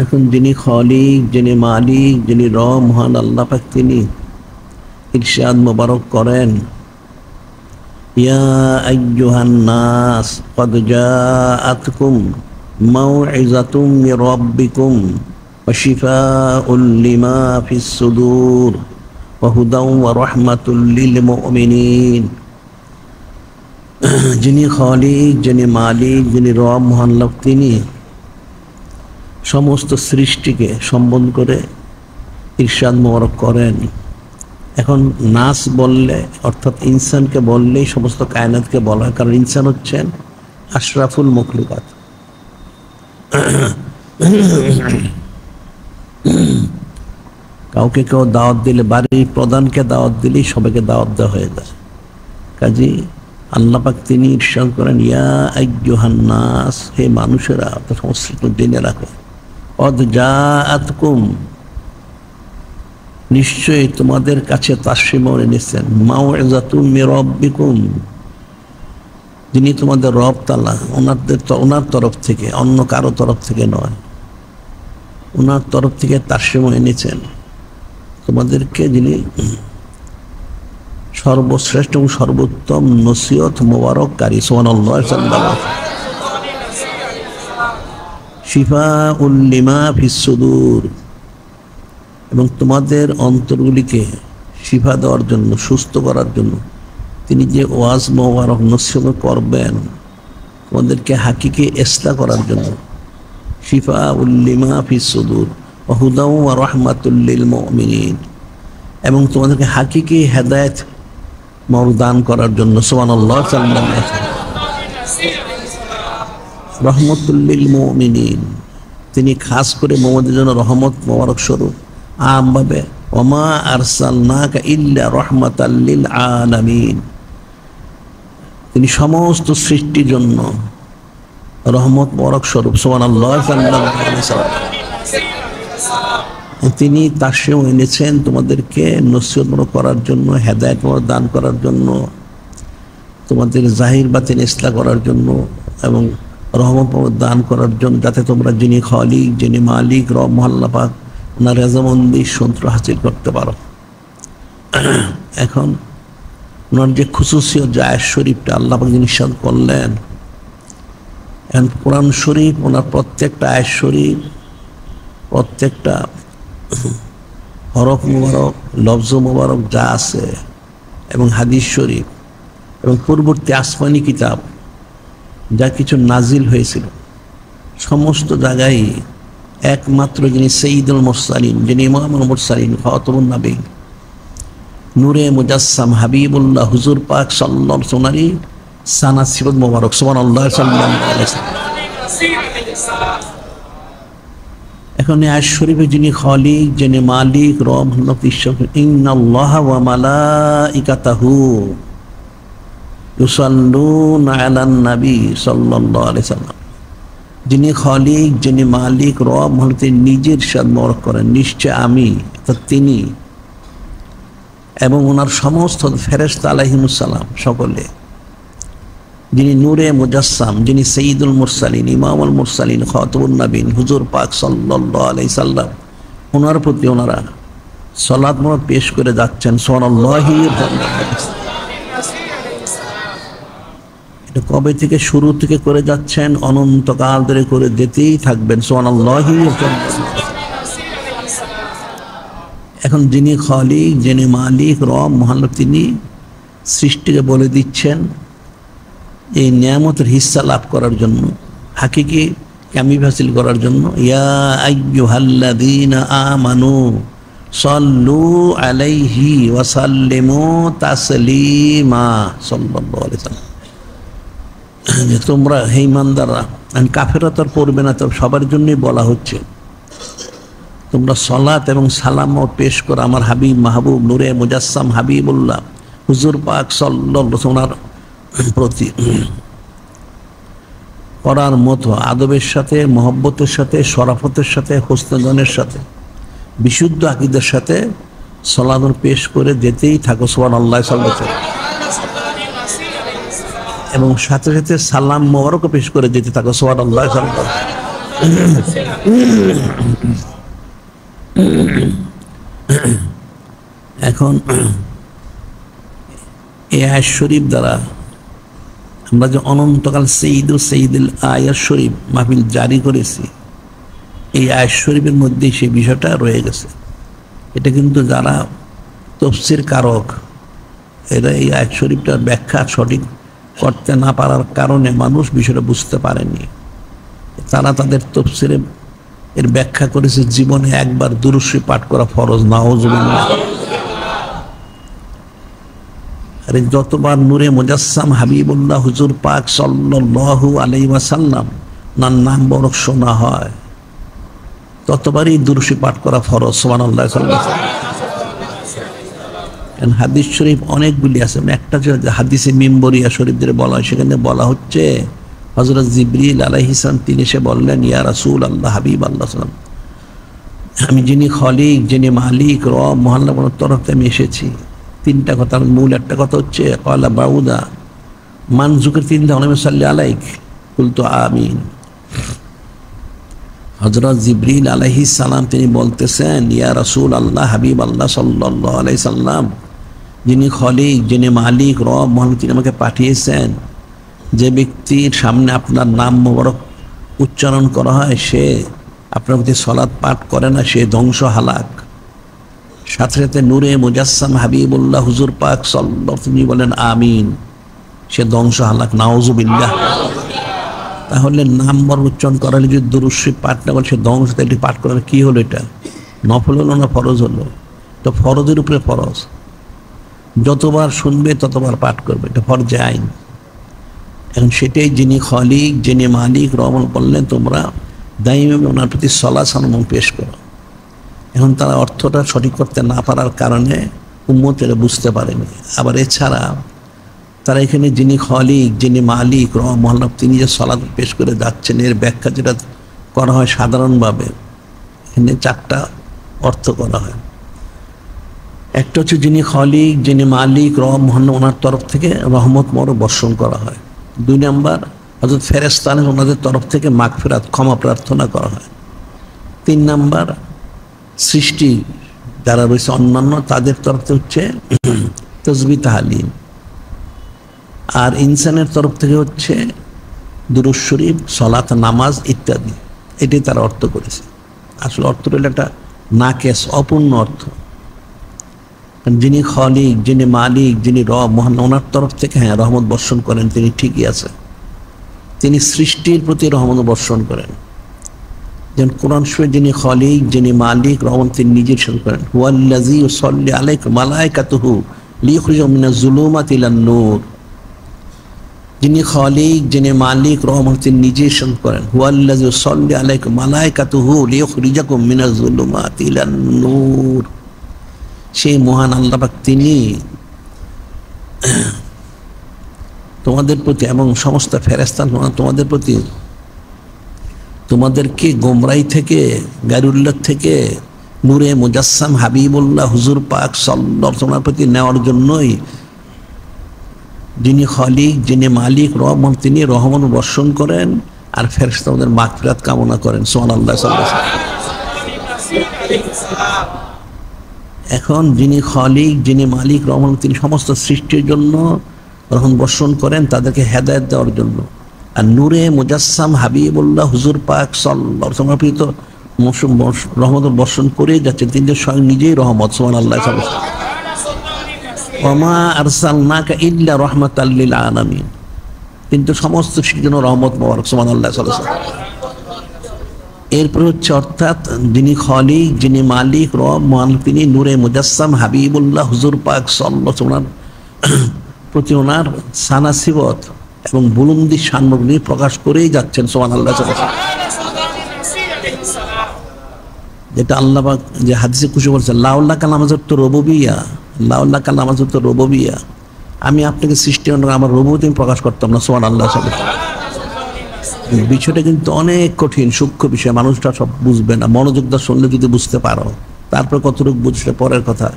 এখন যিনি খালিক, যিনি মালিক, যিনি রব, মহান আল্লাহ পাক, তিনি ইরশাদ মোবারক করেন, ইয়া আইয়ুহান নাস ক্বাদ জাআতকুম মাউইযাতুম মির রাব্বিকুম ওয়া শিফাউল লিমা ফিস সুদূর ওয়া হুদাও ওয়া রাহমাতুল লিল মুমিনিন। যিনি খালিক, যিনি মালিক, যিনি রব, মহান আল্লাহ, তিনি সমস্ত সৃষ্টিকে সম্বোধন করে ইরশাদ মোবারক করেন। এখন নাস বললে অর্থাৎ ইনসানকে বললেই সমস্ত কায়নাতকে বলা হয়, কারণ ইনসান হচ্ছেন আশরাফুল মখলুকাত। কাউকে কেউ দাওয়াত দিলে, বাড়ির প্রধানকে দাওয়াত দিলেই সবাইকে দাওয়াত দেওয়া হয়ে যায়। কাজী আল্লাহ পাক তিনি ইরশাদ করেন, ইয়া আইয়ুহান নাস, হে মানুষেরা, সমস্ত জেনে রাখো, ক্বাদ জাআতকুম, নিশ্চয়ই তোমাদের কাছে তাসলিমা এনেছেন, মাউইযাতুম মির রাব্বিকুম, যিনি তোমাদের রব তাআলা, ওনার তরফ থেকে, অন্য কারো তরফ থেকে নয়, ওনার তরফ থেকে তাসলিমা এনেছেন তোমাদেরকে, যিনি সর্বশ্রেষ্ঠ এবং সর্বোত্তম নসিহত মোবারককারী। সুবহানাল্লাহ। শিফাউল লিমা ফিস সুদূর, এবং তোমাদের অন্তরগুলিকে শিফা দেওয়ার জন্য, সুস্থ করার জন্য তিনি যে ওয়াজ মোবারক নসিহত করবেন, তোমাদেরকে হাকিকি ইসলাহ করার জন্য। শিফাউল লিমা ফিস সুদূর ওয়া হুদাও ওয়া রাহমাতুল লিল মুমিনিন, এবং তোমাদেরকে হাকিকি হেদায়েত দান করার জন্য। সুবহানাল্লাহ। রহমতুল লিল মুমিনিন, তিনি খাস করে মুমিনদের জন্য রহমত মোবারক স্বরূপ। আমভাবে ওমা আরসালনাকা ইল্লা রাহমাতাল লিল আলামিন, তিনি সমস্ত সৃষ্টির জন্য রহমত মোবারক স্বরূপ। সুবহানাল্লাহ। তিনি তাসলিম এনেছেন তোমাদেরকে নসিহত করার জন্য, হেদায়েত দান করার জন্য, তোমাদের জাহির বাতিন ইসলাহ করার জন্য, এবং রহমত দান করার জন্য, যাতে তোমরা যিনি খালিক, যিনি মালিক, রব, মহান আল্লাহ পাক, ওনার রেজামন্দি সন্তুষ্ট হাসিল করতে পারো। এখন ওনার যে খুসুসিয়ত, যে আয়াত শরীফটা আল্লাহ পাক যিনি ইরশাদ করলেন, এখন কোরআন শরীফ, ওনার প্রত্যেকটা আয়াত শরীফ, প্রত্যেকটা হরফ মুবারক, লফজ মুবারক যা আছে, এবং হাদিস শরীফ, এবং পূর্ববর্তী আসমানি কিতাব যা কিছু নাজিল হয়েছিল, সমস্ত জায়গায় একমাত্র যিনি সৈয়দুল মুরসালিন, যিনি ইমামুল মুরসালিন, খাতামুন নবীন, নূরে মুজাসসাম হাবিবুল্লাহ হুজুর পাক সাল্লাল্লাহু আলাইহি ওয়াসাল্লাম সানাত সিফাত মুবারক। সুবহানাল্লাহ। এখন আয়াত শরীফে যিনি খালিক, যিনি মালিক, রব, ইন্নাল্লাহা ওয়া মালাইকাতাহু ইউসাল্লুনা আলান নবী সাল্লাল্লাহু আলাইহি ওয়াসাল্লাম, যিনি খালিক, যিনি মালিক, রব, তিনি নিজের ইরশাদ মোবারক করেন, নিশ্চয় আমি, অর্থাৎ তিনি এবং ওনার সমস্ত ফেরেশতা আলাইহিমুস সালাম সকলে, যিনি নূরে মুজাসসাম, যিনি সৈয়দুল মুরসালিন, ইমামুল মুরসালিন, খাতামুন নবীন, হুজুর পাক সাল্লাল্লাহু আলাইহি সাল্লাম, ওনার প্রতি ওনারা সালাত মোবারক পেশ করে যাচ্ছেন। সুবহানাল্লাহি। এটা কবে থেকে, শুরু থেকে করে যাচ্ছেন, অনন্তকাল ধরে করে যেতেই থাকবেন। সুবহানাল্লাহি। এখন যিনি খালিক, যিনি মালিক, রব, মহান, তিনি সৃষ্টিকে বলে দিচ্ছেন এই নিয়ামতের হিস্সা লাভ করার জন্য, হাকিকি কামিল হাসিল করার জন্য, ইয়া আইয়ুহাল্লাযীনা আমানু সাল্লু আলাইহি ওয়া সাল্লিমু তাসলিমা। সাল্লাল্লাহু আলাইহি ওয়াসাল্লাম, যে তোমরা হে ঈমানদাররা, কাফেররা তো পড়বে না, তো সবার জন্যই বলা হচ্ছে, তোমরা সালাত এবং সালাম পেশ করো আমার হাবিব, মাহবুব, নূরে মুজাসসাম হাবিবুল্লাহ হুজুর পাক সাল্লাল্লাহু আলাইহি ওয়াসাল্লামের প্রতি। করার মতো আদবের সাথে, মহব্বতের সাথে, শরাফতের সাথে, হোসনজনের সাথে, বিশুদ্ধ আকীদার সাথে সালাত পেশ করে যেতেই থাকো। সুবহানাল্লাহ। এবং সাথে সাথে সালাম মোবারক পেশ করে যেতে থাকো। সুবহানাল্লাহ। এখন এই আয়াত শরীফ দ্বারা আমরা যে অনন্তকাল সঈদুল আয়াত শরীফ মাহফিল জারি করেছি, এই আয়াত শরীফের মধ্যেই সেই বিষয়টা রয়ে গেছে। এটা কিন্তু যারা তফসির কারক, এরা এই আয়াত শরীফটার ব্যাখ্যা সঠিক করতে না পারার কারণে মানুষ বিষয়টা বুঝতে পারেনি। তারা তাদের তফসিরে এর ব্যাখ্যা করেছে জীবনে একবার দুরূদ শরীফ পাঠ করা ফরজ। নাউযুবিল্লাহ। আরে যতবার নূরে মুজাসসাম হাবিবুল্লাহ হুজুর পাক সাল্লাল্লাহু আলাইহি ওয়াসাল্লাম নার নাম বরক শোনা হয়, ততবারই দুরূদ শরীফ পাঠ করা ফরজ। সুবহানাল্লাহ। হাদিস শরীফ অনেকগুলি আছে, একটা হাদিসে মিম্বরিয়া শরীফদের বলা হয়, সেখানে বলা হচ্ছে হযরত জিবরিল আলাইহিস সালাম তিনি এসে বললেন, ইয়া রাসূলুল্লাহ, হাবিব আল্লাহ সাল্লাম, আমি যিনি খলিক, যিনি মালিক, রব, মহান আল্লাহর তরফ থেকে আমি এসেছি। তিনটা কথা, মূল একটা কথা হচ্ছে ক্বালা বাউদা মান যুকিরতিল্লাহ ওয়া সাল্লি আলাইক কুলতু আমিন। হযরত জিবরিল আলাইহিস সালাম তিনি বলতেছেন, ইয়া রাসূল আল্লাহ, হাবিব আল্লাহ সাল্লাল্লাহু আলাইহি সাল্লাম, যিনি খলিক, যিনি মালিক, রব, মহান, তিনি আমাকে পাঠিয়েছেন। যে ব্যক্তির সামনে আপনার নাম মোবারক উচ্চারণ করা হয়, সে আপনার প্রতি সালাত পাঠ করে না, সে ধ্বংস হালাক। সাথে সাথে নূরে মুজাসসাম হাবিবুল্লাহ হুজুর পাক সাল্লাল্লাহু তিনি বলেন আমিন, সে ধ্বংস হালাক। নাউযুবিল্লাহ। তাহলে নাম্বার উচ্চারণ করালে যদি দুরূদ শরীফ পাঠ না করে সে ধ্বংস, এটি পাঠ করার কি হলো? এটা নফল হলো না ফরজ হলো? তো ফরজের উপরে ফরজ, যতবার শুনবে ততবার পাঠ করবে, এটা ফরজে আইন। এখন সেটাই যিনি খলিক, যিনি মালিক, রহমান বললেন তোমরা দাইমে ওনার প্রতি সালাত সালাম পেশ করো। এখন তারা অর্থটা সঠিক করতে না পারার কারণে উম্মত এটা বুঝতে পারেনি। আবার এছাড়া তারা এখানে যিনি খলিক, যিনি মালিক, রহমান তিনি যে সালাত পেশ করে যাচ্ছেন, এর ব্যাখ্যা যেটা করা হয় সাধারণভাবে, এখানে চারটা অর্থ করা হয়। একটা হচ্ছে যিনি খলিক, যিনি মালিক, রহমান ওনার তরফ থেকে রহমত মর বর্ষণ করা হয়। 2 নম্বর হযরত ফেরেশতাগণ ওনাদের তরফ থেকে মাগফিরাত ক্ষমা প্রার্থনা করা হয়। 3 নম্বর সৃষ্টি যারা রয়েছে অন্যান্য তাদের তরফ থেকে হচ্ছে তাসবিহ তাহলিল, আর ইনসানের তরফ থেকে হচ্ছে দুরূদ শরীফ, সালাত, নামাজ ইত্যাদি। এটাই তারা অর্থ করেছে। আসলে অর্থ হলো একটা নাকেস, অপূর্ণ অর্থ। যিনি খলিক, যিনি মালিক, যিনি রব, মহান, ওনার তরফ থেকে হ্যাঁ রহমত বর্ষণ করেন, তিনি ঠিকই আছে। তিনি সৃষ্টির প্রতি রহমত বর্ষণ করেন। যেমন কোরআন শরীফে যিনি খলিক, যিনি মালিক, রহমত তিনি নিজেই শুরু করেন। হুয়াল্লাযী ইউসাল্লি আলাইকা মালাইকাতুহু লিইখরিজাকুম মিনাজ যুলুমাতি ইলান নূর। যিনি খলিক, যিনি মালিক, রহমত তিনি নিজেই শুরু করেন। হুয়াল্লাযী ইউসাল্লি আলাইকা মালাইকাতুহু লিইখরিজাকুম মিনাজ যুলুমাতি ইলান নূর। সেই মহান আল্লাহ পাক তিনি তোমাদের প্রতি এবং সমস্ত ফেরেশতা তোমাদের প্রতি তোমাদেরকে গোমরাহি থেকে, গায়রুল্লাহ থেকে নূরে মুজাসসাম হাবিবুল্লাহ হুজুর পাক সাল্লাল্লাহু আলাইহি ওয়াসাল্লামের প্রতি নেওয়ার জন্যই যিনি খলিক, যিনি মালিক, রহমান তিনি রহমত বর্ষণ করেন, আর ফেরেশতা তোমাদের মাগফিরাত কামনা করেন। সুবহানাল্লাহ। এখন যিনি খলিক, যিনি মালিক, রহমান তিনি সমস্ত সৃষ্টির জন্য রহমত বর্ষণ করেন, তাদেরকে হেদায়েত দেওয়ার জন্য। আর নূরে মুজাসসাম হাবিবুল্লাহ হুজুর পাক সাল্লাল্লাহু আলাইহি ওয়াসাল্লাম রহমত বর্ষণ করে যাচ্ছেন, তিনি স্বয়ং নিজেই রহমত। সুবহানাল্লাহ। ওমা আরসালনাকা ইল্লা রাহমাতাল লিল আলামিন, কিন্তু সমস্ত সৃষ্টির জন্য রহমত মোবারক। সুবহানাল্লাহ। এরপর হচ্ছে অর্থাৎ যিনি খলিক, যিনি মালিক, রব, মহান তিনি নূরে মুজাসসাম হাবিবুল্লাহ হুজুর পাক সাল্লাল্লাহু আলাইহি ওয়াসাল্লাম প্রতি ওনার সানাসিবত এবং বুলন্দি শানগুলি প্রকাশ করেই যাচ্ছেন। সুবহানাল্লাহ। যেটা আল্লাহ পাক যে হাদিসে খুশি বলছেন, লাউল্লাহ কালামাজত রুবুবিয়্যা, লাউল্লাহ কালামাজত রুবুবিয়্যা, আমি আপনাকে সৃষ্টি আমার রুবুবিয়্যা আমি প্রকাশ করতাম না। সুবহানাল্লাহ। বিষয়টা কিন্তু অনেক কঠিন সূক্ষ্ম বিষয়, মানুষটা সব বুঝবে না। মনোযোগ দিয়ে শুনলে যদি বুঝতে পারো, তারপর কতটুকু বুঝলে পরের কথা।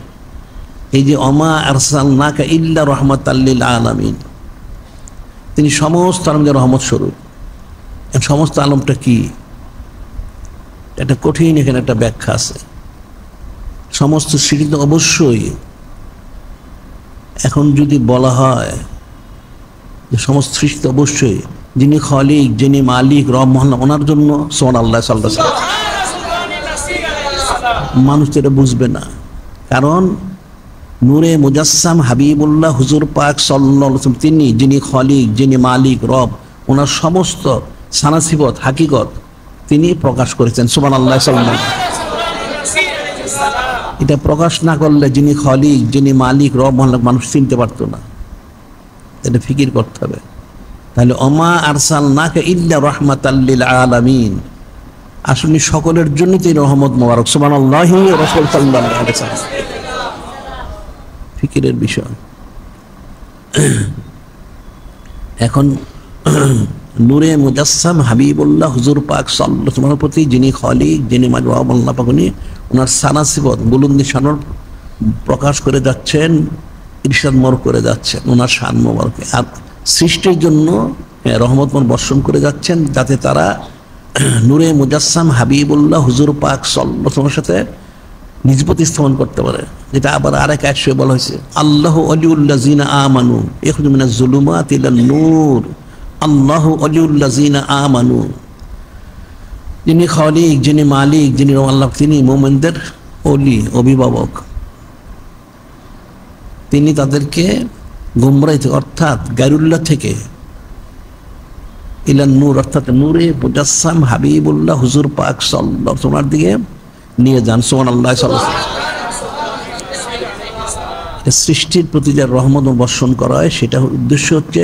এই যে ওমা আরসালনাকা ইল্লা রাহমাতাল লিল আলামিন, তিনি সমস্ত আলমদের রহমত স্বরূপ। সমস্ত আলমটা কি? একটা কঠিন এখানে একটা ব্যাখ্যা আছে। সমস্ত সৃষ্টি তো অবশ্যই, এখন যদি বলা হয় যে সমস্ত সৃষ্টি অবশ্যই যিনি খালিক, যিনি মালিক, রব মহল্লা, ওনার জন্য সুবহানাল্লাহ সাল্লাল্লাহু আলাইহি ওয়াসাল্লাম, মানুষ তো এটা বুঝবে না। কারণ নূরে মুজাসসাম হাবিবুল্লাহ হুজুর পাক সাল্লাল্লাহু আলাইহি ওয়াসাল্লাম, তিনি যিনি খালিক, যিনি মালিক, রব, ওনার সমস্ত সানাসিবত হাকিকত তিনি প্রকাশ করেছেন। সুবহানাল্লাহ সাল্লাল্লাহু আলাইহি ওয়াসাল্লাম। এটা প্রকাশ না করলে যিনি খালিক, যিনি মালিক, রব মহল্লা, মানুষ চিনতে পারতো না। এটা ফিকির করতে হবে। তাহলে ওমা আরসালনাকা ইল্লা রাহমাতাল লিল আলামিন, আসলে সকলের জন্য তিনি রহমত মোবারক। সুবহানাল্লাহি রাসূল সাল্লাল্লাহু আলাইহি ওয়াসাল্লাম, ফিকিরের বিষয়। এখন নূরে মুজাসসাম হাবিবুল্লাহ হুজুর পাক সাল্লাল্লাহু আলাইহি ওয়াসাল্লামের প্রতি যিনি খালিক, যিনি মালিক, রব আল্লাহ পাক, উনি ওনার সানাসিবত বুলন্দি শানর প্রকাশ করে যাচ্ছেন, ইরশাদ মোর করে যাচ্ছেন ওনার শান মোবারকে। আর সৃষ্টির জন্য রহমত বর্ষণ করে যাচ্ছেন, যাতে তারা নূরে মুজাসসাম হাবিবুল্লাহ হুজুর পাক সাল্লাল্লাহু আলাইহি ওয়াসাল্লামের সাথে নিজবত স্থাপন করতে পারে। যেটা আবার আরেক আয়াতে বলা হয়েছে, আল্লাহু ওয়ালিউল্লাযিনা আমানু ইখরুজু মিনাজ যুলুমাতি ইলান নূর, আল্লাহু ওয়ালিউল্লাযিনা আমানু, যিনি খালিক, যিনি মালিক, যিনি আল্লাহ, তিনি মুমিনদের ওলি, অভিভাবক। তিনি তাদেরকে গুমরাহি থেকে, অর্থাৎ গায়রুল্লাহ থেকে, ইলান নূর, অর্থাৎ নূরে মুজাসসাম হাবিবুল্লাহ হুজুর পাক সাল্লাল্লাহু আলাইহি ওয়াসাল্লামের দিকে নিয়ে যান। সুবহানাল্লাহ সাল্লাল্লাহু আলাইহি ওয়াসাল্লাম। সৃষ্টির প্রতি যার রহমত বর্ষণ করা হয়, সেটা উদ্দেশ্য হচ্ছে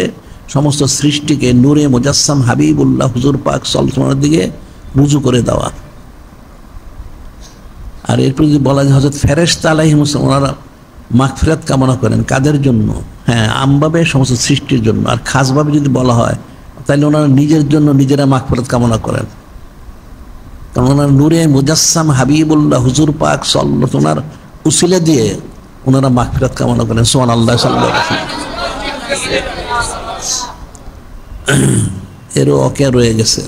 সমস্ত সৃষ্টিকে নূরে মুজাসসাম হাবিবুল্লাহ হুজুর পাক সাল্লাল্লাহু আলাইহি ওয়াসাল্লামের দিকে রুজু করে দেওয়া। আর এরপর যদি বলা যায় হযরত ফেরেশতা আলাইহিস সালাম, ওনারা মাগফিরাত কামনা করেন কাদের জন্য? হ্যাঁ, আমভাবে সমস্ত সৃষ্টির জন্য। আর খাসভাবে যদি বলা হয়, তাহলে ওনারা নিজের জন্য নিজেরা মাগফিরাত কামনা করেন। কারণ ওনার নূরে মুজাসসাম হাবিবুল্লাহ হুজুর পাক সাল্লাল্লাহু আলাইহি ওয়াসাল্লাম, ওনার উসিলা দিয়ে ওনারা মাগফিরাত কামনা করেন। সুবহানাল্লাহ সাল্লাল্লাহু আলাইহি ওয়াসাল্লাম। এরও অজ্ঞা রয়ে গেছে।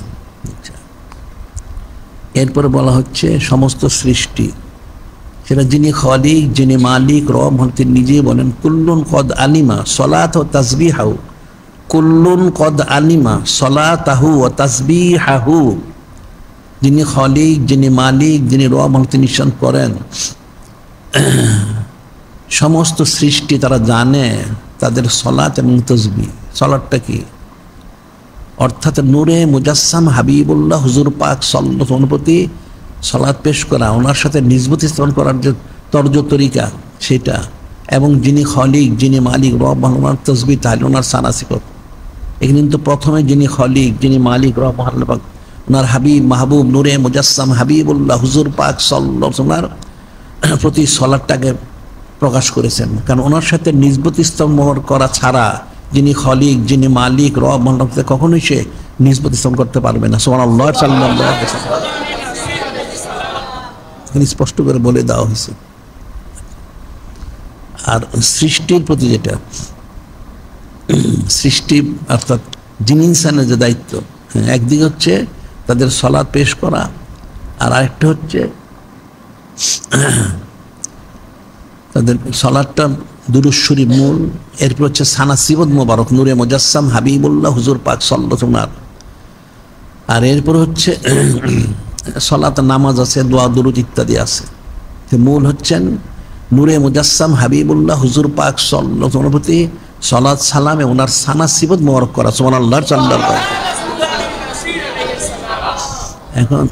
এরপরে বলা হচ্ছে সমস্ত সৃষ্টি, সেটা যিনি খালিক, যিনি মালিক, রব, তিনি নিজেই বলেন, কুল্লুন কদ আলিমা সলাত ও তাসবিহাহু, কুল্লুন কদ আলিমা সলাতাহু ও তাসবিহাহু, যিনি খালিক, যিনি মালিক, যিনি রব, তিনি নিঃসন্দেহ করেন সমস্ত সৃষ্টি তারা জানে তাদের সলাত এবং তাসবিহ। সলাতটা কি? অর্থাৎ নূরে মুজাসসাম হাবিবুল্লাহ হুজুর পাক সাল্লাল্লাহু আলাইহি ওয়াসাল্লামের প্রতি সালাত পেশ করা, ওনার সাথে নিজবত স্থাপন করার যে তর্জ তরিকা সেটা, এবং যিনি খালিক, যিনি মালিক, রব, ওনার তাসবিহ, তাহলে ওনার সানাসিকত। এখানে কিন্তু প্রথমে যিনি খালিক, যিনি মালিক, রব, ওনার হাবিব মাহবুব নূরে মুজাসসাম হাবিবুল্লাহ হুজুর পাক সাল্লাল্লাহু আলাইহি ওয়াসাল্লামের প্রতি সালাতটাকে প্রকাশ করেছেন। কারণ ওনার সাথে নিজবত স্থাপন করা ছাড়া যিনি খালিক, যিনি মালিক, রব, কখনোই সে নিজবত স্থাপন করতে পারবে না। সুবহানাল্লাহ সাল্লাল্লাহু আলাইহি ওয়াসাল্লাম স্পষ্ট করে বলে দেওয়া হয়েছে। আর সৃষ্টির প্রতি যেটা সৃষ্টি, অর্থাৎ জিন ইনসানের যে দায়িত্ব, একদিকে হচ্ছে তাদের সালাত পেশ করা, আর আরেকটা হচ্ছে তাদের সালাতটা দুরূদ শরীফ মূল, এরপর হচ্ছে সানাসিবত মোবারক নূরে মুজাসসাম হাবিবুল্লাহ হুজুর পাক সাল্লাল্লাহু আলাইহি ওয়াসাল্লাম। আর এরপর হচ্ছে সালাত, নামাজ আছে, দোয়া দুরূদ ইত্যাদি আছে। মূল হচ্ছেন নূরে মুজাসসাম হাবিবুল্লাহ হুজুর পাক সাল্লাল্লাহু আলাইহি ওয়াসাল্লামের প্রতি সালাত সালামে ওনার সানাসিবত মোবারক করা। সুবহানাল্লাহ সাল্লাল্লাহু আলাইহি ওয়াসাল্লাম। এখন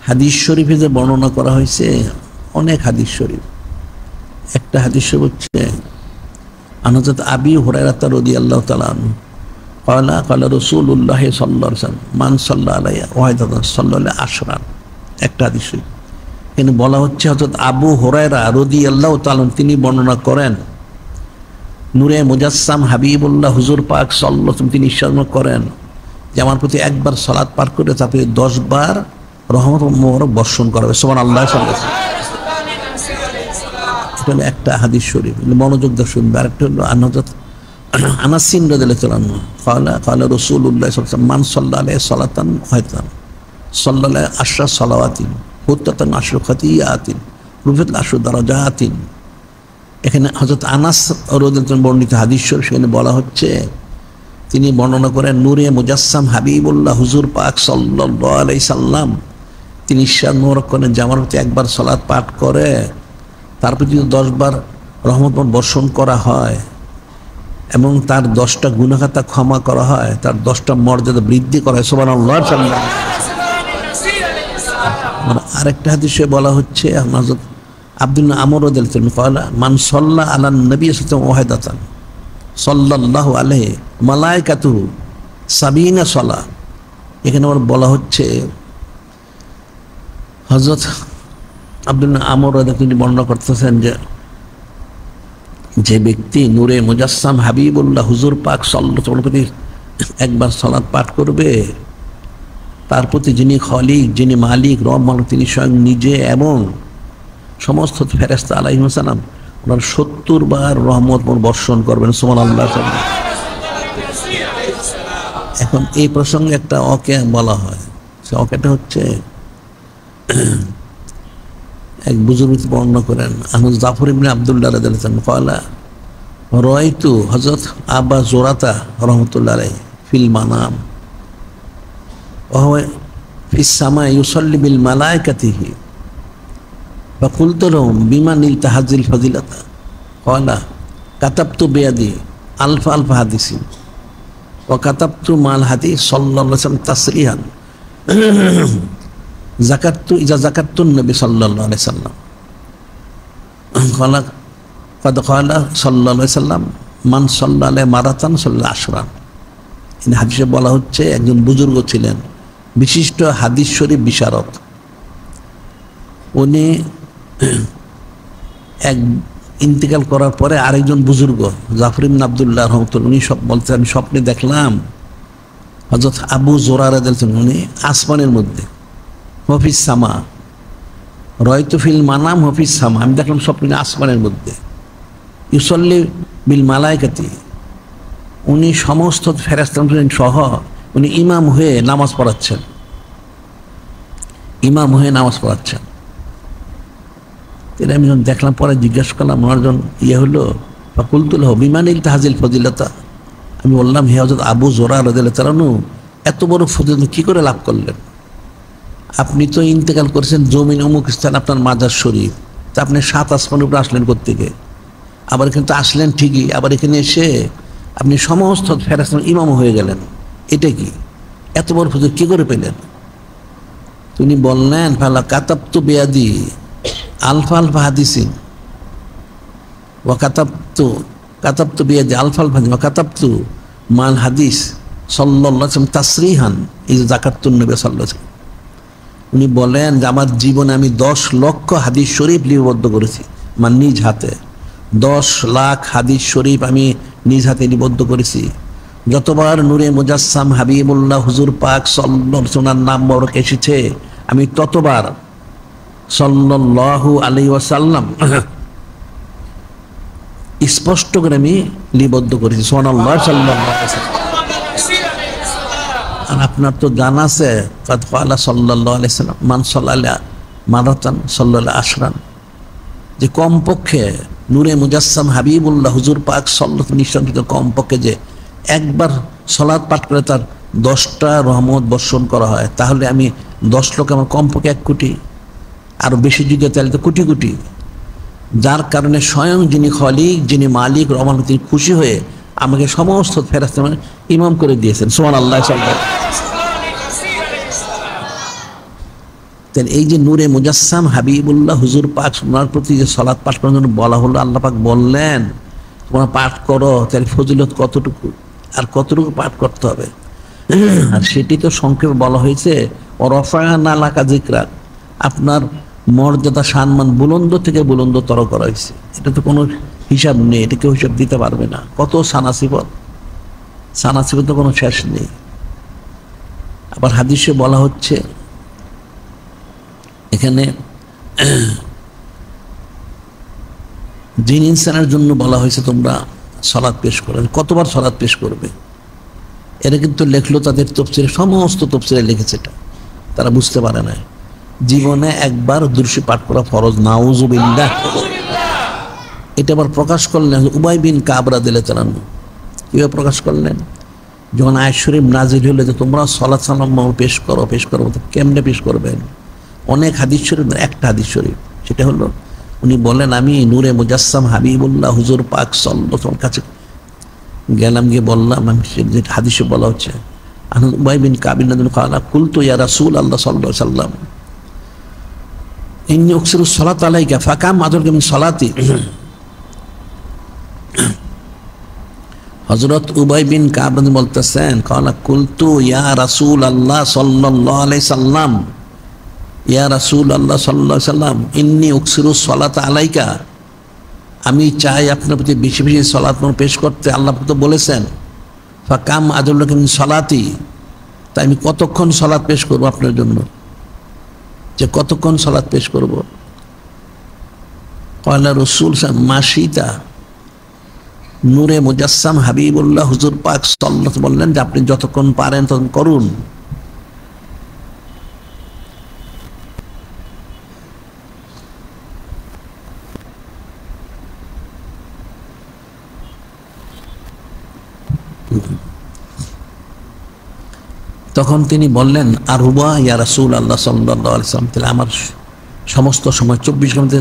হাদিস শরীফে যে বর্ণনা করা হয়েছে, অনেক হাদিস শরীফ, একটা হাদিস শরীফ হচ্ছে হযরত আবি হুরায়রা রাদিয়াল্লাহু তাআলা আনহু ক্বালা ক্বালা রাসূলুল্লাহ সাল্লাল্লাহু আলাইহি ওয়াসাল্লাম মান সাল্লা আলাইহি ওয়াহিদাতান সাল্লাল্লাহু আশরান, একটা হাদিস শরীফ। কিন্তু বলা হচ্ছে হযরত আবু হুরায়রা রাদিয়াল্লাহু তাআলা তিনি বর্ণনা করেন, নূরে মুজাসসাম হাবিবুল্লাহ হুজুর পাক সাল্লাল্লাহু আলাইহি ওয়াসাল্লাম তিনি ইরশাদ করেন যে আমার প্রতি একবার সালাত পাঠ করে তারপরে 10 বার রহমত মোবারক বর্ষণ করা হবে। সুবহানাল্লাহ সাল্লাল্লাহু আলাইহি ওয়াসাল্লাম। এটা হলো একটা হাদিস শরীফ, মনোযোগ দিয়ে শুনবে। আরেকটা হলো হযরত আনাস রাদিয়াল্লাহু তাআলা আনহু ক্বালা ক্বালা রাসূলুল্লাহ সাল্লাল্লাহু আলাইহি ওয়াসাল্লাম মান সাল্লা আলাইহি সালাতান ওয়াহিদাতান, সাল্লাল্লাহু আশরা সালাওয়াতিন হুত্তাতান আশরু খাতিয়াতিন রুফিত আশরু দারাজাতিন। এখানে হযরত আনাস রাদিয়াল্লাহু আনহু বর্ণিত হাদিস শরীফ, সেখানে বলা হচ্ছে, তিনি বর্ণনা করেন নূরে মুজাসসাম হাবিবুল্লাহ হুজুর পাক সাল্লাল্লাহু আলাইহি সাল্লাম তিনি ইরশাদ মোবারক করেন যে আমার প্রতি একবার সালাত পাঠ করে তার প্রতি 10 বার রহমত বর্ষণ করা হয় এবং তার 10টা গুনাহ খাতা ক্ষমা করা হয়, তার 10টা মর্যাদা বৃদ্ধি করা হয়। সুবহানাল্লাহ। আরেকটা হাদিসে বলা হচ্ছে হযরত আব্দুল্লাহ আমর রাদিয়াল্লাহু আনহু قال মান সাল্লা আলা নবী সাল্লাল্লাহু ওয়াহিদাতান সাল্লাল্লাহু আলাইহি মালায়েকাতুহু সাবিনা সালাহ। এখানে আবার বলা হচ্ছে হযরত আব্দুল্লাহ আমর রাদিয়াল্লাহু আনহু বর্ণনা করতেছেন যে ব্যক্তি নূরে মুজাসসাম হাবিবুল্লাহ হুজুর পাক সাল্লাল্লাহু আলাইহি ওয়াসাল্লাম একবার সালাত পাঠ করবে, তার প্রতি যিনি খালিক, যিনি মালিক, রব মালিক, তিনি স্বয়ং নিজে এবং সমস্ত ফেরেশতা আলাইহিস সালাম ওনার 70 বার রহমত বর্ষণ করবেন। সুবহানাল্লাহ। এখন এই প্রসঙ্গে একটা ওয়াকিয়া বলা হয়, সে ওয়াকিয়াটা হচ্ছে এক বুজুর্গ বর্ণনা করেন আহমদ জাফর ইবনে আব্দুল্লাহ রাদিয়াল্লাহু আনহু قال রাআইতু হযরত আবা জুরাতা রাহমাতুল্লাহ আলাইহি ফিল মানাম ওয়া হুয়া ফিস সামা ইউসাল্লি বিল মালায়েকাতিহি فقلت لهم بما نلت هذه الفضيلة قال كتبت بيدي ألف حديث وكتبت مع الحديث صلى الله عليه وسلم تصريحا ذكرت النبي صلى الله عليه وسلم قال قد قال صلى الله عليه وسلم من صلى عليه مرة صلى عشرا। এই হাদিসে বলা হচ্ছে একজন বুজুর্গ ছিলেন, বিশিষ্ট হাদিস শরীফ বিশারদ। উনি এক ইন্তেকাল করার পরে আরেকজন বুজুর্গ জাফর ইবনে আব্দুল্লাহ রাহমাতুল্লাহ উনি সব বলতে, আমি স্বপ্নে দেখলাম হযরত আবু জুরা রাদিয়াল্লাহু আনহু উনি আসমানের মধ্যে হফিস সামা রায়তু ফিল মানাম হফিস সামা, আমি দেখলাম স্বপ্নে আসমানের মধ্যে ইউসাল্লি বিল মালায়েকাতি, উনি সমস্ত ফেরেশতা সহ উনি ইমাম হয়ে নামাজ পড়াচ্ছেন, ইমাম হয়ে নামাজ পড়াচ্ছেন। আমি যখন দেখলাম পরে জিজ্ঞাসা করলাম ওনার জন হলো ফাকুলতুল বিমানিল তাহাজিল ফজিলতা, আমি বললাম হে হযরত আবু জুরা রাদিয়াল্লাহু তাআলা এত বড় ফজিলত কি করে লাভ করলেন? আপনি তো ইন্তেকাল করেছেন জমিন অমুক স্থান আপনার মাজার শরীফ, তা আপনি 7 আসমানের উপরে আসলেন কোত্থেকে? আবার এখানে তো আসলেন ঠিকই, আবার এখানে এসে আপনি সমস্ত ফেরেশতার ইমাম হয়ে গেলেন, এটা কি এত বড় ফজিলত কি করে পেলেন? তিনি বললেন ফালা কাতাবতু বিয়াদি আলফা হাদিসিন ওয়া কাতাবতু বিয়াদি আলফা হাদিস ওয়া কাতাবতু মাল হাদিস সাল্লাল্লাহু আলাইহি ওয়াসাল্লাম তাসরিহান ইয যাকারতুন নবী সাল্লাল্লাহু আলাইহি ওয়াসাল্লাম। উনি বলেন যে আমার জীবনে আমি 10 লক্ষ হাদিস শরীফ লিপিবদ্ধ করেছি, আমার নিজ হাতে 10 লাখ হাদিস শরীফ আমি নিজ হাতে লিপিবদ্ধ করেছি। যতবার নূরে মুজাসসাম হাবিবুল্লাহ হুজুর পাক সাল্লাল্লাহু আলাইহি ওয়াসাল্লাম নাম মোবারক এসেছে আমি ততবার সাল্লাল্লাহু আলাইহি ওয়াসাল্লাম স্পষ্ট করে আমি লিপিবদ্ধ করেছি। সুবহানাল্লাহ। সাল্লাল্লাহু আলাইহি ওয়াসাল্লাম। আর আপনার তো জানা আছে কাদ ক্বালা সাল্লাল্লাহু আলাইহি ওয়াসাল্লাম মান সাল্লাল্লাহু মারাতান সাল্লাল্লাহু আশরান, যে কমপক্ষে নূরে মুজাসসাম হাবিবুল্লাহ হুজুর পাক সাল্লাল্লাহু আলাইহি ওয়াসাল্লাম কমপক্ষে যে একবার সালাত পাঠ করে তার 10টা রহমত বর্ষণ করা হয়, তাহলে আমি 10 লোক আমার কমপক্ষে 1 কোটি, আরো বেশি যদি তাহলে তো কোটি কোটি। যার কারণে স্বয়ং যিনি খালিক, যিনি মালিক, রহমান, তিনি খুশি হয়ে আমাকে সমস্ত ফেরেশতা ইমাম করে দিয়েছেন। সুবহানাল্লাহ। তাহলে এই যে নূরে মুজাসসাম হাবিবুল্লাহ হুজুর পাক ওনার প্রতি যে সালাত পাঠ করার জন্য বলা হলো, আল্লাহ পাক বললেন তোমরা পাঠ করো, তাহলে ফজিলত কতটুকু আর কতটুকু পাঠ করতে হবে, আর সেটি তো সংক্ষেপে বলা হয়েছে ও রফা'না লাকা যিকরাক, আপনার মর্যাদা সম্মান বুলন্দ থেকে বুলন্দতর করা হয়েছে। এটা তো কোনো হিসাব নেই, এটা কেউ হিসাব দিতে পারবে না। কত সানাসিবত তো কোনো শেষ নেই। আবার হাদিসে বলা হচ্ছে এখানে জিন ইনসানের জন্য বলা হয়েছে তোমরা সালাত পেশ করো, কতবার সালাত পেশ করবে, এটা কিন্তু লেখলো তাদের তফসিরে, সমস্ত তফসিরে লিখেছে এটা। তারা বুঝতে পারে না জীবনে একবার দুরূদ পাঠ করা ফরজ। নাউজুবিল্লাহ। এটা আবার প্রকাশ করলেন উবাই বিন কাব রাদিয়াল্লাহু তাআলা। কিভাবে প্রকাশ করলেন? যখন আয়াত শরীফ নাজিল হলো যে তোমরা সালাত সালাম পেশ করো, তো কেমনে পেশ করবেন? অনেক হাদিস শরীফ, একটা হাদিস শরীফ, সেটা হলো উনি বলেন আমি নূরে মুজাসসাম হাবিবুল্লাহ হুজুর পাক সাল্লাল্লাহু আলাইহি ওয়াসাল্লাম কাছে গেলাম, গিয়ে বললাম, আমি যে হাদিসে বলা হচ্ছে উবাই বিন কাব রাদিয়াল্লাহু তাআলা কুলতু ইয়া রাসূলুল্লাহ সাল্লাল্লাহু আলাইহি ওয়াসাল্লাম ইন্নী উকসিরু সালাত আলাইকা ফাকাম আদরকা মিন সালাতি। হযরত উবাই বিন কাব বলতেছেন কালা কুলতু ইয়া রাসূলুল্লাহ সাল্লাল্লাহু আলাইহি সাল্লাম, ইয়া রাসূলুল্লাহ সাল্লাল্লাহু আলাইহি সাল্লাম ইন্নী উকসিরু সালাত আলাইকা, আমি চাই আপনার প্রতি বেশি বেশি সালাত পেশ করতে, আল্লাহ তো বলেছেন ফাকাম আদরকা মিন সালাতি, তাই আমি কতক্ষণ সালাত পেশ করব আপনার জন্য, যে কতক্ষণ সালাত পেশ করব? কয়লা রাসূল মাশিতা, নূরে মুজাসসাম হাবিবুল্লাহ হুজুর পাক সাল্লাল্লাহু আলাইহি বললেন যে আপনি যতক্ষণ পারেন ততক্ষণ করুন। তখন তিনি বললেন আর হুয়া ইয়া রাসূলুল্লাহ সাল্লাল্লাহু আলাইহি ওয়াসাল্লাম, তাহলে আমার সমস্ত সময় 24 ঘন্টা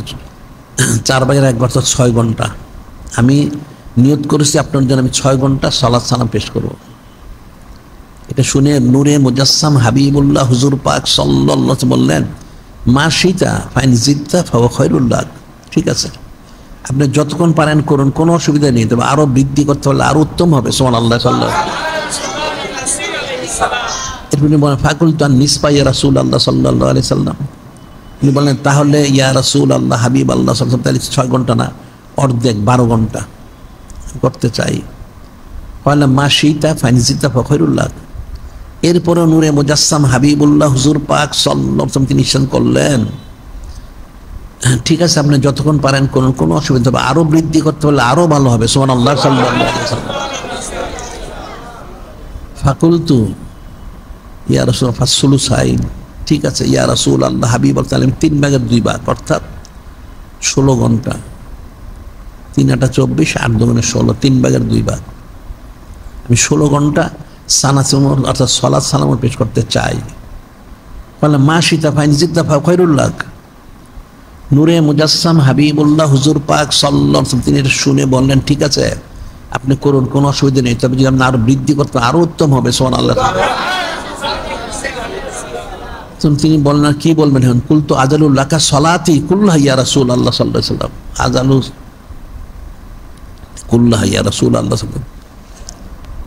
4 বাজার একবার তো 6 ঘন্টা আমি নিয়ত করেছি আপনার জন্য আমি 6 ঘন্টা সালাত সালাম পেশ করব। এটা শুনে নূরে মুজাসসাম হাবিবুল্লাহ হুজুর পাক সাল্লাল্লাহু আলাইহি ওয়াসাল্লাম বললেন মা শিতা ফাইন জিদ্দা ফাওয়া খায়রুল লাক, ঠিক আছে আপনি যতক্ষণ পারেন করুন, কোনো অসুবিধা নেই, তবে আরো বৃদ্ধি করতে পারলে আরো উত্তম হবে। সুবহানাল্লাহ। তিনি বলেন ফাকুলতু আন নিসফা ইয়া রাসূলুল্লাহ সাল্লাল্লাহু আলাইহি সাল্লাম, তিনি বলেন তাহলে ইয়া রাসূলুল্লাহ হাবিব আল্লাহ সাল্লাল্লাহু আলাইহি সাল্লাম, তাহলে 6 ঘন্টা না, অর্ধেক 12 ঘন্টা করতে চাই। বললাম মা শিতা ফাইন জিদ্দা ফাওয়া খায়রুল লাক। এরপরে নূরে মুজাসসাম হাবিবুল্লাহ হুজুর পাক সাল্লাল্লাহু আলাইহি ওয়াসাল্লাম তিনি ইরশাদ করলেন ঠিক আছে আপনি যতক্ষণ পারেন করুন, কোনো অসুবিধা হবে, আরো বৃদ্ধি করতে পারলে আরো ভালো হবে। সুবহানাল্লাহ। সাল্লাল্লাহু আলাইহি ওয়াসাল্লাম ফাকুলতু ইয়া রাসূল ফাসলুসাইন, ঠিক আছে ইয়া রাসূলুল্লাহ হাবিব আল্লাহ 3 ভাগের 2 ভাগ অর্থাৎ 16 ঘন্টা, 3 8 24 8 2 16, 3 ভাগের 2 ভাগ আমি 16 ঘন্টা সানাসুম অর্থাৎ সালাত সালাম পেশ করতে চাই। বলে মা শিতা ফাইন জিদ্দা ফাওয়া খায়রুল লাক। নূরে মুজাসসাম হাবিবুল্লাহ হুজুর পাক সাল্লাল্লাহু আলাইহি ওয়াসাল্লাম তিনি শুনে বললেন ঠিক আছে আপনি করুন, কোনো অসুবিধা নেই, তবে যদি আপনি আরো বৃদ্ধি করতে আরো উত্তম হবে। সুবহানাল্লাহ। তিনি বললেন কি বলবেন এখন? কুলতু আজালু লাকা সালাতি কুল্লাহা ইয়া রাসূলুল্লাহ সাল্লাল্লাহু আলাইহি ওয়াসাল্লাম, আজালু কুল্লাহা ইয়া রাসূলুল্লাহ সাল্লাল্লাহু আলাইহি ওয়াসাল্লাম।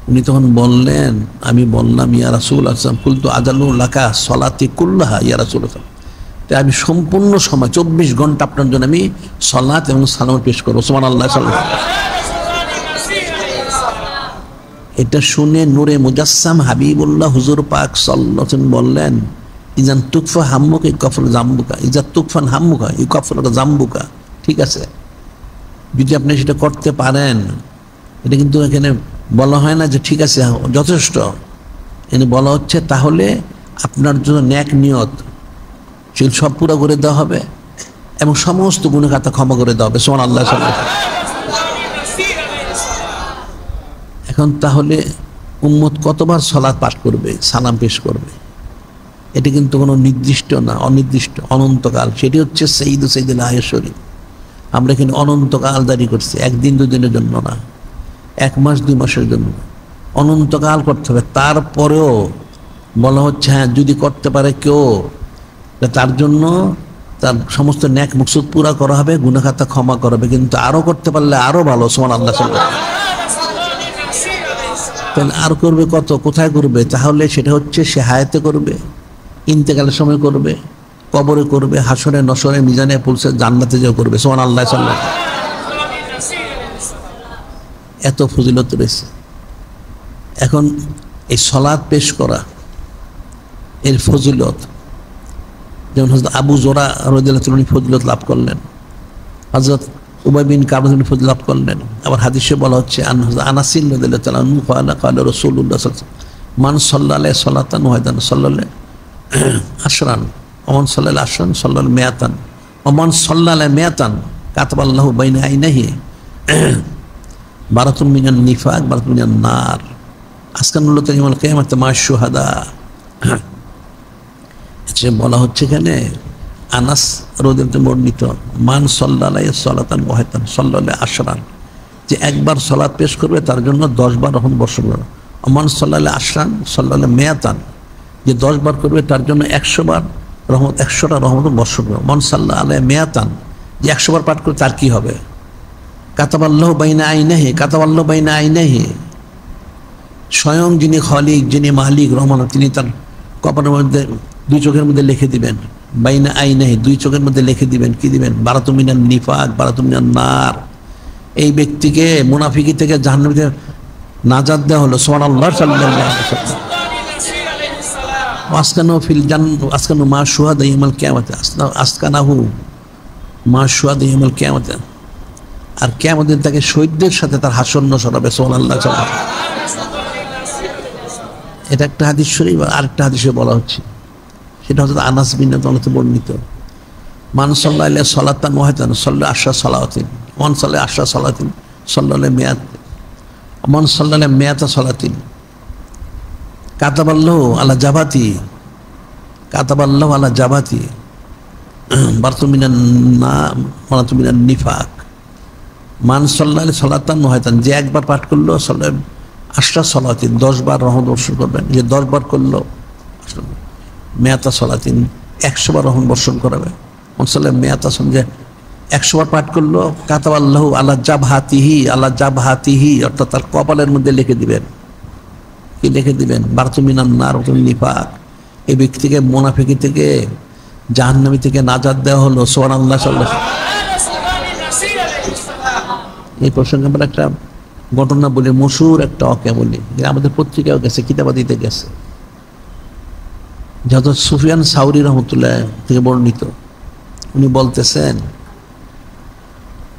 উনি তখন বললেন আমি বললাম ইয়া রাসূলুল্লাহ সাল্লাল্লাহু আলাইহি ওয়াসাল্লাম কুলতু আজালু লাকা সালাতি কুল্লাহা ইয়া রাসূলুল্লাহ, তাই আমি সম্পূর্ণ সময় 24 ঘন্টা আপনার জন্য আমি সালাত এবং সালাম পেশ করব। সুবহানাল্লাহ। এটা শুনে নূরে মুজাসসাম হাবিবুল্লাহ হুজুর পাক সাল্লাল্লাহু আলাইহি ওয়াসাল্লাম বললেন ইজান তুকফা হাম্মুকা ইকাফর জাম্বুকা, ইজা তুকফান হাম্মুকা ইকাফর জাম্বুকা, ঠিক আছে যদি আপনি সেটা করতে পারেন। এটা কিন্তু এখানে বলা হয় না যে ঠিক আছে যথেষ্ট, এখানে বলা হচ্ছে তাহলে আপনার জন্য নেক নিয়ত সেগুলো সব পুরো করে দেওয়া হবে এবং সমস্ত গুনাহ খাতা ক্ষমা করে দেওয়া হবে। সুবহানাল্লাহ। এখন তাহলে উম্মত কতবার সালাত পাঠ করবে, সালাম পেশ করবে? এটা কিন্তু কোনো নির্দিষ্ট না, অনির্দিষ্ট, অনন্তকাল। সেটি হচ্ছে সাইয়্যিদুল আয়াত শরীফ। আমরা এখানে অনন্তকাল দাঁড়ি করছি, 1 দিন 2 দিনের জন্য না, 1 মাস 2 মাসের জন্য, অনন্তকাল করতে হবে। তারপরেও বলা হচ্ছে হ্যাঁ যদি করতে পারে কেউ তার জন্য তার সমস্ত নেক মকসুদ পুরা করা হবে, গুনাহ খাতা ক্ষমা করা হবে, কিন্তু আরো করতে পারলে আরো ভালো। সুবহানাল্লাহ। তাহলে আর করবে কত, কোথায় করবে? তাহলে সেটা হচ্ছে সে হায়াতে করবে, ইন্তেকালের সময় করবে, কবরে করবে, হাসরে নসরে মিজানে পুলসে জান্নাতে যেও করবে। সুবহানাল্লাহ। এত ফজিলত রয়েছে। এখন এই সালাত পেশ করা এর ফজিলত, যেমন হযরত আবু যুরা রাদিয়াল্লাহু তাআলা ফজিলত লাভ করলেন, হযরত উবাই বিন কাব ফজিলত লাভ করলেন। আবার হাদিসে বলা হচ্ছে আনাস রাদিয়াল্লাহু তাআলা আনহু ক্বালা ক্বালা রাসূলুল্লাহ সাল্লাল্লাহু আলাইহি ওয়াসাল্লাম মান সাল্লা আলাইহি সালাতান ওয়াহিদান সাল্লাল্লাহু আশরান, ওমান সাল্লাল্লাহু আশরান সাল্লাল্লাহু মিয়াতান, ওমান সাল্লাল্লাহু মিয়াতান কাতাবাল্লাহু বাইনা আইনাহি বারাতুম মিনান নিফাক বারাতুম মিনান নার আসকানুল্লাহ ইয়াউমাল কিয়ামাতি মা শুহাদা। যে বলা হচ্ছে এখানে আনাস রাদিয়াল্লাহু বর্ণিত, মান সাল্লাল্লাহু সালাতান ওয়াহিদান সাল্লাল্লাহু আশরান, যে একবার সালাত পেশ করবে তার জন্য 10 বার রহমত বর্ষণ করবে। ওমান সাল্লাল্লাহু আশরান সাল্লাল্লাহু মিয়াতান, যে 10 বার করবে তার জন্য 100 বার রহমত, 100টা রহমত বর্ষণ করবে। মান সাল্লাল্লাহু মিয়াতান, যে 100 বার পাঠ করে তার কি হবে? কাতাবাল্লাহু বাইনা আইনাহি, কাতাবাল্লাহু বাইনা আইনাহি, স্বয়ং যিনি খালিক, যিনি মালিক রহমান, তিনি তার কপালের মধ্যে, 2 চোখের মধ্যে লিখে দিবেন। বাইনা আইনাহি, 2 চোখের মধ্যে লিখে দিবেন। কি দিবেন? বারাতুম মিনান নিফাক বারাতুম মিনান নার। এই ব্যক্তিকে মুনাফিকি থেকে জাহান্নাম থেকে নাজাত দেওয়া হলো। সুবহানাল্লাহ সাল্লাল্লাহু আলাইহি ওয়াসাল্লাম। আসকানু ফিল জান্নাত আসকানু মা শুহাদা ইয়াউমাল কিয়ামাতি, আসকানাহু মা শুহাদা ইয়াউমাল কিয়ামাতি, আর কিয়ামতের দিন তাকে শহীদদের সাথে তার হাসর নসর হবে। সুবহানাল্লাহ। এটা একটা হাদিস শরীফ। আরেকটা হাদিসে বলা হচ্ছে, সেটা হচ্ছে আনাস বিন মালিক বর্ণিত, মান সাল্লাল্লাহু সালাতান ওয়াহিদান সাল্লাল্লাহু আশরা সালাওয়াতিন, মান সাল্লাল্লাহু আশরা সালাতিন সাল্লাল্লাহু মিয়াত, মান সাল্লাল্লাহু মিয়াতা সালাতিন কাতাবাল্লাহু আলা জাবাতি, কাতাবাল্লাহু আলা জাবাতি বারাতুম মিনান নার বারাতুম মিনান নিফাক। মান সাল্লাল্লাহু সালাতান ওয়াহিদান, যে একবার পাঠ করলো সাল্লাল্লাহু আশরা সালাতিন, 10 বার রহমত বর্ষণ করবেন। যে 10 বার করলো মেয়াতা সালাতিন, 100 বার রহমত বর্ষণ করাবে। সাল্লাল্লাহু মেয়াতা সালাতিন, যে 100 বার পাঠ করলো, কাতাবাল্লাহু আলা জাবহাতিহি, আলা জাবহাতিহি, অর্থাৎ তার কপালের মধ্যে লিখে দিবেন। কি লিখে দিবেন? বারাতুম মিনান নার বারাতুম মিনান নিফাক। এই ব্যক্তিকে মুনাফিকি থেকে, জাহান্নামী থেকে নাজাত দেওয়া হলো। সুবহানাল্লাহ সাল্লাল্লাহু। এই প্রসঙ্গে আমরা একটা ঘটনা বলি, মশহুর একটা ওয়াকিয়া বলি, আমাদের পত্রিকাও গেছে, কিতাবাদিতে গেছে। যত সুফিয়ান সাউরি রহমতুল্লাহ থেকে বর্ণিত, উনি বলতেছেন,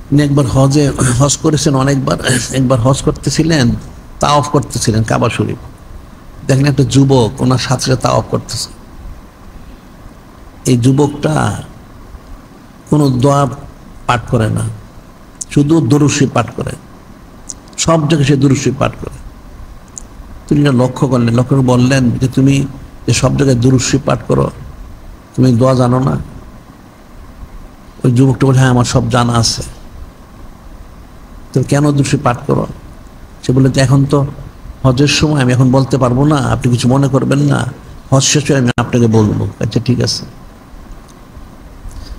উনি একবার হজ করেছেন অনেকবার। একবার হজ করতেছিলেন, তাওয়াফ করতেছিলেন কাবা শরীফ, দেখেন একটা যুবক ওনার সাথে তাওয়াফ করতেছে। এই যুবকটা কোনো দোয়া পাঠ করে না, শুধু দরুদ শরীফ পাঠ করে, সব জায়গায় সে দরুদ শরীফ পাঠ করে। তিনি লক্ষ্য করলেন, লক্ষ্য করে বললেন যে তুমি যে সব জায়গায় দরুদ শরীফ পাঠ করো, তুমি দোয়া জানো না? ওই যুবকটা বলে, হ্যাঁ আমার সব জানা আছে। তুমি কেন দরুদ শরীফ পাঠ করো? সে বললে, এখন তো হজের সময়, আমি এখন বলতে পারবো না, আপনি কিছু মনে করবেন না, হজ শেষ হয়ে আমি আপনাকে বলবো। আচ্ছা ঠিক আছে।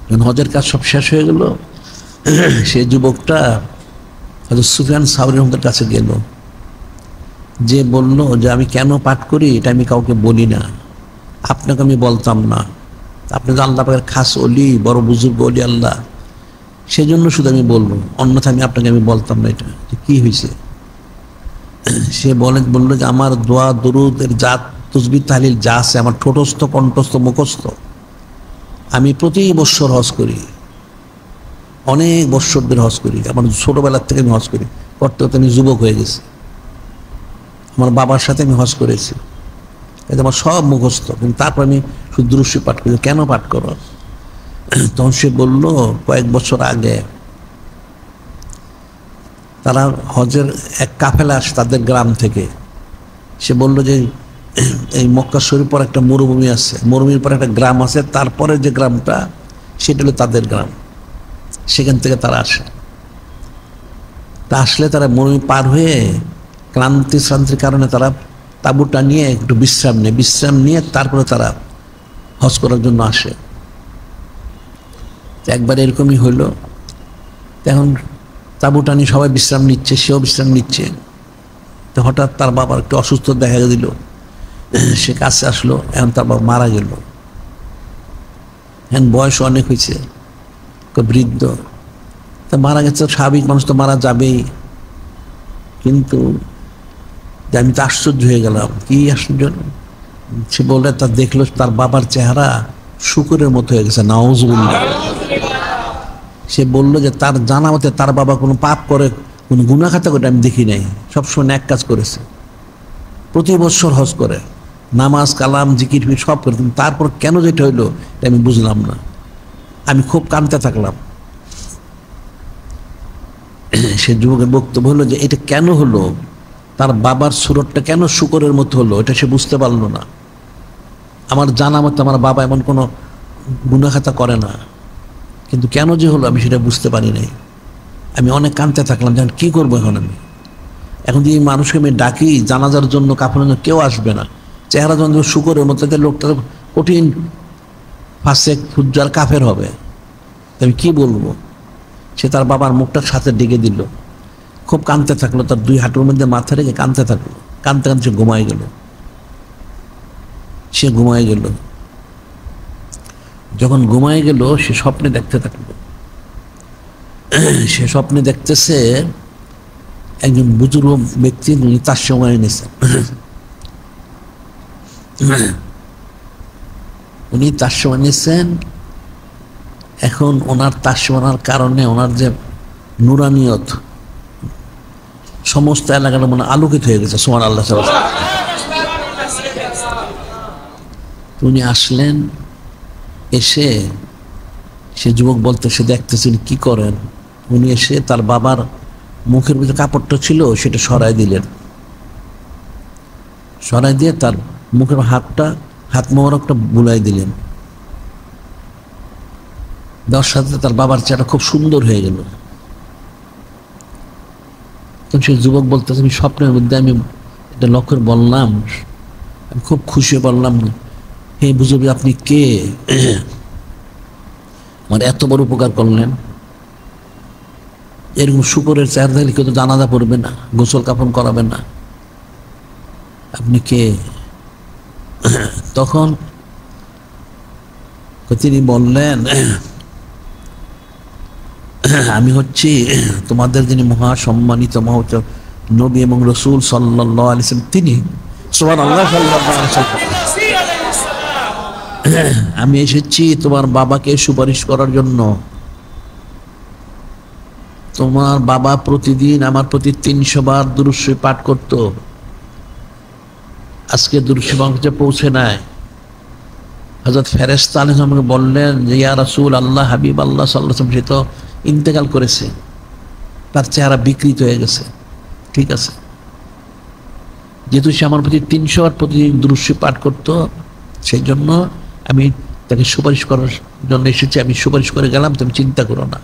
যখন হজের কাজ সব শেষ হয়ে গেল, সেই যুবকটা হযরত সুফিয়ান সাউরী রহমাতুল্লাহর কাছে গেল, যে বলল যে আমি কেন পাঠ করি এটা আমি কাউকে বলি না, আপনাকে আমি বলতাম না, আপনি তো আল্লাহ পাকের খাস ওলি, বড় বুজুর্গ ওলি আল্লাহ, সেজন্য শুধু আমি বলবো, অন্যথা আপনাকে আমি বলতাম না। এটা কি হয়েছে? সে বললো যে আমার দোয়া দরুদের জাত তসবিহ তাহলিল যা আছে আমার ঠোঁটস্থ কণ্ঠস্থ মুখস্থ, আমি প্রতি বৎসর হজ করি, অনেক বৎসর ধরে হজ করি, আমার ছোটবেলার থেকে আমি হজ করি, করতে করতে আমি যুবক হয়ে গেছি, আমার বাবার সাথে আমি হজ করেছি, এটা আমার সব মুখস্থ, কিন্তু তারপর আমি শুধু দরুদ শরীফ পাঠ করি। কেন পাঠ করো? তখন সে বলল, কয়েক বছর আগে তারা হজের এক কাফেলা আসে তাদের গ্রাম থেকে। সে বলল যে এই মক্কা শরীফ পর একটা মরুভূমি আছে, মরুভূমির পর একটা গ্রাম আছে, তারপরে যে গ্রামটা সেটা হলো তাদের গ্রাম, সেখান থেকে তারা আসে। তা আসলে তারা মরুভূমি পার হয়ে শ্রান্তির কারণে তারা তাঁবুটা নিয়ে একটু বিশ্রাম নেয়, বিশ্রাম নিয়ে তারপরে তারা হজ করার জন্য আসে। একবার এরকমই হইল, এখন তাঁবুটা নিয়ে সবাই বিশ্রাম নিচ্ছে, সেও বিশ্রাম নিচ্ছে। তো হঠাৎ তার বাবার একটু অসুস্থ দেখা দিল, সে কাছে আসলো, এখন তার বাবা মারা গেল। এখন বয়স অনেক হয়েছে, বৃদ্ধ, তা মারা গেছে, স্বাভাবিক মানুষ তো মারা যাবেই। কিন্তু আমি তো আশ্চর্য হয়ে গেলাম, কি আশ্চর্য! সে বলে তা দেখলো তার বাবার চেহারা শুকরের মতো হয়ে গেছে, নাউজুবিল্লাহ। সে বললো যে তার জানা মতে তার বাবা কোনো পাপ করে, কোনো গুনাহ খাতা করে আমি দেখি নাই, সবসময় ন্যাক কাজ করেছে, প্রতি বছর হজ করে, নামাজ কালাম জিকির সব করতেন, তারপর কেন যেটা হইলো এটা আমি বুঝলাম না। আমি খুব কাঁদতে থাকলাম। সে যুবকের বক্তব্য হলো যে এটা কেন হলো, তার বাবার সুরতটা কেন শুকরের মতো হলো, এটা সে বুঝতে পারলো না। আমার জানা মতো আমার বাবা এমন কোনো গুনাখাতা করে না, কিন্তু কেন যে হলো আমি সেটা বুঝতে পারি নাই। আমি অনেক কাঁদতে থাকলাম, যেন কি করবো এখন আমি। এখন যদি মানুষকে আমি ডাকি জানাজার জন্য, কাপড়ের জন্য, কেউ আসবে না। চেহারা যখন শুকরের মতো, লোকটা কঠিন ফাসেক ফুজ্জার কাফের হবে, আমি কি বলবো। সে তার বাবার মুখটা সাথে ডেকে দিল, খুব কাঁদতে থাকলো, তার দুই হাঁটুর মধ্যে মাথা রেখে কাঁদতে থাকলো। কাঁদতে কাঁদতে সে ঘুমাই গেল। সে ঘুমাই গেল। যখন ঘুমাই গেল সে স্বপ্নে দেখতে থাকলো। সে স্বপ্নে দেখতেছে একজন বুজুর্গ ব্যক্তি, উনি তার সময় নিয়েছেন। উনি তার সময় নিয়েছেন। এখন ওনার তার সময়ের কারণে ওনার যে নুরানিয়ত সমস্ত এলাকাটা মানে আলোকিত হয়ে গেছে। সুবহানাল্লাহ। উনি আসলেন, এসে সে যুবক বলতে সে দেখতেছেন কি করেন। উনি এসে তার বাবার মুখের ভিতরে কাপড়টা ছিল সেটা সরাই দিলেন। সরাই দিয়ে তার মুখের হাত মোবারকটা বুলাই দিলেন। দেওয়ার সাথে তার বাবার চেহারা খুব সুন্দর হয়ে গেল। তখন সে যুবক বলতেছে, আমি স্বপ্নের মধ্যে আমি এটা লক্ষ্য বললাম, আমি খুব খুশি বললাম, হে বুঝবি আপনি কে, আমার এত বড় উপকার করলেন। এরকম শুকরের চেহারা দেখলে কেউ তো জানাজা পড়বে না, গোসল কাফন করাবে না, আপনি কে? তখন তিনি বললেন, আমি হচ্ছি তোমাদের যিনি মহাসম্মানিত নবী এবং রসুল সাল্লাল্লাহু আলাইহি ওয়াসাল্লাম, তিনি। সুবহানাল্লাহ। আমি এসেছি তোমার বাবাকে সুপারিশ করার জন্য। তোমার বাবা প্রতিদিন আমার প্রতি 300 বার দুরূদ শরীফ পাঠ করত। আজকে দুরূদ শরীফ আমার কাছে পৌঁছে নাই। হযরত ফেরেশতা আলাইহিস সালাম আমাকে বললেন যে ইয়া রাসূল আল্লাহ, হাবিব আল্লাহ সাল্লাল্লাহু আলাইহি ওয়াসাল্লাম সে তো ইন্তেকাল করেছে, তার চেহারা বিকৃত হয়ে গেছে। ঠিক আছে, যেহেতু সে আমার প্রতি 300 বার প্রতিদিন দুরূদ শরীফ পাঠ করত, সেই জন্য আমি তাকে সুপারিশ করার জন্য এসেছি। আমি সুপারিশ করে গেলাম, তুমি চিন্তা করো না,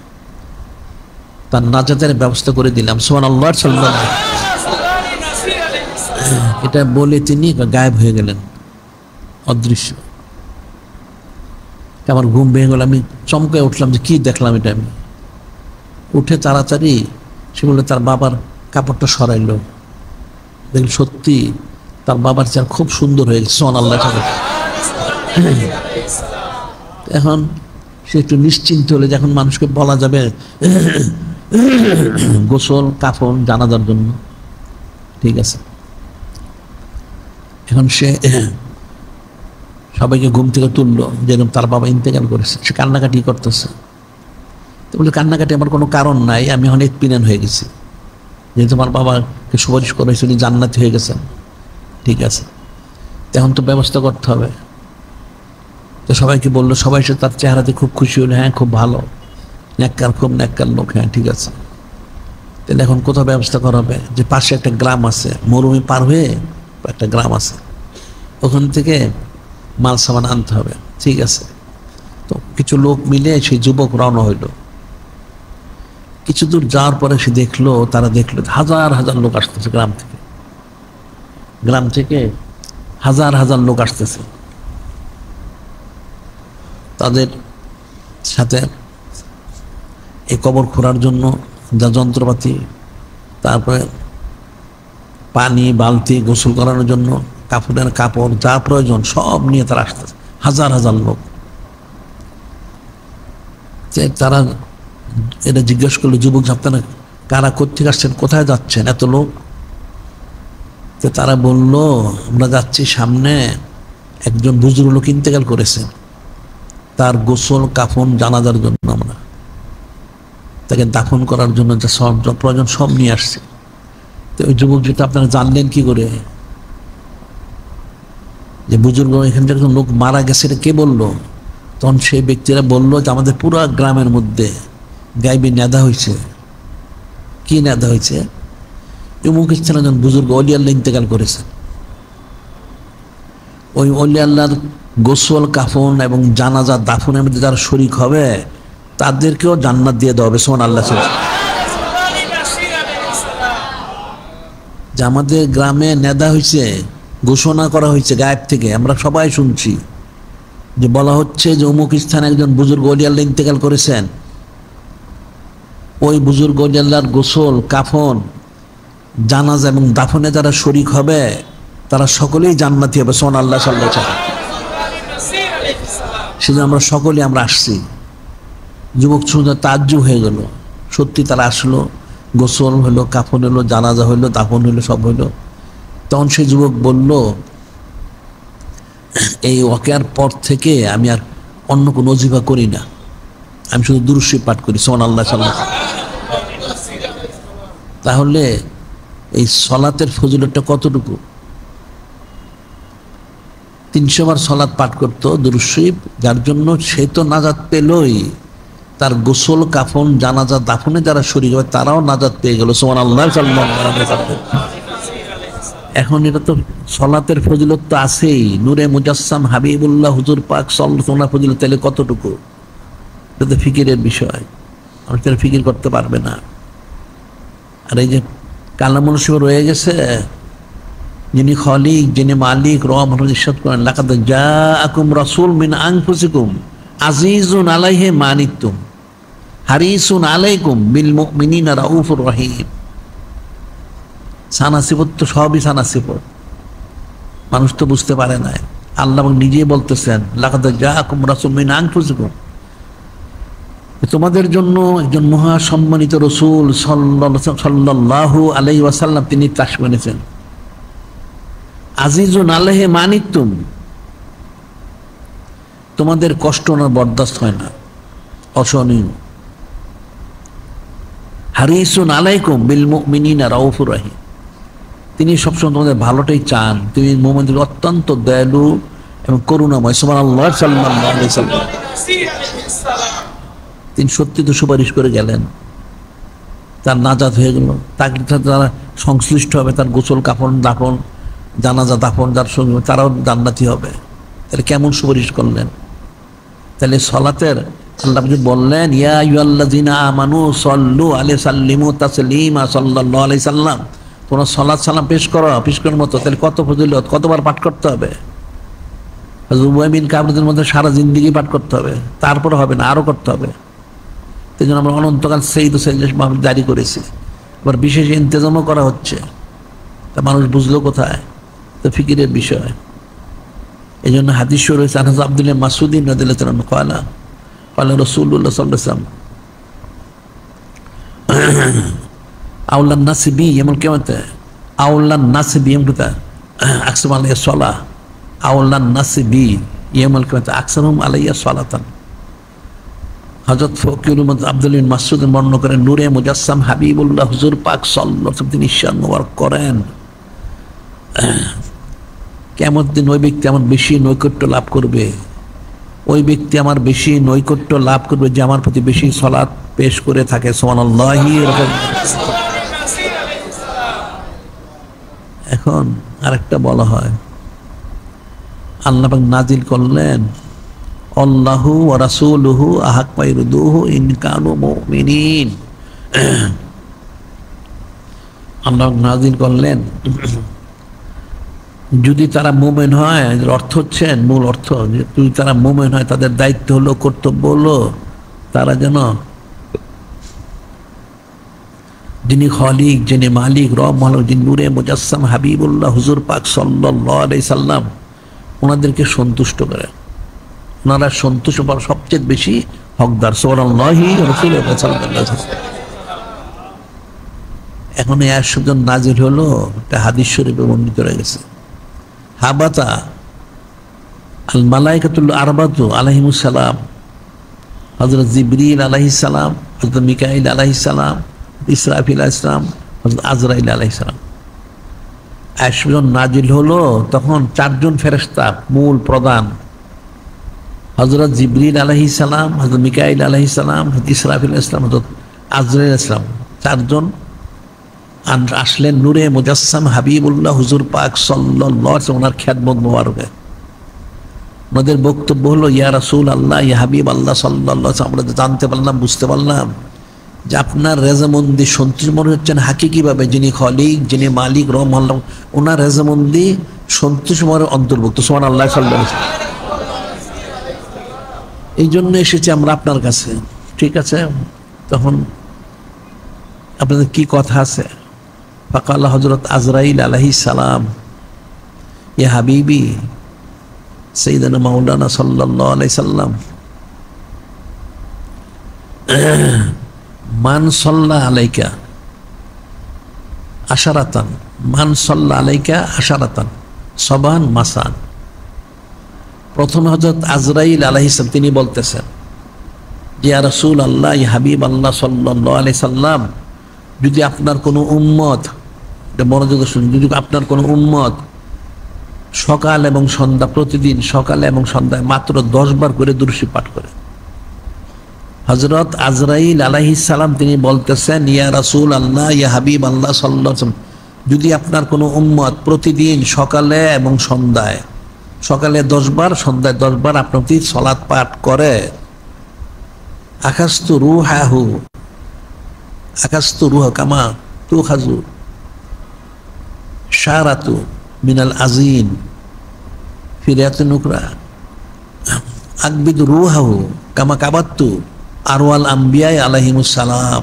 তার নাজাতের ব্যবস্থা করে দিলাম। সুবহানাল্লাহ। এটা বলে তিনি গায়েব হয়ে গেলেন, অদৃশ্য। আমার ঘুম ভেঙে গেল, আমি চমকে উঠলাম যে কি দেখলাম এটা। আমি উঠে তাড়াতাড়ি সে বললো তার বাবার কাপড়টা সরাইলো, দেখল সত্যি তার বাবার চেহারা খুব সুন্দর হয়ে গেছে। সুবহানাল্লাহ। এখন সে একটু নিশ্চিন্ত হলে, যখন মানুষকে বলা যাবে গোসল কাফন জানাজার জন্য। ঠিক আছে, এখন সে সবাইকে ঘুম থেকে তুললো, যেরকম তার বাবা ইন্তেকাল করেছে। সে কান্নাকাটি করতেছে। তো বলে কান্নাকাটি আমার কোনো কারণ নাই, আমি এখন ইতমিনান হয়ে গেছি, যেহেতু আমার বাবাকে সুপারিশ করেছে, উনি জান্নাতি হয়ে গেছেন। ঠিক আছে, এখন তো ব্যবস্থা করতে হবে। তো সবাইকে বললো, সবাই সে তার চেহারাতে খুব খুশি হলো, হ্যাঁ খুব ভালো, নেককার, খুব নেককার লোক, হ্যাঁ ঠিক আছে। তাহলে এখন কোথাও ব্যবস্থা করা হবে, যে পাশে একটা গ্রাম আছে, মরুভূমি পার হয়ে একটা গ্রাম আছে, ওখান থেকে মাল সামান আনতে হবে। ঠিক আছে, তো কিছু লোক মিলে সেই যুবক রওনা হইল। কিছু দূর যাওয়ার পরে সে দেখলো, তারা দেখলো হাজার হাজার লোক আসতেছে গ্রাম থেকে। গ্রাম থেকে হাজার হাজার লোক আসতেছে, তাদের সাথে এই কবর খোঁড়ার জন্য যা যন্ত্রপাতি, তারপরে পানি, বালতি, গোসল করানোর জন্য কাপড়ের কাপড়, যা প্রয়োজন সব নিয়ে তারা আসতেছে, হাজার হাজার লোক। তারা এটা জিজ্ঞেস করলো, যুবক আপনারা কারা, কোত্থেকে আসছেন, কোথায় যাচ্ছেন এত লোক? তো তারা বলল, আমরা যাচ্ছি সামনে একজন বুজুর্গ লোক ইন্তেকাল করেছে, তার গোসল কাফন জানাজার জন্য আমরা তাকে দাফন করার জন্য যা সব প্রয়োজন সব নিয়ে আসছে। তো ওই যুবক যেটা আপনারা জানলেন কি করে? যে বুজুর্গ এখান থেকে লোক মারা গেছে, এটা কে বললো? তখন সেই ব্যক্তিরা বললো যে আমাদের পুরো গ্রামের মধ্যে গাইবী নেদা হয়েছে। কি নেদা হয়েছে? অমুক স্থানে একজন বুজুর্গ অলি আল্লাহ ইন্তেকাল করেছে, ওই অলি আল্লাহর গোসল কাফন এবং জানাজা দাফনের মধ্যে যারা শরীক হবে তাদেরকেও জান্নাত দিয়ে দেওয়া হবে। সুবহানাল্লাহ। যে আমাদের গ্রামে নেদা হয়েছে, ঘোষণা করা হয়েছে গায়েব থেকে, আমরা সবাই শুনছি যে বলা হচ্ছে যে অমুক স্থানে একজন বুজুর্গ অলি আল্লাহ ইন্তেকাল করেছেন, ওই বুজুর্গ অলি আল্লাহর গোসল কাফন জানাজা এবং দাফনে যারা শরীক হবে তারা সকলেই জান্নাতি হবে। সুবহানাল্লাহ। সেজন্য আমরা সকলে আমরা আসছি। যুবক শুনে তাজ্জুব হয়ে গেল, সত্যি তারা আসলো, গোসল হলো, কাফন হলো, জানাজা হইলো, দাফন হইলো, সব হইলো। তখন সেই যুবক বলল, এই ওয়াকিয়ার পর থেকে আমি আর অন্য কোনো ওজিফা করি না, আমি শুধু দুরূদ শরীফ পাঠ করি। সুবহানাল্লাহ। তাহলে এই সলাতের ফজিলতটা কতটুকু? 300 বার সলাত পাঠ করতো দুরূদ শরীফ, যার জন্য সে তো নাজাত পেলই, তার গোসল কাফন জানাজা দাফনে যারা শরীক হবে তারাও নাজাত পেয়ে গেল। সুবহানাল্লাহ। এখন এটা তো সলাতের ফজিলত তো আছেই, নূরে মুজাসসাম হাবিবুল্লাহ হুজুর পাক সাল্লাল্লাহু আলাইহি ফজিলত তাহলে কতটুকু? এটা তো ফিকিরের বিষয়, মানুষ তারা ফিকির করতে পারবে না। আর এই যে কালামুল শিব রয়ে গেছে, যিনি খালিক, যিনি মালিক, রব ইরশাদ করেন, লাকাদ জাআকুম রাসূল মিন আনফুসিকুম আজিজুন আলাইহি মা আনিতুম হারিসুন আলাইকুম বিল মুমিনিনা রাউফুর রহিম। সানাসিবত তো সবই সানাসিবত, মানুষ তো বুঝতে পারে না। আল্লাহ নিজেই বলতেছেন, লাকাদ জাআকুম রাসূল মিন আনফুসিকুম, তোমাদের জন্য একজন মহা সম্মানিত রসুল সাল্লাল্লাহু আলাইহি ওয়াসাল্লাম তিনি তাস মেনেছেন। আজিজুন আলাইহি মা আনিতুম, তোমাদের কষ্ট ওনার বরদাস্ত হয় না, অসহনীয়। হারিসুন আলাইকুম বিল মুমিনিনা রাউফুর রহিম, তিনি সবসময় তোমাদের ভালোটাই চান, তিনি মুমিনদের অত্যন্ত দয়ালু এবং করুণাময়। সুবহানাল্লাহ। সাল্লাল্লাহু আলাইহি ওয়াসাল্লাম তিনি সত্যি তো সুপারিশ করে গেলেন, তার নাজাত হয়ে গেল। তাকে যারা সংশ্লিষ্ট হবে, তার গোসল কাফন দাফন জানাজা দাফন যার সঙ্গে, তারাও জান্নাতি হবে। তাহলে কেমন সুপারিশ করলেন? তাহলে সলাতের আল্লাহ বললেন, ইয়া আইয়ুহাল্লাযিনা আমানু সাল্লু আলাইহি সাল্লিমু তাসলিমা সাল্লাল্লাহু আলাইহি সাল্লাম, তোমরা সালাত সালাম পেশ করো, পেশ করার মতো। তাহলে কত ফজিলত, কতবার পাঠ করতে হবে? হযরত উবাই বিন কাবদের মধ্যে সারা জিন্দেগি পাঠ করতে হবে, তারপরে হবে না, আরো করতে হবে। এই জন্য আমরা অনন্তকাল সৈয়দ মাহমুদ জারি করেছি, আবার বিশেষ ইন্তজামও করা হচ্ছে। তা মানুষ বুঝলো কোথায়? তো ফিকিরের বিষয়। এই জন্য হাদিস রয়েছে, আনহাজ আব্দুল্লাহ মাসউদিন রাদিয়াল্লাহু তাআলা ক্বালা ক্বালা রাসূলুল্লাহ সাল্লাল্লাহু আলাইহি ওয়াসাল্লাম আউলান নাসি বি ইয়াউমুল কিয়ামাত, আউলান নাসি বি ইয়াউমুল কিয়ামাত আকসারুহুম আলাইয়া সালাহ, আউলান নাসি বি ইয়াউমুল কিয়ামাত আকসারুহুম আলাইয়া সালাতান। হযরত ফকির আব্দুল্লাহ বিন মাসউদ বর্ণনা করেন, নূরে মুজাসসাম হাবিবুল্লাহ হুজুর পাক সাল্লাল্লাহু আলাইহি ওয়াসাল্লাম তিনি ইরশাদ মোবারক করেন, কিয়ামত দিন ওই ব্যক্তি আমার বেশি নৈকট্য লাভ করবে, ওই ব্যক্তি আমার বেশি নৈকট্য লাভ করবে যে আমার প্রতি বেশি সালাত পেশ করে থাকে। সুবহানাল্লাহ। এখন আরেকটা বলা হয়, আল্লাহ পাক নাজিল করলেন, আল্লাহু ওয়া রাসূলুহু আহাক্কু ইরদুহু ইন কানু মুমিনিন। আল্লাহ নাজিল করলেন, যদি তারা মুমিন হয়, অর্থ হচ্ছে মূল অর্থ, যদি তারা মুমিন হয় তাদের দায়িত্ব হলো, কর্তব্য হলো, তারা যেন যিনি খালিক, যিনি মালিক, রব মালিক, যিনি নূরে মুজাসসাম হাবিবুল্লাহ হুজুর পাক সাল্লাল্লাহু আলাইহি সাল্লাম, ওনাদেরকে সন্তুষ্ট করে। ওনারা সন্তুষ্ট পাওয়ার সবচেয়ে বেশি হকদার। সুবহানাল্লাহ। রাসূলুল্লাহ সাল্লাল্লাহু আলাইহি ওয়াসাল্লাম। এখন এই আয়াত নাজিল হলো, একটা হাদিস শরীফে বর্ণিত হয়ে গেছে, হাবাতা আল মালাইকাতুল আরবাতু আলাইহিমুস সালাম, হযরত জিবরিল আলাইহিস সালাম, হযরত মিকাইল আলাইহিস সালাম, ইসরাফিল আলাইহিস সালাম, হযরত আজরাইল আলাইহিস সালাম। আয়াত যখন নাজিল হলো তখন চারজন ফেরেশতা মূল প্রধান, হযরত জিবরিল আলাইহিস সালাম, হযরত মিকাইল আলাইহিস সালাম, হযরত ইসরাফিল আলাইহিস সালাম, হযরত আজরাইল আলাইহিস সালাম, চারজন আসলেন নূরে মুজাসসাম হাবিবুল্লাহ হুজুর পাক সাল্লাল্লাহু আলাইহি ওয়াসাল্লাম, ওনার খিদমত মোবারকে। ওনাদের বক্তব্য হলো, ইয়া রাসূল আল্লাহ, ইয়া হাবিব আল্লাহ সাল্লাল্লাহু আলাইহি ওয়াসাল্লাম, আমরা জানতে পারলাম, বুঝতে পারলাম যে আপনার রেজামন্দি সন্তুষ্ট মনে হচ্ছেন হাকিকিভাবে যিনি খলিক, যিনি মালিক, রব আল্লাহ, ওনার রেজামন্দি সন্তুষ্ট মনের অন্তর্ভুক্ত। সুবহানাল্লাহ সাল্লাল্লাহু আলাইহি ওয়াসাল্লাম। এই জন্য এসেছি আমরা আপনার কাছে। ঠিক আছে, তখন আপনাদের কি কথা আছে? ফাকাল হযরত আজরাইল আলাইহিস সালাম, ইয়া হাবিবি সাইয়্যিদানা মাওলানা সাল্লাল্লাহু আলাইহি সাল্লাম, মান সাল্লা আলাইকা আশারাতান, মান সাল্লা আলাইকা আশারাতান সাবান মাসান। প্রথমে হযরত আজরাইল আলাইহিস সালাম তিনি বলতেছেন, ইয়া রাসূল আল্লাহ, ইয়া হাবিব আল্লাহ সাল্লাল্লাহু আলাইহি সাল্লাম, যদি আপনার কোনো উম্মত, মনোযোগ শুনুন, যদি আপনার কোনো উম্মত সকাল এবং সন্ধ্যা, প্রতিদিন সকালে এবং সন্ধ্যায় মাত্র 10 বার করে দুরূদ শরীফ পাঠ করে। হযরত আজরাইল আলাইহিস সালাম তিনি বলতেছেন, ইয়া রাসূল আল্লাহ, ইয়া হাবিব আল্লাহ সাল্লাল্লাহু আলাইহি ওয়াসাল্লাম, যদি আপনার কোনো উম্মত প্রতিদিন সকালে এবং সন্ধ্যায়, সকালে 10 বার, সন্ধ্যায় 10 বার আপনার প্রতি সালাত পাঠ করে, আখাস্তু রূহাহু, আখাস্তু রূহ কামা তুখাজু শারাতু মিনাল আজিন ফিরাতুন উকরা, আকবিদু রূহাহু কামা কাবাত্তু আরওয়াল আম্বিয়া আলাইহিমুস সালাম।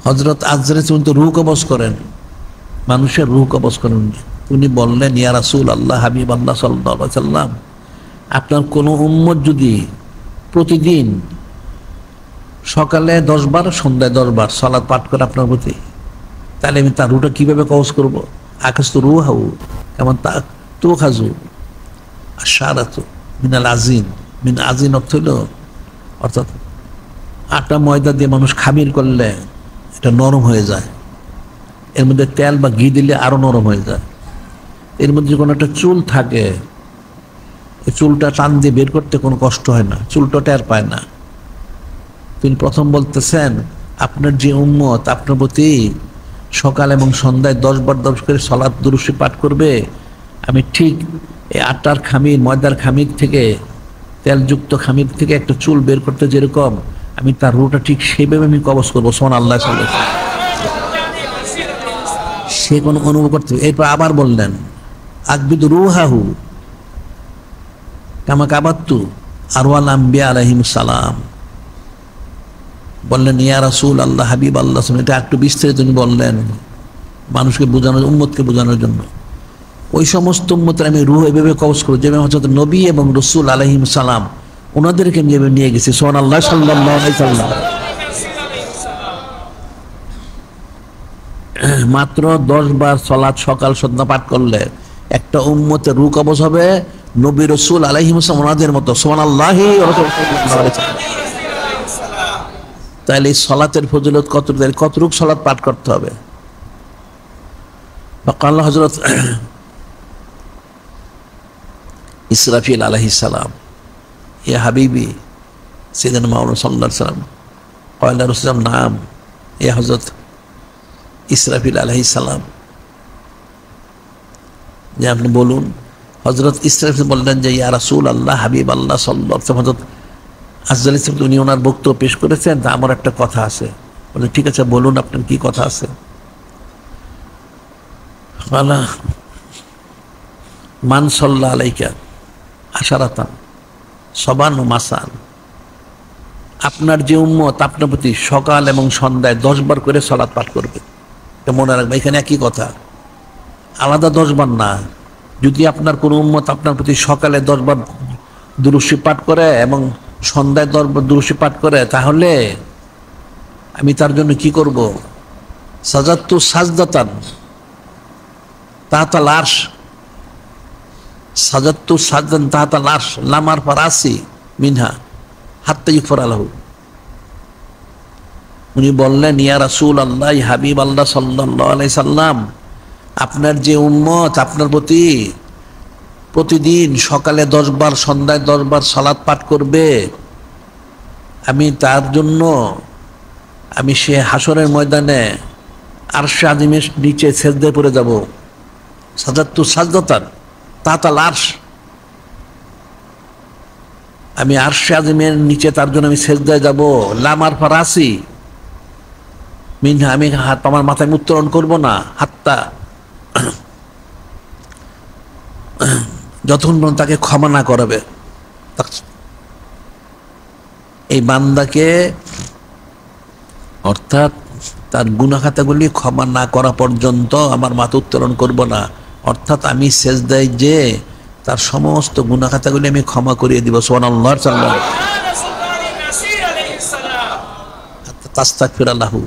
হযরত আজরাইল তো রূহ কবজ করেন, মানুষের রূহ কবজ করেন। উনি বললেন, ইয়া রাসূল আল্লাহ, হাবিব আল্লাহ সাল্লাল্লাহু আলাইহি ওয়াসাল্লাম, আপনার কোনো উম্মত যদি প্রতিদিন সকালে 10 বার, সন্ধ্যায় 10 বার সালাত পাঠ করে আপনার প্রতি, তাহলে আমি তার রূহটা কিভাবে কবজ করব? আকাশতু রূহাহু কেমন তা তো খাজু আশারাতু মিনাল আজিন, মিন আজিন অর্থ হইল, অর্থাৎ আটা ময়দা দিয়ে মানুষ খামির করলে এটা নরম হয়ে যায়, এর মধ্যে তেল বা ঘি দিলে আরো নরম হয়ে যায়। এর মধ্যে যখন একটা চুল থাকে, এই চুলটা টান দিয়ে বের করতে কোনো কষ্ট হয় না, চুলটা টের পায় না। তিনি প্রথম বলতেছেন, আপনার যে উম্মত আপনার প্রতি সকাল এবং সন্ধ্যায় 10 বার 10 করে সালাত দুরূদ শরীফ পাঠ করবে, আমি ঠিক এই আটার খামির, ময়দার খামির থেকে, তেলযুক্ত খামির থেকে একটা চুল বের করতে যেরকম, আমি তার রূহটা ঠিক সেভাবে আমি কবজ করবো। সুবহানাল্লাহ সাল্লাল্লাহু আলাইহি ওয়াসাল্লাম। সে কোনো অনুভব করতে। এরপর আবার বললেন, আকবিদু রূহাহু কামা কাবাত্তু আরওয়াল আম্বিয়া আলাইহিমুস সালাম। বললেন, ইয়া রাসূল আল্লাহ, হাবিব আল্লাহ, এটা একটু বিস্তারিত বললেন মানুষকে বোঝানোর, উম্মতকে বোঝানোর জন্য। ওই সমস্ত উম্মতের আমি রূহ এভাবে কবজ করব যেভাবে হযরত নবী এবং রাসূল আলাইহিস সালাম ওনাদেরকে যেভাবে নিয়ে গেছি। সুবহানাল্লাহ সাল্লাল্লাহু আলাইহি ওয়াসাল্লাম। মাত্র 10 বার সালাত সকাল সন্ধ্যা পাঠ করলে একটা উম্মতের রূহ কবজ হবে নবী রাসূল আলাইহিস সালাম ওনাদের মতো। সুবহানাল্লাহি ওয়া রাহমাতুল্লাহি। তাহলে এই সালাতের ফজিলত কতটুকু সালাত পাঠ করতে হবে? ফাকাল হযরত ইসরাফিল আলাইহিস সালাম, ইয়া হাবিবি সাইয়্যিদানা মাওলানা সাল্লাল্লাহু আলাইহি ওয়াসাল্লাম, ক্বালা রাসূলুল্লাহ, নাম ইয়া হযরত ইসরাফিল আলাইহিস সালাম, যে আপনি বলুন। হযরত ইসরাফিল বললেন যে, ইয়া রাসূল আল্লাহ, হাবিব আল্লাহ সাল্লাল্লাহু আলাইহি ওয়াসাল্লাম, আজরাইল সাহেব উনি ওনার বক্তব্য পেশ করেছেন, তা আমার একটা কথা আছে। বলে, ঠিক আছে বলুন, আপনার কি কথা আছে? ক্বালা মান সাল্লা আলাইকা আশারাতান সাবান ও মাসান, আপনার যে উম্মত আপনার প্রতি সকাল এবং সন্ধ্যায় 10 বার করে সালাত পাঠ করবে। মনে রাখবে, এখানে একই কথা, আলাদা 10 বার না। যদি আপনার কোন উম্মত আপনার প্রতি সকালে 10 বার দুরূদ শরীফ পাঠ করে এবং সন্ধ্যায় 10 বার দুরূদ শরীফ পাঠ করে, তাহলে আমি তার জন্য কি করব? সাজাদতু সাজদাতান তাহতাল আরশ, সাজাদতু সাজদান তাহতাল আরশ লামার ফারাসি মিনহা হাত্তা ইগফার লাহু। উনি বললেন, ইয়া রাসূল আল্লাহ, হাবিব আল্লাহ সাল্লাল্লাহু আলাইহি সাল্লাম, আপনার যে উম্মত আপনার প্রতি প্রতিদিন সকালে 10 বার সন্ধ্যায় 10 বার সালাত পাঠ করবে, আমি তার জন্য আমি সে হাসরের ময়দানে আরশে আজিমের নিচে সেজদায় পড়ে যাব। সাজাত্তু সাজদাতান তাতাল আরশ, আমি আরশে আজিমের নিচে তার জন্য আমি সেজদায় যাব। লামার ফারাসি মিনহা, আমি হাত আমার মাথায় উত্তোলন করব না, হাত্তা যতক্ষণ পর্যন্ত তাকে ক্ষমা না করাবে। এই বান্দাকে অর্থাৎ তার গুনাহ খাতাগুলি ক্ষমা না করা পর্যন্ত আমার মাথা উত্তোলন করব না। অর্থাৎ আমি সেজদায় যে তার সমস্ত গুনাহ খাতাগুলি আমি ক্ষমা করিয়ে দিব। সুবহানাল্লাহ সাল্লাল্লাহু তাস্তাগফির লাহু,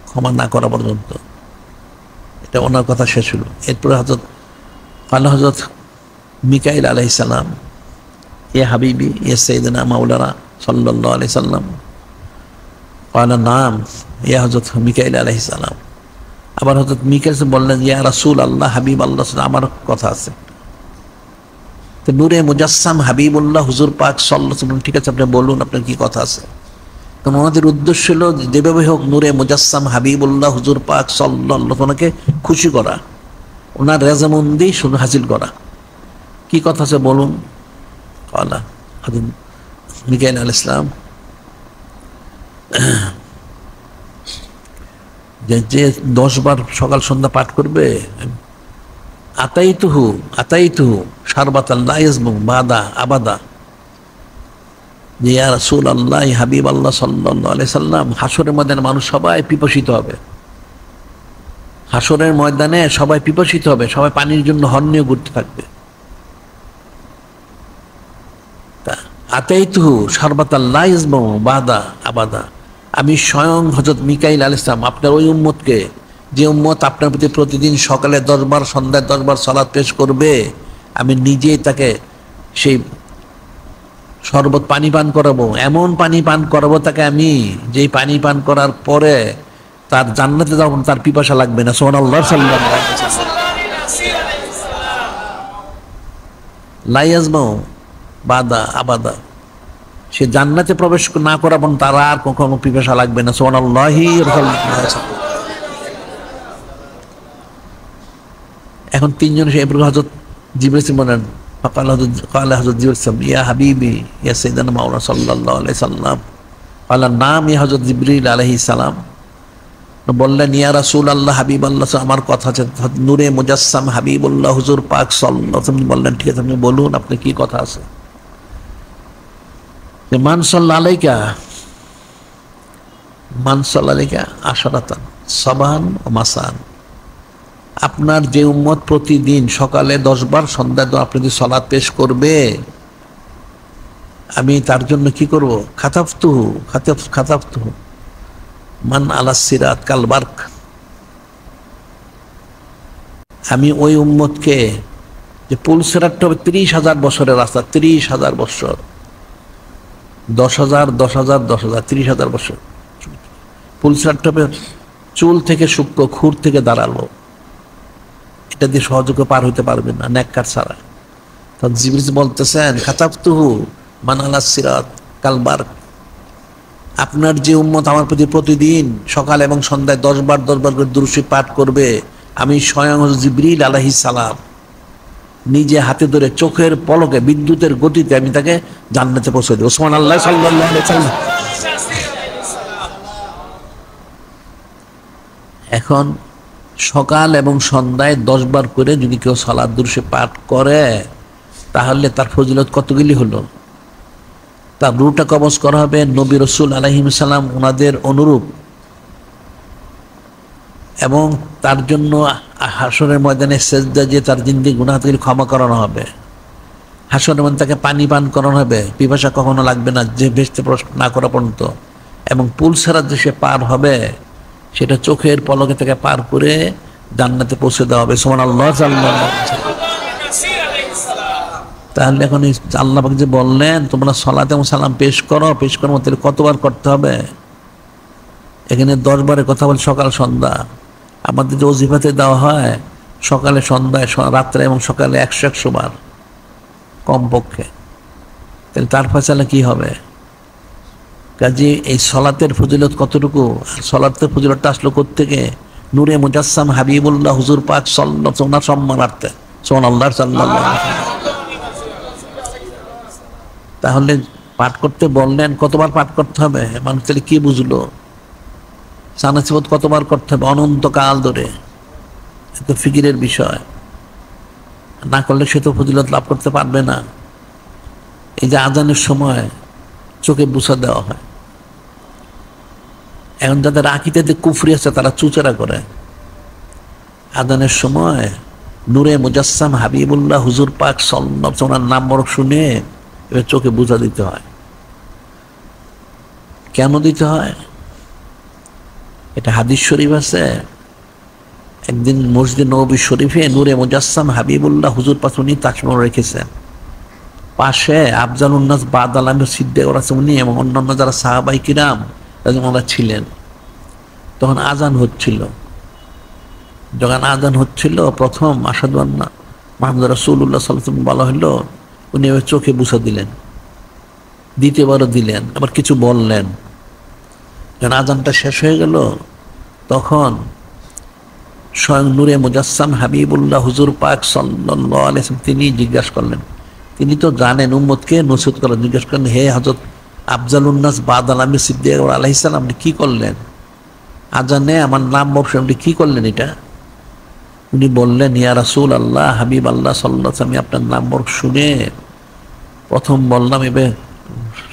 ক্ষমা না করা পর্যন্ত। এটা ওনার কথা শেষ হলো। এরপরে হযরত মিকাইল আলাইহিস সালাম, ইয়া হাবিবি ইয়া সাইয়্যিদানা মাওলানা সাল্লাল্লাহু আলাইহি সাল্লাম, ক্বালা নাম ইয়া হযরত মিকাইল আলাইহিস সালাম। আবার হযরত মিকাইল বললেন, ইয়া রাসূল আল্লাহ, হাবিব আল্লাহ, আমার কথা আছে। তো নূরে মুজাসসাম হাবিবুল্লাহ হুজুর পাক সাল্লাল্লাহু আলাইহি ওয়াসাল্লাম, ঠিক আছে আপনি বলুন আপনার কি কথা আছে। কারণ ওনাদের উদ্দেশ্য হলো যেভাবে হোক নূরে মুজাসসাম হাবিবুল্লাহ হুজুর পাক সাল্লাল্লাহু আলাইহি ওয়াসাল্লামকে খুশি করা, ওনার রেজামন্দি শুনে হাসিল করা। কি কথা আছে বলুন। ক্বালা হযরত মিকাইল আলাইহিস সালাম, যে 10 বার সকাল সন্ধ্যা পাঠ করবে, আতাইতুহু শারবাতান লা ইয়াজমু বাদা আবাদা, যে ইয়া রাসূলুল্লাহ হাবিব আল্লাহ সাল্লাল্লাহু আলাইহি সাল্লাম, হাসরের ময়দানে মানুষ সবাই পিপাসিত হবে। হাসরের ময়দানে সবাই পিপাসিত হবে, সবাই পানির জন্য হর্নিয়ে ঘুরতে থাকবে। আতাইতুহু শারবাতান লা ইয়াজমু বাদা আবাদা, আমি স্বয়ং হযরত মিকাইল আলাইহিস সালাম আপনার ওই উম্মতকে, যে উম্মত আপনার প্রতি প্রতিদিন সকালে 10 বার সন্ধ্যায় 10 বার সালাত পেশ করবে, আমি নিজেই তাকে সেই শরবত পানি পান করাবো, এমন পানি পান করাবো তাকে আমি, যেই পানি পান করার পরে তার জান্নাতে যাওয়ার তার পিপাসা লাগবে না। সুবহানাল্লাহ সাল্লাল্লাহু আলাইহি ওয়াসাল্লাম। লা ইয়াজমু বাদা আবাদা, সে জান্নাতে প্রবেশ না করা পর্যন্ত তার আর কখনো পিপাসা লাগবে না। সুবহানাল্লাহি। এখন তিনজন এসে হযরত জিবরীল বলেন, ক্বালা হযরত জিবরীল, ইয়া হাবিবি ইয়া সাইয়্যিদানা মাওলানা সাল্লাল্লাহু আলাইহি সাল্লাম। ক্বালা নাম ইয়া হযরত জিবরীল আলাইহিস সালাম। বললেন, ইয়া রাসূলুল্লাহ হাবিব আল্লাহ, আমার কথা আছে। নূরে মুজাসসাম হাবিবুল্লাহ হুজুর পাক সাল্লাল্লাহু আলাইহি ওয়াসাল্লাম বললেন, ঠিক আছে আপনি বলুন আপনি কি কথা আছে। মান সাল্লা আলাইকা আশরাতান সাবান ও মাসান, আপনার যে উম্মত প্রতিদিন সকালে 10 বার সন্ধ্যায় আপনি যদি সালাত পেশ করবে, আমি তার জন্য কি করব, খাতাফতুহু মান আলা সিরাত কাল বারক, আমি ওই উম্মতকে, যে পুল সিরাতটা হবে 30,000 বছরের রাস্তা, 30,000 বছর, 10,000 10,000 10,000 30,000 বছর। পুল সিরাতটা হবে চুল থেকে শুক্র, খুর থেকে দাঁড়ালো, এটা দিয়ে সহযোগে পার হইতে পারবে না নেককার ছাড়া। তখন জিবরিল বলতেছেন, খাতাবতুহু মান আলা সিরাত কাল বারক, আপনার যে উম্মত আমার প্রতি প্রতিদিন সকাল এবং সন্ধ্যায় 10 বার করে দুরূদ শরীফ পাঠ করবে, আমি স্বয়ং জিবরিল আলাইহিস সালাম নিজে হাতে ধরে চোখের পলকে বিদ্যুতের গতিতে আমি তাকে জান্নাতে পৌঁছে দেব। সুবহানাল্লাহ সাল্লাল্লাহু আলাইহি ওয়াসাল্লাম। এখন সকাল এবং সন্ধ্যায় 10 বার করে যদি কেউ সালাত দুরূদ শরীফ পাঠ করে, তাহলে তার ফজিলত কতগুলি হলো। তার রূহটা কবজ করা হবে নবী রাসূল আলাইহিস সালাম ওনাদের অনুরূপ, এবং তার জন্য হাসরের ময়দানে সেজদা যে তার জিন্দেগি গুনাহগুলি ক্ষমা করানো হবে। হাসরের ময়দানে তাকে পানি পান করানো হবে, পিপাসা কখনো লাগবে না যে বেহেশতে প্রবেশ না করা পর্যন্ত। এবং পুল সিরাত যে সে পার হবে, সেটা চোখের পলকে থেকে পার করে জান্নাতে পৌঁছে দেওয়া হবে। সুবহানাল্লাহ সাল্লাল্লাহু আলাইহি ওয়াসাল্লাম। তাহলে এখন আল্লাহ পাক যে বললেন তোমরা সালাত এবং সালাম পেশ করো, পেশ করার মধ্যে কতবার করতে হবে? এখানে 10 বারের কথা বল, সকাল সন্ধ্যা। আমাদের যে ওজিফাতে দেওয়া হয় সকালে সন্ধ্যায় রাত্রে এবং সকালে 100 বার কমপক্ষে, তাহলে তার ফয়সালা কি হবে? কাজে এই সলাতের ফজিলত কতটুকু, সলাতের ফজিলতটা আসলো কোত্থেকে? নূরে মুজাসসাম হাবিবুল্লাহ হুজুর পাক সাল্লাল্লাহু আলাইহি ওয়াসাল্লাম সম্মানার্থে। সুবহানাল্লাহ সাল্লাল্লাহু আলাইহি ওয়াসাল্লাম। তাহলে পাঠ করতে বললেন, কতবার পাঠ করতে হবে? মানুষ তাহলে কি বুঝলো? সানাসিবত কতবার করতে হবে? অনন্তকাল ধরে। এত ফিকিরের বিষয়, না করলে সে তো ফজিলত লাভ করতে পারবে না। এই যে আজানের সময় চোখে বুসা দেওয়া হয়, এখন যাদের আকীদাতে কুফরি আছে তারা চুচেরা করে। আজানের সময় নূরে মুজাসসাম হাবিবুল্লাহ হুজুর পাক সাল্লাল্লাহু আলাইহি ওয়াসাল্লাম নাম মোবারক শুনে এবার চোখে বুঝা দিতে হয়। কেন দিতে হয়? এটা হাদিস শরীফ আছে। একদিন মসজিদ নববী শরীফে নূরে মুজাসসাম হাবিবুল্লাহ হুজুর পাক উনি তাকবীর রেখেছেন, পাশে আফজালুন নাস বাদাল আমির সিদ্দিক উনি এবং অন্যান্য যারা সাহাবায়ে কিরাম ওনারা ছিলেন। তখন আজান হচ্ছিল। যখন আজান হচ্ছিল, প্রথম আশহাদু আন্না মুহাম্মাদুর রাসূলুল্লাহ সাল্লাল্লাহু আলাইহি ওয়াসাল্লাম বলা হলো, উনি ওই চোখে বুঝা দিলেন। দ্বিতীয়বারও দিলেন, আবার কিছু বললেন। যখন আজানটা শেষ হয়ে গেল, তখন স্বয়ং নূরে মুজাসসাম হাবিবুল্লাহ হুজুর পাক সাল্লাল্লাহু আলাইহি ওয়াসাল্লাম তিনি জিজ্ঞাসা করলেন, তিনি তো জানেন উম্মতকে নসিহত করেন, জিজ্ঞাসা করলেন, হে হযরত আফজালুন নাস বাদাল আমির সিদ্দিক আলাইহিস সালাম, আপনি কি করলেন? আজানে আমার নাম বলছেন, আপনি কি করলেন এটা? উনি বললেন, ইয়া রাসূলুল্লাহ, হাবিব আল্লাহ সাল্লাল্লাহু আলাইহি ওয়াসাল্লাম, আমি আপনার নাম বরক শুনে প্রথম বললাম, এবার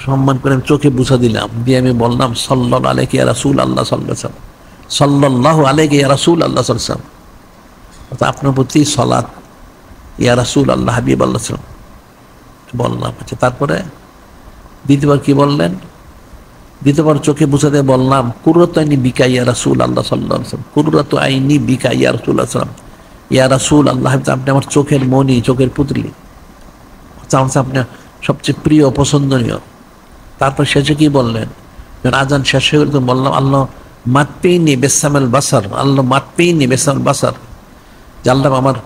সম্মান করে আমি চোখে বুঝা দিলাম, দিয়ে আমি বললাম সাল্লাল্লাহু আলাইহি ইয়া রাসূলুল্লাহ সাল্লাল্লাহু আলাইহি ওয়াসাল্লাম, সাল্লাল্লাহু আলাইহি ইয়া রাসূলুল্লাহ সাল্লাল্লাহু আলাইহি ওয়াসাল্লাম, অর্থাৎ আপনার প্রতি সালাত ইয়া রাসূলুল্লাহ হাবিব আল্লাহ সাল্লাল্লাহু আলাইহি ওয়াসাল্লাম বললাম। আচ্ছা, তারপরে দ্বিতীয়বার কি বললেন? দ্বিতীয়বার চোখে বুঝা দিয়ে বললাম, কুররাতু আইনি বিকা ইয়া রাসূলুল্লাহ সাল্লাল্লাহু আলাইহি ওয়াসাল্লাম, কুররাতু আইনি বিকা ইয়া রাসূলুল্লাহ সাল্লাল্লাহু আলাইহি ওয়াসাল্লাম, ইয়া রাসূলুল্লাহ, আপনি আমার চোখের মনি, চোখের পুতলি, আপনি সবচেয়ে প্রিয় পছন্দনীয়। তারপর শেষে কি বললেন? যখন আজান শেষ হয়ে গেল, বললাম, আল্লাহ মাতপিনি বেসামেল বাসার, আল্লাহ মাতপিনি বেসামেল বাসার, যে আল্লাহ আমার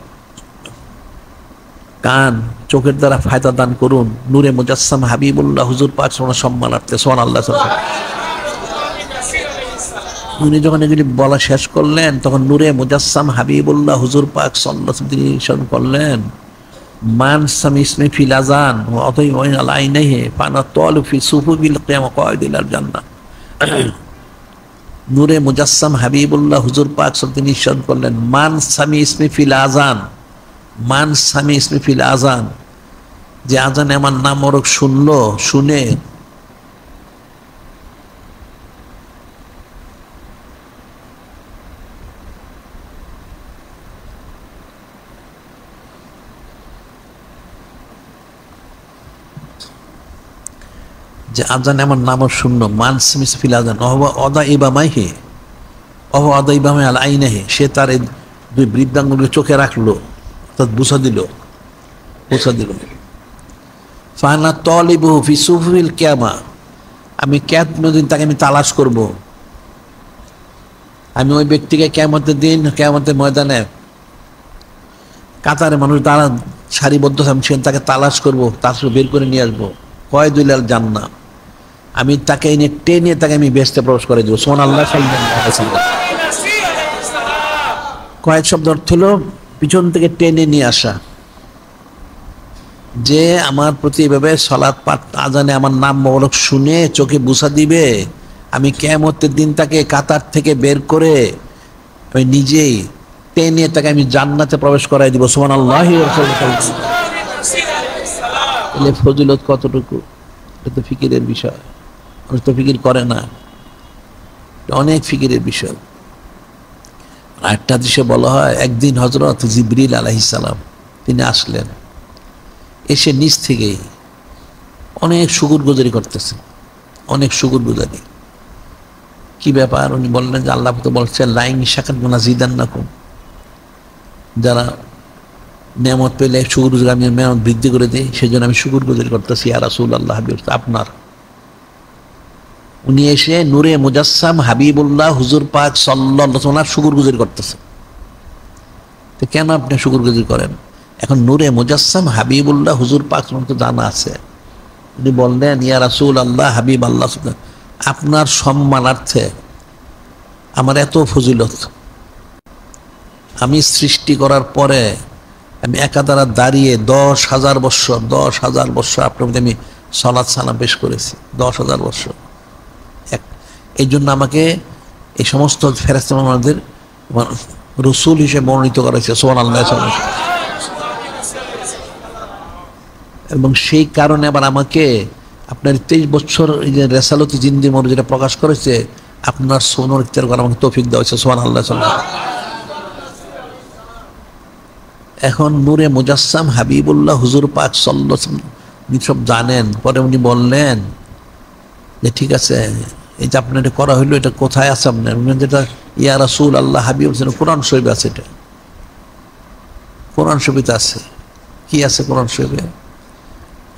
কান চোখের দ্বারা ফায়দা দান করুন, নূরে মুজাসসাম হাবিবুল্লাহ হুজুর পাক সম্মানার্থে। সুবহানাল্লাহ। উনি যখন এগুলি বলা শেষ করলেন, তখন নূরে মুজাসসাম হাবিবুল্লাহ হুজুর পাক সাল্লাল্লাহু আলাইহি ওয়াসাল্লাম তিনি ইরশাদ করলেন, মান সামি ইসমি ফিল আযান ওয়া আতাই ওয়াইন আল আইনাইহি ফানা তালু ফি সুফুবিল কিয়ামা কায়দিল জান্নাহ। নূরে মুজাসসাম হাবিবুল্লাহ হুজুর পাক সাল্লাল্লাহু তিনি ইরশাদ করলেন, মান সামি ইসমি ফিল আযান, মান সামি ইসমি ফিল আযান, যে আজানে আমার নাম মোবারক শুনলো, শুনে যে আজানে আমার নাম শুনলো, মান সামি ইসমি ফিল আযান ওয়া আদা ইবামাইহি ওয়া আদা ইবামাই আল আইনাহি, সে তার এই দুই বৃদ্ধাঙ্গুলকে চোখে রাখলো, অর্থাৎ বুঝা দিল। ফানা তালিবুহু ফি সুফুল কিয়ামা, আমি কিয়ামতের দিন তাকে আমি তালাশ করব। আমি ওই ব্যক্তিকে কিয়ামতের দিন, কিয়ামতের ময়দানে কাতারে মানুষ দ্বারা সারিবদ্ধ, আমি তাকে তালাশ করব, তার বের করে নিয়ে আসবো, কয়দুল জান্নাহ, আমি তাকে এনে টেনে তাকে আমি বেহেশতে প্রবেশ করে দেবো। সুবহানাল্লাহ। কয়েক শব্দ অর্থ হলো পিছন থেকে টেনে নিয়ে আসা, যে আমার প্রতি এভাবে সালাত পাঠ আজানে আমার নাম মোবারক শুনে চোখে বুঝা দিবে, আমি কিয়ামতের দিন তাকে কাতার থেকে বের করে আমি নিজেই টেনে তাকে আমি জান্নাতে প্রবেশ করাই দিব। সুবহানাল্লাহ। ফজিলত কতটুকু, এটা তো ফিকিরের বিষয়, মানুষ তো ফিকির করে না, অনেক ফিকিরের বিষয়। আরেকটা দৃশ্য বলা হয়, একদিন হযরত জিবরিল আলাইহিস সালাম তিনি আসলেন, এসে নিচ থেকেই অনেক শুকরগুজারি করতেছেন, অনেক শুকরগুজারি। কি ব্যাপার? উনি বললেন যে আল্লাহ তো বলছেন, লাইন শাকারতুম লাযিদান্নাকুম, যারা নেয়ামত পেলে শুকরগুজারি আমি নেয়ামত বৃদ্ধি করে দিই, সেই জন্য আমি শুকরগুজারি করতেছি। ইয়া রাসূলুল্লাহ, আপনার উনি এসে নূরে মুজাসসাম হাবিবুল্লাহ হুজুর পাক সাল্লাল্লাহু আলাইহি ওয়াসাল্লাম শুকরগুজারি করতেছেন। তো কেন আপনি শুকরগুজারি করেন? এখন নূরে মুজাসসাম হাবিবুল্লাহ হুজুর পাক তো জানা আছে, উনি বললেন ইয়া রাসূল আল্লাহ হাবিব আল্লাহ, আপনার সম্মানার্থে আমার এত ফজিলত, আমি সৃষ্টি করার পরে আমি একাধারা দাঁড়িয়ে 10,000 বৎসর আপনার মধ্যে আমি সালাত সালাম পেশ করেছি, 10,000 বৎসর। এই জন্য আমাকে এই সমস্ত ফেরেশতা আমাদের রসুল হিসেবে মনোনীত করা হয়েছে, সুবহানাল্লাহ। এবং সেই কারণে আবার আমাকে আপনার 23 বছর এই যে রেসালতি জিন্দি মর যেটা প্রকাশ করেছে, আপনার সোনর ইখতিয়ার করা আমাকে তৌফিক দেওয়া হয়েছে, সুবহানাল্লাহ। এখন নূরে মুজাসসাম হাবিবুল্লাহ হুজুর পাক সাল্লাল্লাহু আলাইহি ওয়াসাল্লাম সব জানেন। পরে উনি বললেন যে ঠিক আছে, এই যে আপনার এটা করা হইলো, এটা কোথায় আছে আপনার? যেটা ইয়া রাসূল আল্লাহ হাবিব কোরআন শরীফে আছে, এটা কোরআন শরীফে আছে। কি আছে কোরআন শরীফে?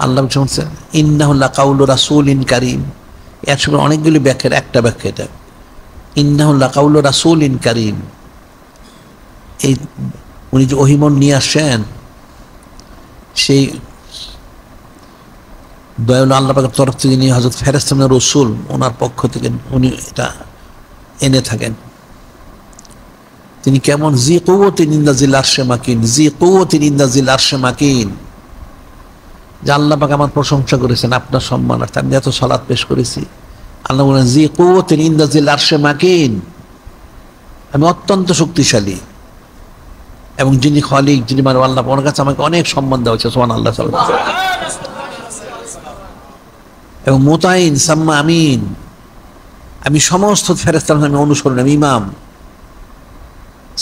আল্লাহ বলছেন ইন্নাহু লাকাউলু রাসূলিন কারীম। এর সঙ্গে অনেকগুলি ব্যাখ্যার একটা ব্যাখ্যা এটা, ইন্নাহু লাকাউলু রাসূলিন কারীম। এই উনি যে ওহিমন নিয়ে আসেন, সেই দয়ালু আল্লাহ পাকের তরফ থেকে নিয়ে হযরত ফেরেশতা রসুল ওনার পক্ষ থেকে উনি এটা এনে থাকেন। তিনি কেমন জি কুওয়াতিন ইনদা জিল আরশে মাকিন, জি কুওয়াতিন ইনদা জিল আরশে মাকিন। যে আল্লাহ পাক আমার প্রশংসা করেছেন আপনার সম্মানার্থে, আমি এত সালাত পেশ করেছি। আল্লাহ বলেন জি কুওয়াতিন ইনদা জিল আরশে মাকিন, আমি অত্যন্ত শক্তিশালী। এবং যিনি খালিক, যিনি মানে আল্লাহ, ওনার কাছে আমাকে অনেক সম্মান দেওয়া হয়েছে, সুবহানাল্লাহ। এবং মুতাইন সাম্মা আমিন, আমি সমস্ত ফেরেশতার আমি অনুসরণ, আমি ইমাম।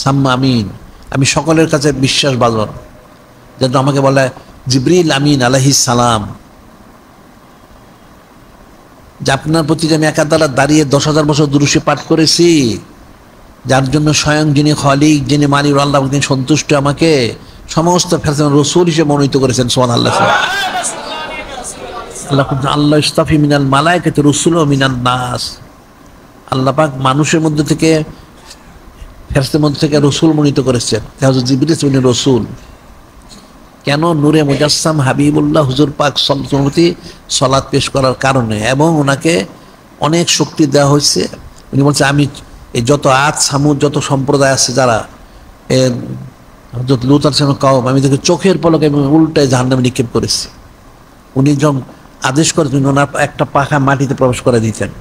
সাম্মা আমিন, আমি সকলের কাছে বিশ্বাস বাজন। যেন আমাকে বলে জিবরিল আমিন আলাইহিস সালাম, যে আপনার প্রতি যে আমি একাধারে দাঁড়িয়ে 10,000 বছর দুরূদ পাঠ করেছি, যার জন্য স্বয়ং যিনি খালিক, যিনি মালিক আল্লাহ, তিনি সন্তুষ্ট, আমাকে সমস্ত ফেরেশতা রাসূল হিসেবে মনোনীত করেছেন, সুবহানাল্লাহ। আল্লাহ আল্লাহ ইস্তাফি মিনাল মালায়েকাতি রুসুল ও মিনান নাস। আল্লাহ পাক মানুষের মধ্যে থেকে, ফেরেশতাদের মধ্যে থেকে রসুল মনোনীত করেছেন। হযরত জিবরিল উনি রসুল। কেন? নূরে মুজাসসাম হাবিবুল্লাহ হুজুর পাক সাল্লাল্লাহু আলাইহি সালাত পেশ করার কারণে, এবং ওনাকে অনেক শক্তি দেওয়া হয়েছে। উনি বলছে আমি এই যত আদ সামুদ যত সম্প্রদায় আছে, যারা হযরত লূত আলাইহিস কওম, আমি তাকে চোখের পলকে উল্টায় জাহান্নামে নিক্ষেপ করেছি। উনি যখন আদেশ করেছেন, ওনার একটা পাখা মাটিতে প্রবেশ করে দিতেন,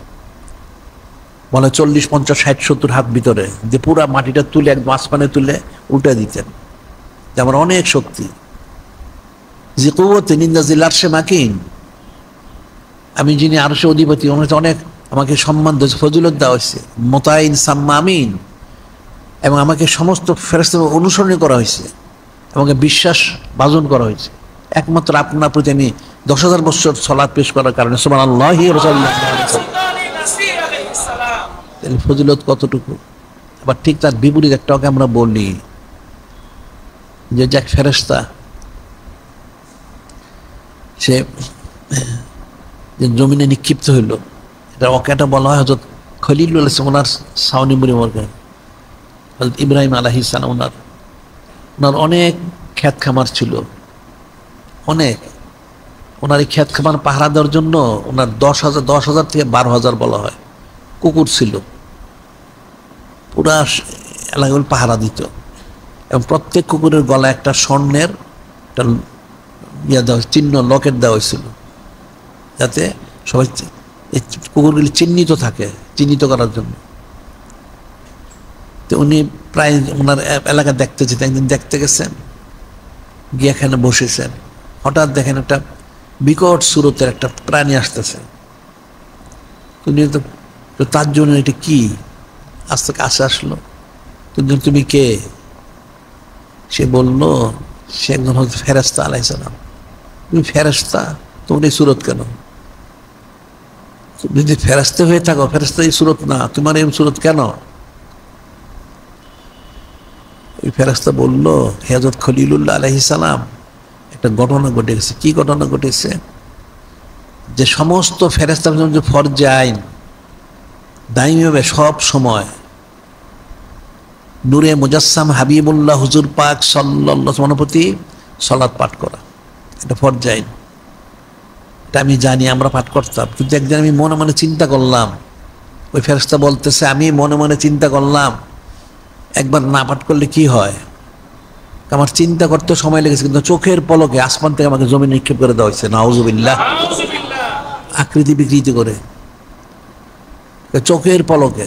বলে 40, 50, 60, 70 হাত ভিতরে, যে পুরা মাটিটা তুলে একদম আসমানে তুলে উল্টে দিতেন। যে আমার অনেক শক্তি। জি কুওয়াতিন ইনদা জিল আরশে মাকিন, আমি যিনি আরশে অধিপতি, ওনাকে অনেক আমাকে সম্মান দিয়েছে, ফজিলত দেওয়া হয়েছে। মুতাইন সাম্মা আমিন, এবং আমাকে সমস্ত ফেরেশতাদের অনুসরণ করা হয়েছে, আমাকে বিশ্বাস ভাজন করা হয়েছে একমাত্র আপনার প্রতি আমি 10,000 বছর সালাত পেশ করার কারণে, সুবহানাল্লাহি ওয়া রাসূলুল্লাহ। ফজিলত কতটুকু! আবার ঠিক তার বিপরীত একটাকে আমরা বলি, যে এক ফেরেশতা, সে যে জমিনে নিক্ষিপ্ত হইল, এটা ওকেটা বলা হয় হযরত খলিলুল ইসলাম, ওনার সাউনি মুড়ি মর্গে হযরত ইব্রাহিম আলাইহিস সালাম, ওনার অনেক ক্ষেত খামার ছিল, অনেক। ওনার এই ক্ষেত খামার পাহারা দেওয়ার জন্য ওনার 10,000 থেকে 12,000 বলা হয় কুকুর ছিল, পুরা এলাকাগুলো পাহারা দিত। এবং প্রত্যেক কুকুরের গলায় একটা স্বর্ণের একটা চিহ্ন, লকেট দেওয়া হয়েছিল, যাতে সবাই এই কুকুরগুলি চিহ্নিত থাকে, চিহ্নিত করার জন্য। তো উনি প্রায় ওনার এলাকা দেখতে যেতেন। একদিন দেখতে গেছেন, গিয়ে এখানে বসেছেন, হঠাৎ দেখেন একটা বিকট সুরতের একটা প্রাণী আসতেছে। তো তার জন্য এটা কি, আজ থেকে আসলো। তুমি কে? সে বলল সে একজন হচ্ছে ফেরেশতা আলাইহিস সালাম। তুমি ফেরেশতা, তোমার এই সুরত কেন? যদি ফেরেশতা হয়ে থাকো, ফেরেশতা এই সুরত না, তোমার এই সুরত কেন? ওই ফেরেশতা বলল, হযরত খলিলুল্লাহ আলাইহিস সালাম, একটা ঘটনা ঘটে গেছে। কি ঘটনা ঘটেছে? যে সমস্ত ফেরেশতার জন্য যে ফরজে আইন দায়ী হবে সব সময়, নূরে মুজাসসাম হাবিবুল্লাহ হুজুর পাক সাল্লাল্লাহু আলাইহি ওয়াসাল্লামের প্রতি সালাত পাঠ করা, এটা ফরজ আইন। এটা আমি জানি, আমরা পাঠ করতাম। কিন্তু একদিন আমি মনে মনে চিন্তা করলাম, ওই ফেরেশতা বলতেছে আমি মনে মনে চিন্তা করলাম একবার না পাঠ করলে কি হয়। আমার চিন্তা করতে সময় লেগেছে, কিন্তু চোখের পলকে আসমান থেকে আমাকে জমি নিক্ষেপ করে দেওয়া হয়েছে, নাউজুবিল্লাহ, আকৃতি বিকৃতি করে, চোখের পলকে।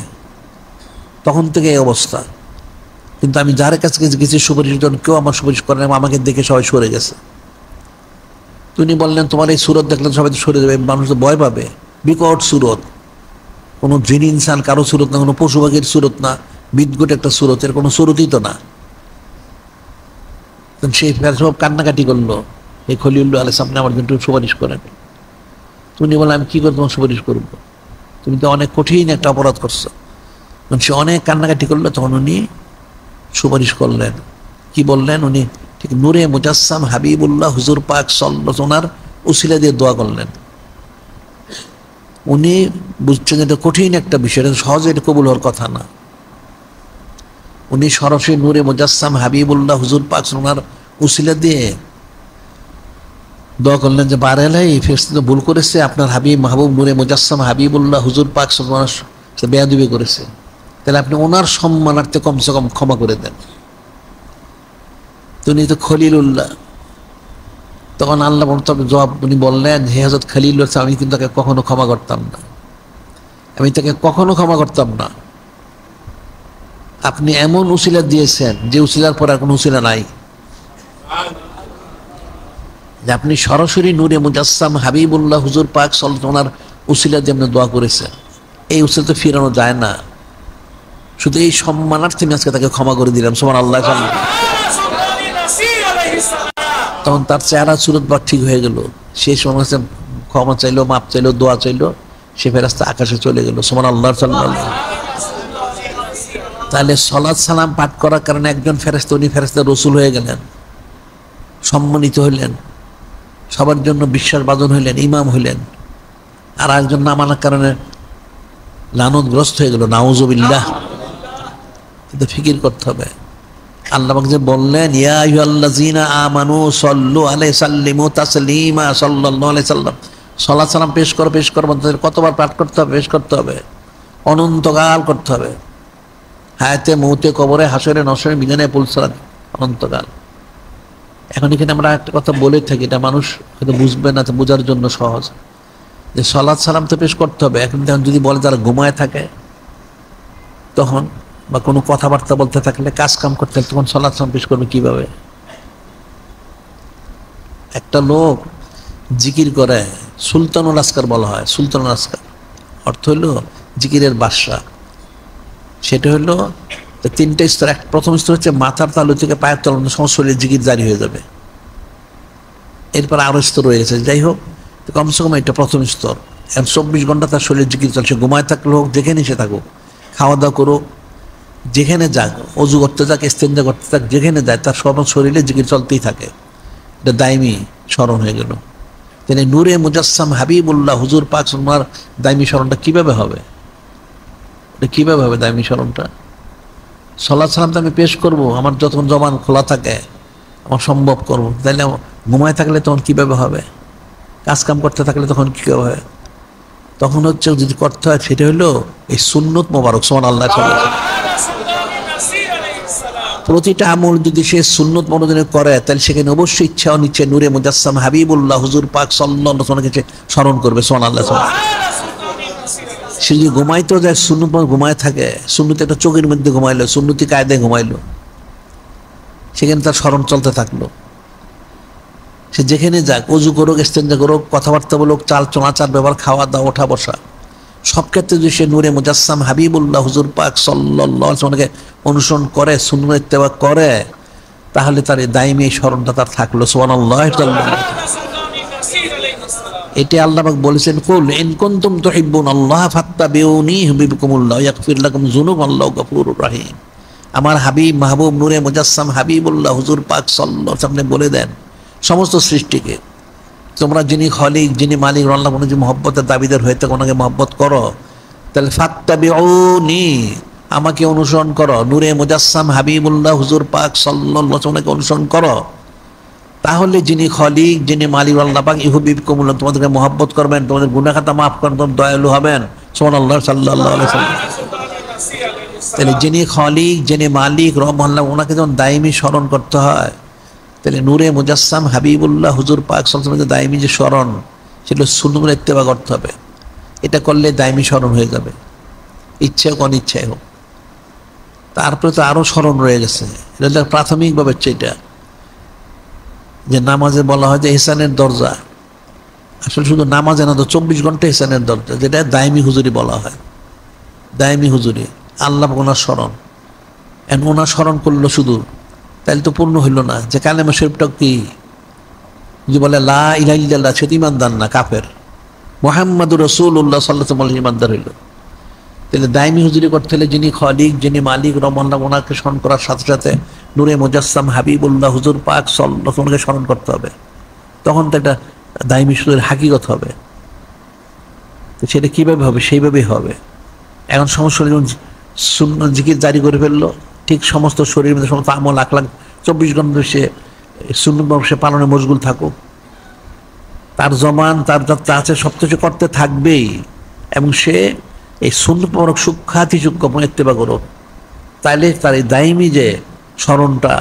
তখন থেকে এই অবস্থা। কিন্তু আমি যার কাছে গেছি সুপারিশের জন্য, কেউ আমার সুপারিশ করে না, আমাকে দেখে সবাই সরে গেছে। তিনি বললেন তোমার এই সুরত দেখলে সবাই তো সরে যাবে, মানুষ তো ভয় পাবে। বিকট সুরত, কোনো জিন ইনসান কারো সুরত না, কোনো পশু পাখির সুরত না, বিদ্যুৎ একটা সুরত, এর কোনো সুরতই তো না। সেই সব কান্নাকাটি করলো, এই খলিলুল্লাহ আলাইহিস সামনে আমার জন্য সুপারিশ করেন। তুমি বললেন আমি কি করে তোমার সুপারিশ করবো, তুমি তো অনেক কঠিন একটা অপরাধ করছো। সে অনেক কান্নাকাটি করলো, তখন উনি সুপারিশ করলেন। কি বললেন উনি? ঠিক নূরে মুজাসসাম হাবিবুল্লাহ হুজুর পাক সাল্লাল্লাহু আলাইহি ওয়াসাল্লাম উসিলা দিয়ে দোয়া করলেন। উনি বুঝছেন এটা কঠিন একটা বিষয়, এটা সহজে এটা কবুল হওয়ার কথা না। উনি সরাসরি নূরে মুজাসসাম হাবিবুল্লাহ হুজুর পাক ওনার উসিলা দিয়ে দোয়া করলেন যে বারেলাই ফেরেশতা ভুল করেছে, আপনার হাবিব মাহবুব নূরে মুজাসসাম হাবিবুল্লাহ হুজুর পাক বেয়াদবি করেছে, তাহলে আপনি ওনার সম্মানার্থে কমসে কম ক্ষমা করে দেন। তিনি তো খলিলুল্লাহ। তখন আল্লাহ জবাব উনি বললেন, হে হযরত খলিলুল্লাহ, আমি কিন্তু তাকে কখনো ক্ষমা করতাম না, আমি তাকে কখনো ক্ষমা করতাম না। আপনি এমন উসিলা দিয়েছেন যে উসিলার পর আর কোনো উসিলা নাই, যে আপনি সরাসরি নূরে মুজাসসাম হাবিবুল্লাহ হুজুর পাক সাল্লাল্লাহু আলাইহি ওয়াসাল্লাম উসিলা দিয়ে আপনি দোয়া করেছেন। এই উসিলা তো ফিরানো যায় না। শুধু এই সম্মানার্থে আমি আজকে তাকে ক্ষমা করে দিলাম, সুবহানাল্লাহ। তখন তার চেহারা সুরত বা ঠিক হয়ে গেল। সেই সময় ক্ষমা চাইলো, মাপ চাইলো, দোয়া চাইলো, সে ফেরেশতা আকাশে চলে গেল, সুবহানাল্লাহ। তাহলে সালাত সালাম পাঠ করার কারণে একজন ফেরেশতা, উনি ফেরেশতা রসুল হয়ে গেলেন, সম্মানিত হইলেন, সবার জন্য বিশ্বাসভাজন হইলেন, ইমাম হইলেন। আর একজন না মানার কারণে লানতগ্রস্ত হয়ে গেল, নাউজুবিল্লাহ। কিন্তু ফিকির করতে হবে। আল্লাহ পাক যে বললেন ইয়া আইয়ুহাল্লাযীনা আমানু সাল্লু আলাইহি সাল্লিমু তাসলিমা সাল্লাল্লাহু আলাইহি সাল্লাম, সালাত সালাম পেশ করো, পেশ করো, কতবার পাঠ করতে হবে, পেশ করতে হবে, অনন্তকাল করতে হবে। হায়াতে মৌতে কবরে হাসরে নসরে মিজানে পুলসারাত, অনন্তকাল। এখন এখানে আমরা একটা কথা বলে থাকি, এটা মানুষ হয়তো বুঝবে না, বোঝার জন্য সহজ, যে সালাত সালাম তো পেশ করতে হবে। এখন যদি বলে তারা ঘুমায় থাকে তখন, বা কোনো কথাবার্তা বলতে থাকলে, কাজ কাম করতে থাকলে, তখন সালাত সালাম পেশ করবে কিভাবে? একটা লোক জিকির করে, সুলতানুল আসকার বলা হয়। সুলতানুল আসকার অর্থ হইল জিকিরের বাদশা। সেটা হলো তিনটা স্তর। প্রথম স্তর হচ্ছে মাথার তালু থেকে পায়ের তালু সমস্ত শরীরে জিকির জারি হয়ে যাবে। এরপর আরো স্তর রয়ে গেছে। যাই হোক, কমসে কম এটা প্রথম স্তর। 24 ঘন্টা তার শরীরে জিকির চলছে। ঘুমায় থাকলে হোক, যেখানে সে থাকুক, খাওয়া দাওয়া করুক, যেখানে যাক, অজু করতে যাক, ইস্তেঞ্জা করতে থাক, যেখানে যায়, তার সব শরীরে জিকির চলতেই থাকে। এটা দায়মি স্মরণ হয়ে গেল। তিনি নূরে মুজাসসাম হাবিবুল্লাহ হুজুর পাক ওনার দায়মি স্মরণটা কিভাবে হবে? এটা কিভাবে হবে দায়মি স্মরণটা? সালাত সালাম তো আমি পেশ করবো, আমার যতক্ষণ জবান খোলা থাকে আমার সম্ভব করবো। তাইলে ঘুমায় থাকলে তখন কিভাবে হবে? কাজ কাম করতে থাকলে তখন কিভাবে হবে? তখন হচ্ছে যদি করতে হয় সেটা হলো এই সুন্নত মোবারক, সুবহানাল্লাহ। প্রতিটা আমল যদি সে সুন্নত মনোজনে করে, তাহলে সেখানে অবশ্যই ইচ্ছা ও নিচ্ছে নূরে মুজাসসাম হাবিবুল্লাহ হুজুর পাক সাল্লাল্লাহু আলাইহি ওয়াসাল্লামকে স্মরণ করবে, সুবহানাল্লাহ। সে যদি ঘুমাইতেও যায়, সুন্নত ঘুমায় থাকে, সুন্নতি একটা চোখের মধ্যে ঘুমাইলো, সুন্নতি কায়দায় ঘুমাইলো, সেখানে তার স্মরণ চলতে থাকলো। সে যেখানে যাক, অজু করুক, ইস্তেঞ্জা করুক, কথাবার্তা বলুক, চাল চলাচার ব্যবহার, খাওয়া দাওয়া, ওঠা বসা, সব ক্ষেত্রে যদি সে নূরে মুজাসসাম হাবিবুল্লাহ হুজুর পাক সাল্লাল্লাহু আলাইহি ওয়াসাল্লামকে অনুসরণ করে, সুন্নাত ইত্তেবা করে, তাহলে তার এই দায়মি এই স্মরণটা তার থাকলো, সুবহানাল্লাহ। এটি আল্লাহ পাক বলেছেন, কুল ইন কুনতুম তুহিব্বুনাল্লাহ ফাত্তাবিউনি ইউহিব্বুকুমুল্লাহ ইয়াগফির লাকুম যুনুবাল্লাহু গফুরুর রহিম। আমার হাবিব মাহবুব নূরে মুজাসসাম হাবিবুল্লাহ হুজুর পাক সাল্লাল্লাহু আলাইহি ওয়াসাল্লাম বলে দেন সমস্ত সৃষ্টিকে, তোমরা যিনি খলিক, যিনি মালিক, আল্লাহ কোনো যে মহব্বতের দাবিদার হয়ে থাকে, ওনাকে মহব্বত করো, তাহলে ফাত্তাবিউনি, আমাকে অনুসরণ করো, নূরে মুজাসসাম হাবিবুল্লাহ হুজুর পাক সাল্লাল্লাহু আলাইহি ওয়াসাল্লামকে অনুসরণ করো, তাহলে যিনি খলিক, যিনি মালিক আল্লাহ পাক ইউহিব্বুকুম, তোমাদেরকে মহব্বত করবেন, তোমাদের গুনাহ খাতা মাফ করবেন, তোমরা দয়ালু হবেন। সুবহানাল্লাহ সাল্লাল্লাহু আলাইহি ওয়াসাল্লাম। তাহলে যিনি খলিক, যিনি মালিক রব আল্লাহ, ওনাকে যখন দাইমি স্মরণ করতে হয়, তাহলে নূরে মুজাসসাম হাবিবুল্লাহ হুজুর পাক সাল্লাল্লাহু আলাইহি ওয়াসাল্লামের দাইমি যে স্মরণ, সেটা সুন্নতের ইত্তেবা করতে হবে। এটা করলে দাইমি স্মরণ হয়ে যাবে, ইচ্ছে হোক অনিচ্ছায় হোক। তারপরে তো আরো স্মরণ রয়ে গেছে, এটা প্রাথমিকভাবে এটা যে নামাজে বলা হয় যে ইহসানের দরজা, আসলে শুধু নামাজে না, তো 24 ঘন্টা ইহসানের দরজা, যেটা দাইমি হুজুরি বলা হয়। দাইমি হুজুরি আল্লাহ ওনার স্মরণ, ওনার স্মরণ করলো শুধু, তাহলে তো পূর্ণ হইল না। যে কালেমা শরীফটা কি, যে বলে লা ইলাহা ইল্লাল্লাহ, সে ইমানদার না, কাফের। মুহাম্মাদুর রাসূলুল্লাহ সাল্লাল্লাহু আলাইহি ওয়াসাল্লাম ইমানদার হইল। তাহলে দাইমি হুজুরি করতে হলে যিনি খলিক, যিনি মালিক রহমাল্লাহ, ওনাকে স্মরণ করার সাথে সাথে নূরে মুজাসসাম হাবিবুল্লাহ হুজুর পাক সাল্লাল্লাহু আলাইহি ওয়াসাল্লামকে স্মরণ করতে হবে। তখন তো একটা দাইমি হুজুরের হাকিকত হবে। তো সেটা কীভাবে হবে? সেইভাবেই হবে। এখন সমস্ত যেমন সুন্নাত জিকির জারি করে ফেললো, ঠিক সমস্ত শরীরের মধ্যে সমস্ত আমল আখলাক 24 ঘন্টা সে সুন্নত সে পালনে মশগুল থাকুক, তার জমান তার যা আছে সব কিছু করতে থাকবেই, এবং সে এই সুন্নতমূলক সুখ্যাতি সূক্ষ্ম ইত্তেবা করুক। তাইলে তার এই দাইমি যে স্মরণটা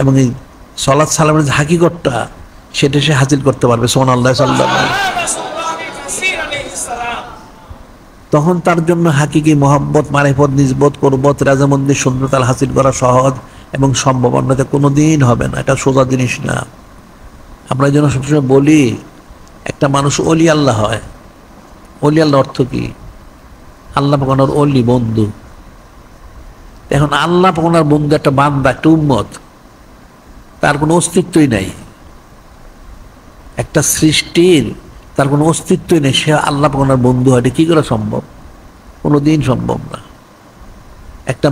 এবং এই সালাত সালামের যে হাকিকতটা, সেটা সে হাসিল করতে পারবে। সুবহানাল্লাহ সাল্লাল্লাহু আলাইহি ওয়াসাল্লাম। তখন তার জন্য হাকিকি মহব্বত, মারিফত, নিসবত, কুরবত, রাজামন্দি, সুন্নতাল হাসিল করা সহজ এবং সম্ভব, অন্যতে কোনো দিন হবে না। এটা সোজা জিনিস না। আমরা এই জন্য সবসময় বলি, একটা মানুষ অলি আল্লাহ হয়। অলি আল্লাহ অর্থ কি? আল্লাহ পাক ওনার অলি, বন্ধু। এখন আল্লাহ পাক ওনার বন্ধু একটা বান্দা, একটা উম্মত, তার কোনো অস্তিত্বই নাই। একটা সৃষ্টির তার কোনো অস্তিত্বই নেই, সে আল্লাহ পাক ওনার বন্ধু হয়, এটা কি করে সম্ভব? কোনোদিন সম্ভব না। একটা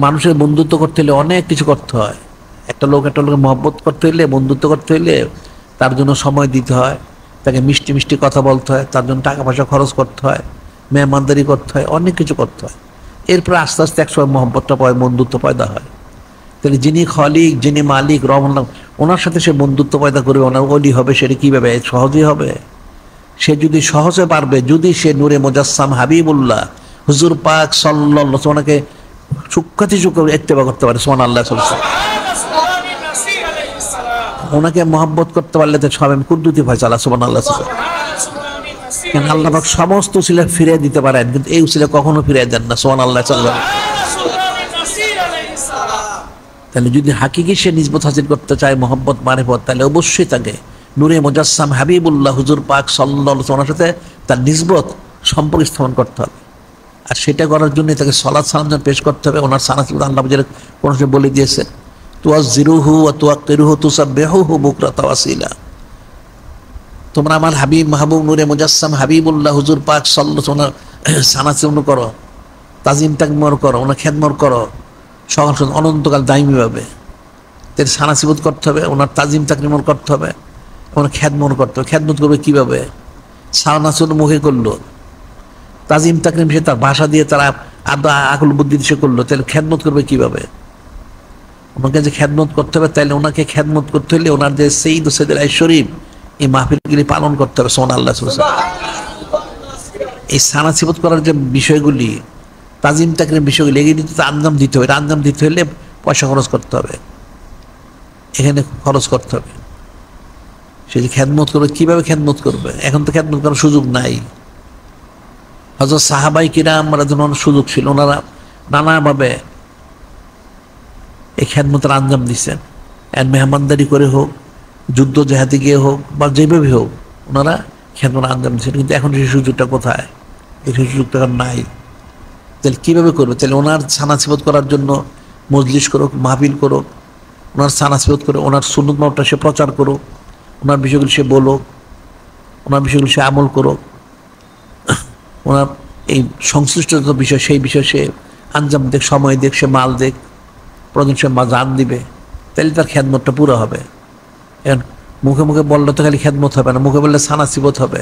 মানুষের বন্ধুত্ব করতে হলে অনেক কিছু করতে হয়। একটা লোকের মহব্বত করতে হইলে, বন্ধুত্ব করতে হইলে তার জন্য সময় দিতে হয়, তাকে মিষ্টি মিষ্টি কথা বলতে হয়, তার জন্য টাকা পয়সা খরচ করতে হয়, মেহমানদারি করতে হয়, অনেক কিছু করতে হয়। এরপরে আস্তে আস্তে একসময় মহব্বতটা পায়, বন্ধুত্ব পয়দা হয়। তাহলে যিনি খলিক, যিনি মালিক রহমান, ওনার সাথে সে বন্ধুত্ব পয়দা করবে, ওনার অলি হবে। সেটা কীভাবে? সহজেই হবে। সে যদি সহজে পারবে, যদি সে নূরে মুজাসসাম হাবিবুল্লাহ হুজুর পাক সাল্লাল্লাহু আলাইহি ওয়াসাল্লামকে সুখ্যাতি সূক্ষ্ম ইত্তেবা করতে পারে। সুবহানাল্লাহ সাল্লাল্লাহু আলাইহি ওয়াসাল্লাম। ওনাকে মহব্বত করতে পারলে তো সব কুদ্দুতি ফয়সালা। সুবহানাল্লাহ সাল্লাল্লাহু আলাইহি ওয়াসাল্লাম। কেন আল্লাহ পাক সমস্ত উসিলা ফিরিয়ে দিতে পারেন, কিন্তু এই উসিলা কখনো ফিরিয়ে দেন না। সুবহানাল্লাহ সাল্লাল্লাহু আলাইহি ওয়াসাল্লাম। তাহলে যদি হাকিকি সে নিসবত হাসিল করতে চায়, মহব্বত, মারিফত, তাহলে অবশ্যই তাকে নূরে মুজাসসাম হাবিবুল্লাহ হুজুর পাক সাল্লাল্লাহু আলাইহি ওয়াসাল্লামের সাথে তার নিসবত সম্পর্ক স্থাপন করতে হবে। আর সেটা করার জন্য তাকে সালাত সালাম পেশ করতে হবে। ওনার সানাত আল্লাহ যেটা কোন সময় বলে দিয়েছে, তুয়াজ্জিরুহু ওয়া তুওয়াক্কিরুহু তুসাব্বিহুহু বুকরাতাও ওয়াসিলা। তোমরা আমার হাবিব মাহবুব নূরে মুজাসসাম হাবিবুল্লাহ হুজুর পাক সাল্লাল্লাহু আলাইহি ওয়াসাল্লাম সানাত করো, তাজিম তাকমর করো, ওনার খেদমত করো, সকাল সন্ধ্যা অনন্তকাল দায়ীভাবে। তাদের সানাসিবত করতে হবে, ওনার তাজিম তাকরিমল করতে হবে, ওনার খেদমত করতে হবে। খেদমত করবে কীভাবে? সানাসিবত মুখে করলো, তাজিম তাকরিম সে তার ভাষা দিয়ে, তারা আদা আকল বুদ্ধি সে করলো, তাহলে খেদমত করবে কীভাবে? ওনাকে যে খেদমত করতে হবে, তাহলে ওনাকে খেদমত করতে হলে ওনার যে সঈদ সৈয়দুল শরীফ, এই মাহফিলগুলি পালন করতে হবে। সুবহানাল্লাহ। এই সানাসিবত করার যে বিষয়গুলি, তাজিম তাকরিম বিষয়গুলি, এগিয়ে দিতে আঞ্জাম দিতে হবে। আঞ্জাম দিতে হলে পয়সা খরচ করতে হবে, এখানে খরচ করতে হবে। সে যে খেদমত করবে, কীভাবে খেদমত করবে? এখন তো খেদমত করার সুযোগ নাই। হযরত সাহাবায়ে কিরাম রাদিয়াল্লাহু সুযোগ ছিল, ওনারা নানাভাবে এই খেদমতের আঞ্জাম দিচ্ছেন। আর মেহমানদারি করে হোক, যুদ্ধ জেহাদে গিয়ে হোক, বা যেভাবে হোক, ওনারা খেদমত আঞ্জাম দিচ্ছেন। কিন্তু এখন সেই সুযোগটা কোথায়? এই সুযোগটা নাই। তাহলে কীভাবে করবে? তাহলে ওনার সানাসিবত করার জন্য মজলিস করুক, মাহফিল করুক, ওনার সানাসিবত করে ওনার সুন্নত মাহফিলটা সে প্রচার করুক, ওনার বিষয়গুলি সে বলুক, ওনার বিষয়গুলি সে আমল করুক, ওনার এই সংশ্লিষ্ট যত বিষয়, সেই বিষয়ে সে আঞ্জাম দেখ, সময় দেখ, সে মাল দেখ, প্রয়োজন সে জান দিবে। তাহলে তার খেদমতটা পুরো হবে। এখন মুখে মুখে বললে তো খালি খেদমত হবে না, মুখে বললে সানাসিবত হবে।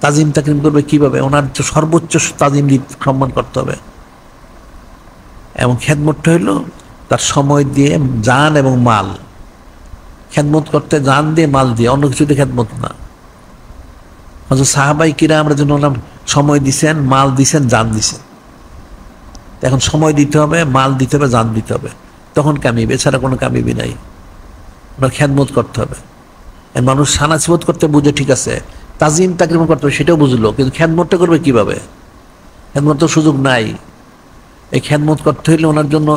তাজিম তাকরিম করবে কিভাবে? ওনার সর্বোচ্চ তাজিম সম্মান করতে হবে। এবং খেদমতটা হইল তার সময় দিয়ে জান এবং মাল। খেদমত করতে জান দিয়ে মাল দিয়ে, অন্য কিছু দিয়ে খেদমত না। হযরত সাহাবাই কিরামের জন্য ওনার সময় দিছেন, মাল দিছেন, জান দিছেন। এখন সময় দিতে হবে, মাল দিতে হবে, জান দিতে হবে, তখন কামিব, এছাড়া কোনো কামিবি নাই। ওনার খেদমত করতে হবে। মানুষ সানাসিবত করতে বুঝে, ঠিক আছে, তাজিম তাকরিম করতে হবে সেটাও বুঝলো, কিন্তু খেদমতটা করবে কিভাবে? খেদমত তো সুযোগ নাই। এই খেদমত করতে হইলে ওনার জন্য,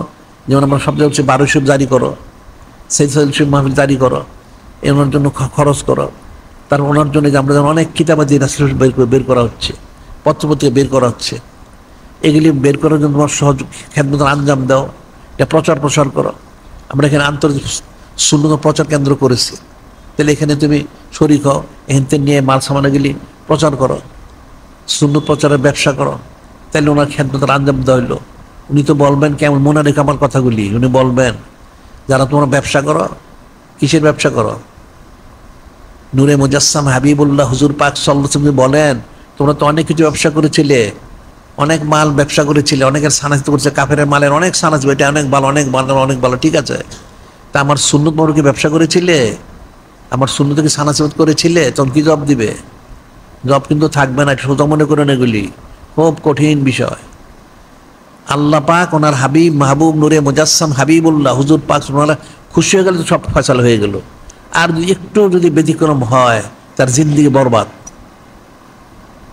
যেমন আমরা শব্দ হচ্ছে 1200 জারি করো, সেই মাহফিল জারি করো, ওনার জন্য খরচ করো। তার ওনার জন্য যে আমরা যেমন অনেক কিতাবাদি বের করা হচ্ছে, পত্রপত্রিকা বের করা হচ্ছে, এগুলি বের করার জন্য তোমার সহজ খেদমতের আঞ্জাম দাও, এটা প্রচার করো। আমরা এখানে আন্তর্জাতিক সুন্নত প্রচার কেন্দ্র করেছি, তাহলে এখানে তুমি শরীক হও, এখান থেকে নিয়ে মাল সামানাগুলি প্রচার করো, সুন্নত প্রচারের ব্যবসা করো। তাহলে ওনার খেদমতের আঞ্জাম দেওয়া হইলো। উনি তো বলবেন কেমন, মনে রেখে আমার কথাগুলি উনি বলবেন, যারা তোমরা ব্যবসা করো, কিসের ব্যবসা করো? নূরে মুজাসসাম হাবিবুল্লাহ হুজুর পাক সাল্লাল্লাহু আলাইহি ওয়াসাল্লাম বলেন, তোমরা তো অনেক কিছু ব্যবসা করেছিলে, অনেক মাল ব্যবসা করেছিলে, অনেকের সানাসিত করেছে, কাফেরের মালের অনেক সানাসিব, এটা অনেক ভালো, অনেক ভালো, অনেক ভালো, ঠিক আছে। তা আমার সুন্নত মোবারকে ব্যবসা করেছিলে, আমার সুন্নতকে সানাসিবত করেছিলে, তখন কি জবাব দিবে? জবাব কিন্তু থাকবে না। সোজা মনে করেন, এগুলি খুব কঠিন বিষয়। আল্লাহ পাক ওনার হাবিব মাহবুব নূরে মুজাসসাম হাবিবুল্লাহ হুজুর পাক ওনারা খুশি হয়ে গেলে তো সব ফয়সালা হয়ে গেল। আর একটু যদি ব্যতিক্রম হয়, তার জিন্দিগি বরবাদ।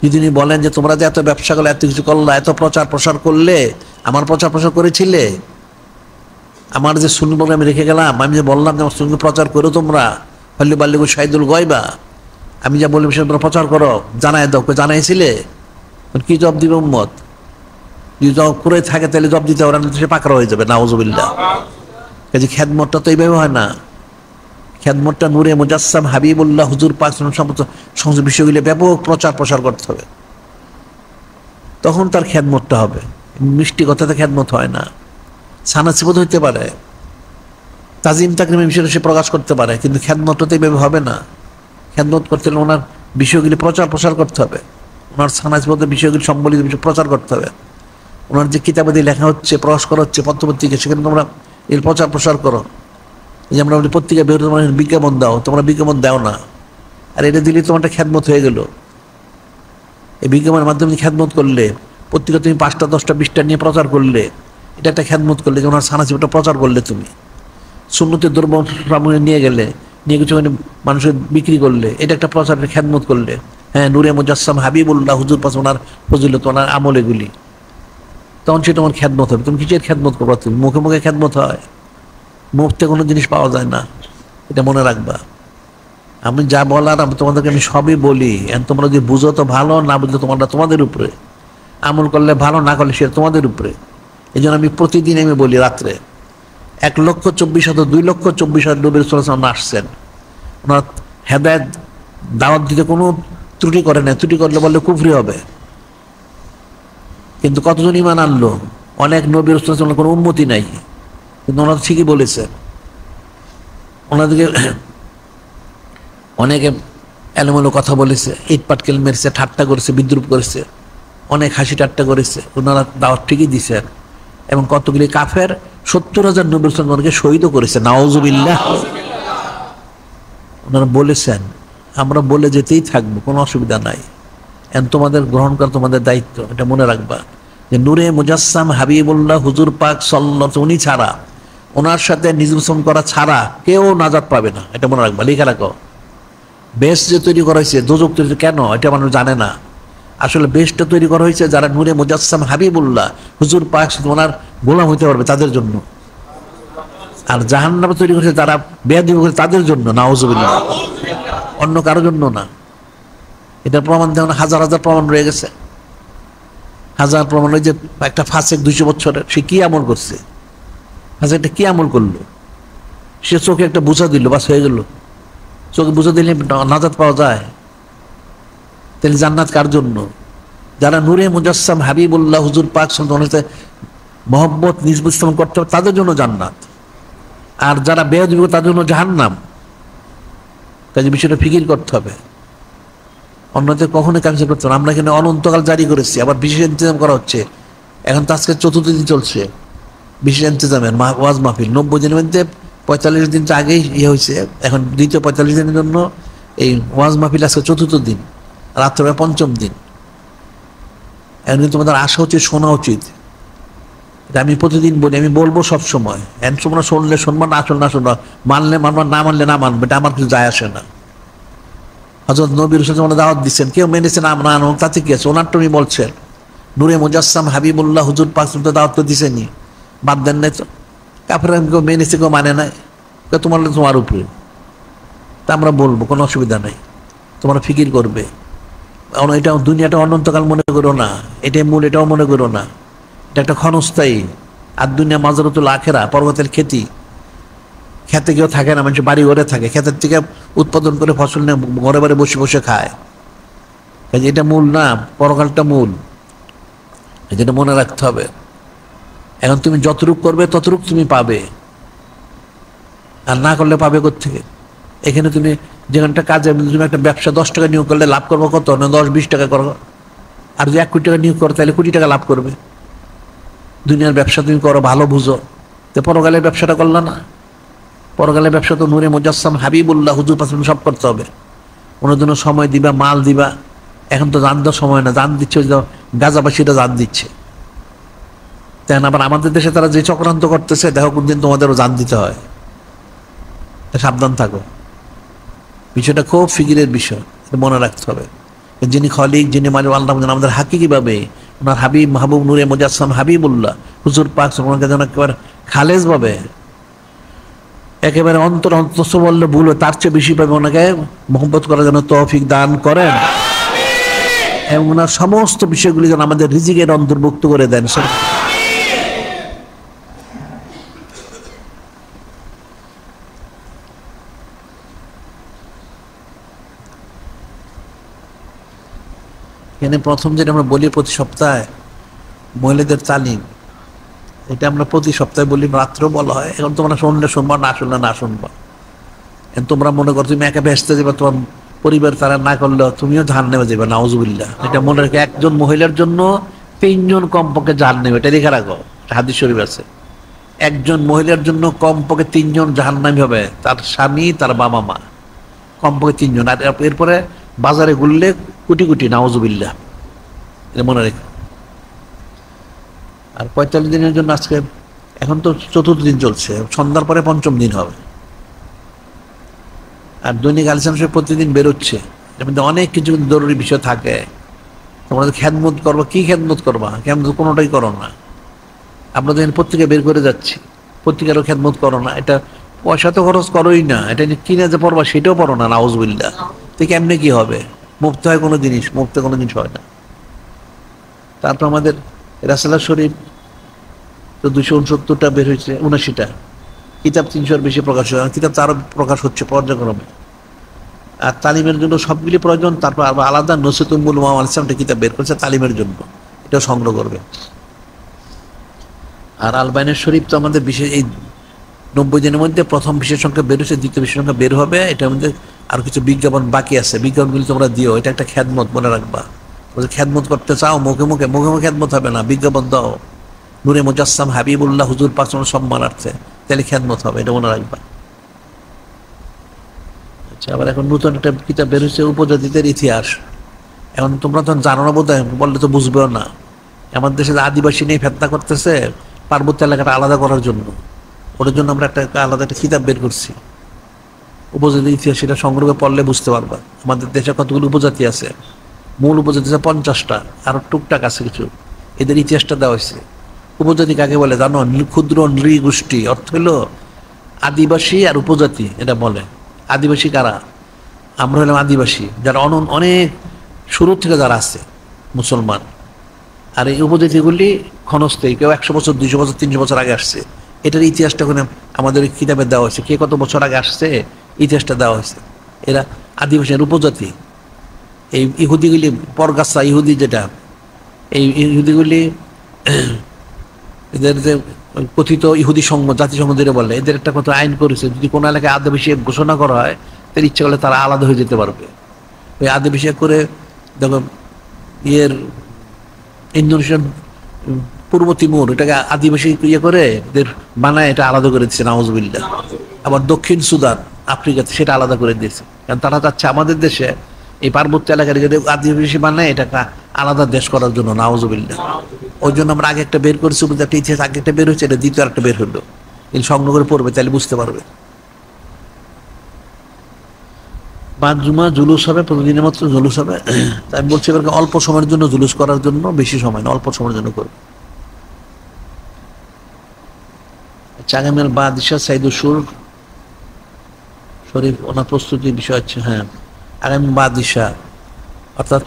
যদি উনি বলেন যে তোমরা যে এত ব্যবসা করলে, এত কিছু করলে, এত প্রচার প্রসার করলে, আমার প্রচার প্রসার করেছিলে, আমার যে সুন্নত আমি রেখে গেলাম, আমি যে বললাম যে আমার সুন্নত প্রচার করো তোমরা, হল্লি বাল্লিগু শাহিদুল গয়বা, আমি যা বললাম সেটা তোমরা প্রচার করো, জানাই দাও, জানাইছিলে? কি জবাব দিবে উম্মত? যদি জবাব করে থাকে তাহলে জবাব দিতে পারে না, সে পাকড়া হয়ে যাবে, নাউজুবিল্লাহ। কাজে খেদমতটা তো এইভাবে হয় না। খেদমতটা নূরে মুজাসসাম হাবিবুল্লাহ হুজুর পাক সমস্ত বিষয়গুলি ব্যাপক প্রচার প্রসার করতে হবে, তখন তার খেদমতটা হবে। মিষ্টি কথাতে খেদমত হয় না। সানাসিবত হইতে পারে, তাজিম তাকরিমের বিষয়টা সে প্রকাশ করতে পারে, কিন্তু খেদমতটা তো এইভাবে হবে না। খেদমত করতে হলে ওনার বিষয়গুলি প্রচার প্রসার করতে হবে, ওনার সানাসিবতের বিষয়গুলি সম্বলিত বিষয় প্রচার করতে হবে। ওনার যে কিতাবাদি লেখা হচ্ছে, প্রকাশ করা হচ্ছে পত্রপত্রিকা, সেখানে তোমরা এর প্রচার প্রসার করো। যে আমরা পত্রিকা বের তোমার বিজ্ঞাপন দাও, তোমরা বিজ্ঞাপন দাও না, আর এটা দিলে তোমার একটা খেদমত হয়ে গেল। এই বিজ্ঞাপনের মাধ্যমে খেদমত করলে, পত্রিকা তুমি 5টা 10টা 20টা নিয়ে প্রচার করলে, এটা একটা খেদমত করলে, যে ওনার সানাসিবটা প্রচার করলে, তুমি সুন্নতের দ্রব্য সামনে নিয়ে গেলে, নিয়ে কিছু মানুষের বিক্রি করলে, এটা একটা প্রচারের খেদমত করলে। হ্যাঁ, নূরে মুজাসসাম হাবিবুল্লাহ হুজুর পাশে ওনার ফজিলত, ওনার আমল, এগুলি, তখন সেটা তোমার খেদমত হবে। তুমি কিসের খেদমত করবা? তুমি মুখে মুখে খেদমত হয়, মুখতে কোনো জিনিস পাওয়া যায় না, এটা মনে রাখবা। আমি যা বলার আমি তোমাদেরকে আমি সবই বলি, তোমরা যদি বুঝো তো ভালো, না বুঝলে তোমাদের উপরে, আমল করলে ভালো, না করলে সেটা তোমাদের উপরে। এই জন্য আমি প্রতিদিন আমি বলি, রাত্রে 1,24,000 2,24,000 নবীর সাল্লাল্লাহু আলাইহি ওয়াসাল্লাম আসছেন, ওনার হেদায়েত দাওয়াত দিতে কোনো ত্রুটি করে না। ত্রুটি করলে বললে কুফরি হবে। কিন্তু কতজন ঈমান আনলো? অনেক নবীর সাল্লাল্লাহু আলাইহি ওয়াসাল্লাম কোনো উম্মতি নাই, কিন্তু ওনারা ঠিকই বলেছে। ওনাদেরকে অনেকে এলোমেলো কথা বলেছে, ইট পাটকেল মেরেছে, ঠাট্টা করেছে, বিদ্রুপ করেছে, অনেক হাসি ঠাট্টা করেছে, ওনারা দাওয়াত ঠিকই দিছেন। এবং কতগুলি কাফের 70,000 নবীর সঙ্গে শহীদও করেছে, নাউজুবিল্লাহ। ওনারা বলেছেন, আমরা বলে যেতেই থাকবো, কোনো অসুবিধা নাই। তোমাদের গ্রহণ করা তোমাদের দায়িত্ব, এটা মনে রাখবা। যে নূরে মুজাসসাম হাবিবুল্লাহ হুজুর পাক সাল্লাল্লাহু আলাইহি ওয়াসাল্লাম, উনি ছাড়া, ওনার সাথে নিজুসম করা ছাড়া কেউ নাজাত পাবে না, এটা মনে রাখবা, লিখে রাখো। বেশ যে তৈরি করা হয়েছে, দোজক তৈরি কেন, এটা মানুষ জানে না। আসলে বেশটা তৈরি করা হয়েছে যারা নূরে মুজাসসাম হাবিবুল্লাহ হুজুর পাক ওনার গোলাম হইতে পারবে, তাদের জন্য। আর জাহান্নাম তৈরি করেছে যারা বেয়াদবি করে, তাদের জন্য, নাউজুবিল্লাহ, অন্য কারোর জন্য না। এটা প্রমাণ যেমন হাজার হাজার প্রমাণ রয়ে গেছে, হাজার প্রমাণ। ওই যে একটা ফাসেক 200 বছরের, সে কি আমল করছে? ফাসেকটা কি আমল করলো? সে চোখে একটা বুঝা দিল, বাস হয়ে গেল। চোখে বুঝা দিলে নাজাত পাওয়া যায়? তাহলে জান্নাত কার জন্য? যারা নূরে মুজাসসাম হাবিবুল্লাহ হুজুর পাক সাল্লাল্লাহু আলাইহি ওয়াসাল্লাম মহব্বত নিসবত করতে হবে, তাদের জন্য জান্নাত। আর যারা বেয়াদবি, তাদের জন্য জাহান্নাম। তাই বিষয়টা ফিকির করতে হবে। অন্যদের কখনোই ক্যান্সেল করতে পারবো না। আমরা এখানে অনন্তকাল জারি করেছি, আবার বিশেষ ইন্তজাম করা হচ্ছে। এখন তো আজকে 4র্থ দিন চলছে বিশেষ ইন্তজামের ওয়াজ মাহফিল। 90 দিনের মধ্যে 45 দিন তো আগেই হয়েছে, এখন দ্বিতীয় 45 দিনের জন্য এই ওয়াজ মাহফিল আজকে 4র্থ দিন, রাত্রে 5ম দিন। এখন কিন্তু তোমাদের আসা উচিত, শোনা উচিত। এটা আমি প্রতিদিন বলি, আমি বলবো সবসময়। এখন তোমরা শুনলে শুনবা, না শুনলে না শুনবা, মানলে মানবা, না মানলে না মানবে, এটা আমার কিছু যায় আসে না। হযরত নবীর সাথে ওনারা দাওয়াত দিচ্ছেন, কেউ মেনেছেন আমরা আনন্দ, তাতে কি আছে? ওনার তুমি বলছেন নূরে মুজাসসাম হাবিবুল্লাহ হুজুর পাক তো দাওয়াত তো দিছেনি, বাদ দেন নাই তো। কাফেররা কেউ মেনেছে, কেউ মানে নাই, তোমার তোমার উপরে। তা আমরা বলবো, কোনো অসুবিধা নাই, তোমরা ফিকির করবে। এটা দুনিয়াটা অনন্তকাল মনে করো না, এটাই মূল, এটাও মনে করো না। এটা একটা ক্ষণস্থায়ী। আর দুনিয়া মাজারতুল আখিরা, পর্বতের খেতে কেউ থাকে না, মানুষ বাড়ি ঘরে থাকে, ক্ষেতের থেকে উৎপাদন করে ফসল নিয়ে ঘরে ঘরে বসে বসে খায়। এটা মূল না, পরকালটা মূল, যেটা মনে রাখতে হবে। এখন তুমি যতটুক করবে ততটুক তুমি পাবে, আর না করলে পাবে কোত্থেকে? এখানে তুমি যেখানটা কাজে, তুমি একটা ব্যবসা 10 টাকা নিয়োগ করলে লাভ করবো কত? না 10-20 টাকা করো। আর যদি 1 কোটি টাকা নিয়োগ করো তাহলে কোটি টাকা লাভ করবে। দুনিয়ার ব্যবসা তুমি করো, ভালো বুঝো, তো পরকালের ব্যবসাটা করলা না? পরকালের ব্যবসা তো নূরে মুজাসসাম হাবিবুল্লাহ হুজুর পাশে সব করতে হবে। ওনার জন্য সময় দিবা, মাল দিবা। এখন তো জান দেওয়ার সময় না, জান দিচ্ছে গাজাবাসীরা জান দিচ্ছে। তাই না? আবার আমাদের দেশে তারা যে চক্রান্ত করতেছে, দেখো কোনদিন তোমাদেরও জান দিতে হয়। সাবধান থাকো, বিষয়টা খুব ফিকিরের বিষয়, মনে রাখতে হবে। যিনি খলিক, যিনি মালিক আল্লাহ, আমাদের হাকিকিভাবে ওনার হাবিব মাহবুব নূরে মুজাসসাম হাবিবুল্লাহ হুজুর পাক ওনাকে যেন একেবারে খালেজ ভাবে, একেবারে অন্তর অন্তস্থ বললে ভুল, তার চেয়ে বেশি পাবে ওনাকে মহব্বত করার জন্য তৌফিক দান করেন, এবং ওনার সমস্ত বিষয়গুলি যেন আমাদের রিজিকের অন্তর্ভুক্ত করে দেন। এখানে প্রথম যেটা আমরা বলি প্রতি সপ্তাহে মহিলাদের তালিম, এটা আমরা প্রতি সপ্তাহে বলি, রাত্রেও বলা হয়। এখন তোমরা শুনলে শুনবা, না শুনলে না শুনবা। এখন তোমরা মনে করো তুমি একা ভেস্তে যাবে, তোমার পরিবার তারা না করলেও তুমিও জাহান্নামে যাবে, নাউজুবিল্লাহ। এটা মনে রেখে, একজন মহিলার জন্য 3 জন কমপক্ষে জাহান্নামে, এটা দেখে রাখো, হাদিস শরীফ আছে। একজন মহিলার জন্য কমপক্ষে 3 জন জাহান্নামী হবে, তার স্বামী, তার বাবা মা, কমপক্ষে 3 জন। আর এরপরে বাজারে ঘুরলে কোটি কোটি, নাউজুবিল্লাহ। এটা মনে রেখো। আর 45 দিনের জন্য আজকে, এখন তো 4র্থ দিন চলছে, সন্ধ্যার পরে 5ম দিন হবে। আর দৈনিক আলোচনা প্রতিদিন বেরোচ্ছে, এর মধ্যে অনেক কিছু জরুরি বিষয় থাকে। তোমরা খেদমত করবো, কি খেদমত করবা? কেমন কোনোটাই করো না। আমরা যখন পত্রিকা বের করে যাচ্ছি, পত্রিকারও খেদমত করো না। এটা পয়সা তো খরচ করোই না, এটা কিনে যে পড়বা সেটাও পড়ো না, নাউজুবিল্লাহ। তো কেমনে কি হবে? মুফত হয় কোনো জিনিস? মুফতে কোনো জিনিস হয় না। তারপর আমাদের রাসালা শরীফ তো 269টা বের হয়েছে, 79টা কিতাব, 300-এর বেশি প্রকাশ হয়। কিতাব তো আরো প্রকাশ হচ্ছে পর্যায়ক্রমে। আর তালিমের জন্য সবগুলি প্রয়োজন। তারপর আবার আলাদা নসিহতুল উলামা একটা কিতাব বের করেছে তালিমের জন্য, এটাও সংগ্রহ করবে। আর আলবাইনের শরীফ তো আমাদের বিশেষ, এই 90 দিনের মধ্যে প্রথম বিশেষ সংখ্যা বের হয়েছে, দ্বিতীয় বিশেষ সংখ্যা বের হবে। এটার মধ্যে আর কিছু বিজ্ঞাপন বাকি আছে, বিজ্ঞাপনগুলি তোমরা দিও। এটা একটা খেদমত, মনে রাখবা। খেদমত করতে চাও, মুখে মুখে খেদমত হবে না, বিজ্ঞাপন দাও নূরে মুজাসসাম হাবিবুল্লাহ হুজুর পাক সম্মানার্থে, তাহলে খেদমত হবে, এটা মনে রাখবা। আচ্ছা, আবার এখন নতুন একটা কিতাব বের হয়েছে, উপজাতিদের ইতিহাস। এখন তোমরা তখন জানো না, বোধহয় বললে তো বুঝবেও না। আমাদের দেশে আদিবাসী নিয়ে ফেতনা করতেছে, পার্বত্য এলাকাটা আলাদা করার জন্য। ওটার জন্য আমরা একটা আলাদা একটা কিতাব বের করছি, উপজাতির ইতিহাস। সেটা সংগ্রহ পড়লে বুঝতে পারবা আমাদের দেশে কতগুলো উপজাতি আছে। মূল উপজাতি আছে 50টা, আর টুকটাক আছে কিছু, এদের ইতিহাসটা দেওয়া হয়েছে। উপজাতি কাকে বলে জানো? ক্ষুদ্র নৃগোষ্ঠী, অর্থ হলো আদিবাসী আর উপজাতি। এটা বলে আদিবাসী কারা? আমরা হলাম আদিবাসী, যারা অনেক শুরু থেকে যারা আছে মুসলমান। আর এই উপজাতিগুলি ক্ষণস্থায়ী, কেউ 100 বছর, 200 বছর, 300 বছর আগে আসছে। এটার ইতিহাসটা ওখানে আমাদের কিতাবে দেওয়া হয়েছে, কে কত বছর আগে আসছে ইতিহাসটা দেওয়া হয়েছে। এরা আদিবাসী আর উপজাতি। এই ইহুদিগুলি পরগাছা ইহুদি, যেটা এই ইহুদিগুলি, এদের যে কথিত ইহুদি সংঘ, জাতিসংঘ যেটা বলে, এদের একটা কথা আইন করেছে, যদি কোনো এলাকায় আদিবাসী ঘোষণা করা হয়, তার ইচ্ছা করলে তারা আলাদা হয়ে যেতে পারবে। ওই আদিবাসী করে দেখো ইয়ের ইন্দোনেশিয়ার পূর্ব তিমুর এটাকে আদিবাসী ইয়ে করে এদের বানায় এটা আলাদা করে দিচ্ছে নাউজুবিল্লাহ। আবার দক্ষিণ সুদান আফ্রিকাতে সেটা আলাদা করে দিয়েছে, কারণ তারা চাচ্ছে আমাদের দেশে এই পার্বত্য এলাকার যদি আদিবাসী বানায় এটাকে আলাদা দেশ করার জন্য নাউজুবিল্লাহ। ওই জন্য আমরা আগে একটা বের করেছি, একটা ইতিহাস আগে একটা বের হয়েছে, এটা দ্বিতীয় একটা বের হলো, এই সংগ্রহ করে পড়বে তাহলে বুঝতে পারবে। পাঁচ জুমা জুলুস হবে, প্রতিদিনের মাত্র জুলুস হবে। তাই আমি বলছি এবার অল্প সময়ের জন্য জুলুস করার জন্য, বেশি সময় না, অল্প সময়ের জন্য করবে। আগামীকাল বাদশাহ সাইদুল সুর শরীফ ওনার প্রস্তুতির বিষয় হচ্ছে, হ্যাঁ আগামী বাদশাহ অর্থাৎ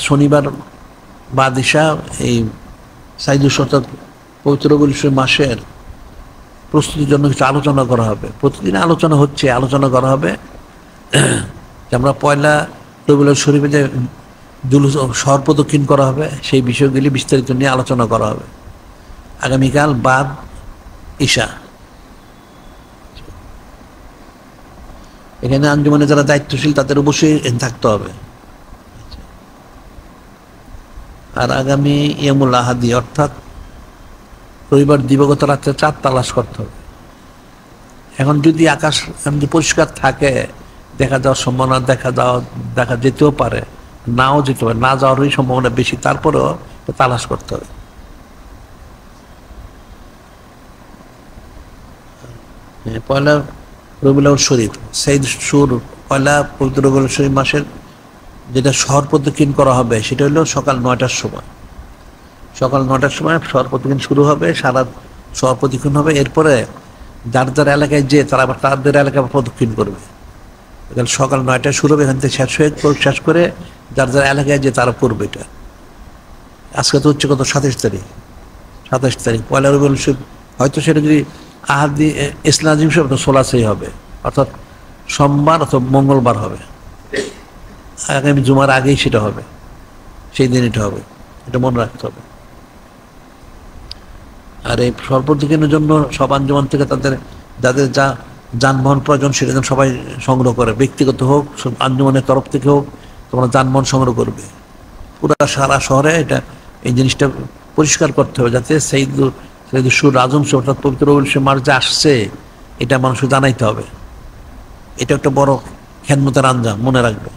শনিবার বাদশাহ এই সাইদুল অর্থাৎ পবিত্র মাসের প্রস্তুতির জন্য কিছু আলোচনা করা হবে। প্রতিদিন আলোচনা হচ্ছে, আলোচনা করা হবে যে আমরা পয়লা রবিউল শরীফে যে জুলুস শহর প্রদক্ষিণ করা হবে সেই বিষয়গুলি বিস্তারিত নিয়ে আলোচনা করা হবে আগামীকাল বাদ ঈশা। এখানে আঞ্জুমানে যারা দায়িত্বশীল তাদের অবশ্যই থাকতে হবে। আর আগামী ইয়ামুল আহাদি অর্থাৎ রবিবার দিবাগত রাত্রে চাঁদ তালাশ করতে হবে। এখন যদি আকাশ পরিষ্কার থাকে দেখা যাওয়ার সম্ভাবনা, দেখা যেতেও পারে, নাও যেতে পারে, না যাওয়ারই সম্ভাবনা বেশি, তারপরেও তালাশ করতে হবে। পয়লা রবিউল শরীফ সাইদ সুর পয়লা পবিত্র রবিউল শরীফ মাসের যেটা শহর প্রদক্ষিণ করা হবে সেটা হলো সকাল 9টার সময়। সকাল 9টার সময় শহর প্রদক্ষিণ শুরু হবে, সারা শহর প্রদক্ষিণ হবে। এরপরে যার যার এলাকায় যে তারা আবার তাদের এলাকায় প্রদক্ষিণ করবে। সকাল 9টায় শুরু হবে, এখান থেকে শেষ করে যার যার এলাকায় যে তারা করবে। এটা আজকে তো হচ্ছে কত 27 তারিখ পয়লা রবিউল শরীফ, হয়তো সেটা যদি আহাদি ইসলাম হিসেবে তো 16 হবে, অর্থাৎ সোমবার অথবা মঙ্গলবার হবে, আগামী জুমার আগেই সেটা হবে, সেই দিন এটা হবে, এটা মনে রাখতে হবে। আর এই সর্বদিকের জন্য সব আঞ্জুমান থেকে তাদের যাদের যা যানবাহন প্রয়োজন সেটা যেন সবাই সংগ্রহ করে, ব্যক্তিগত হোক আঞ্জুমানের তরফ থেকে হোক, তোমরা যানবাহন সংগ্রহ করবে। পুরা সারা শহরে এটা এই জিনিসটা পরিষ্কার করতে হবে যাতে সাইদুল সুর আজম অর্থাৎ পবিত্র রবিউল মাস যে আসছে এটা মানুষকে জানাইতে হবে। এটা একটা বড় খেদমতের আঞ্জাম, মনে রাখবে।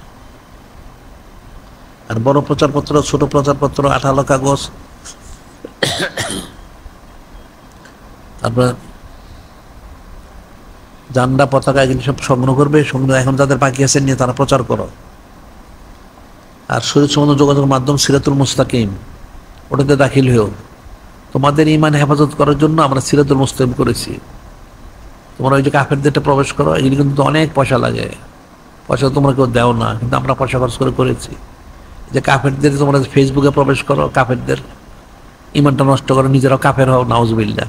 আর বড় প্রচারপত্র, ছোট প্রচারপত্র, 18 কাগজ, তারপর ঝান্ডা পতাকা এগুলি সব সংগ্রহ করবে। এখন যাদের বাকি আছে নিয়ে তারা প্রচার করো। আর শরীর সম্বন্ধ যোগাযোগের মাধ্যম সিরাতুল মুস্তাকিম, ওটাতে দাখিল হয়েও তোমাদের ইমান হেফাজত করার জন্য আমরা সিরাতুল মুস্তাকিম করেছি। তোমরা ওই যে কাফেরদেরটা প্রবেশ করো, এগুলি কিন্তু অনেক পয়সা লাগে, পয়সা তোমরা কেউ দেও না, কিন্তু আমরা পয়সা খরচ করে করেছি। যে কাফেরদের তোমরা ফেসবুকে প্রবেশ করো, কাফেরদের ইমানটা নষ্ট করো, নিজেরাও কাফের হও, নাউজুবিল্লাহ।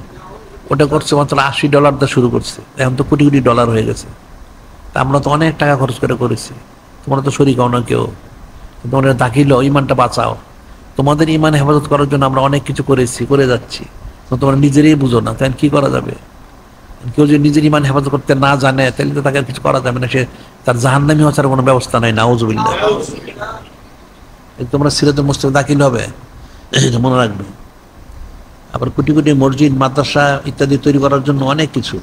ওটা করছে মাত্র $80 দিয়ে শুরু করছে, এখন তো কোটি কোটি ডলার হয়ে গেছে। তা আমরা তো অনেক টাকা খরচ করে করেছি, তোমরা তো শরীক হও না কেউ, তোমরা দাখিল হও, ইমানটা বাঁচাও। তোমাদের ইমান হেফাজত করার জন্য আমরা অনেক কিছু করেছি, করে যাচ্ছি, তোমরা নিজেরই বুঝো না, তাই কি করা যাবে? কেউ যদি নিজের ইমান হেফাজত করতে না জানে তাহলে তো তাকে কিছু করা যাবে না, সে তার জাহান্নামী হওয়ার কোনো ব্যবস্থা নাই, নাউজুবিল্লাহ। তোমরা সিরাতুল মুস্তাকিম দাখিল হবে, মনে রাখবে। আবার কোটি কোটি মসজিদ, মাদ্রাসা ইত্যাদি তৈরি করার জন্য অনেক কিছু,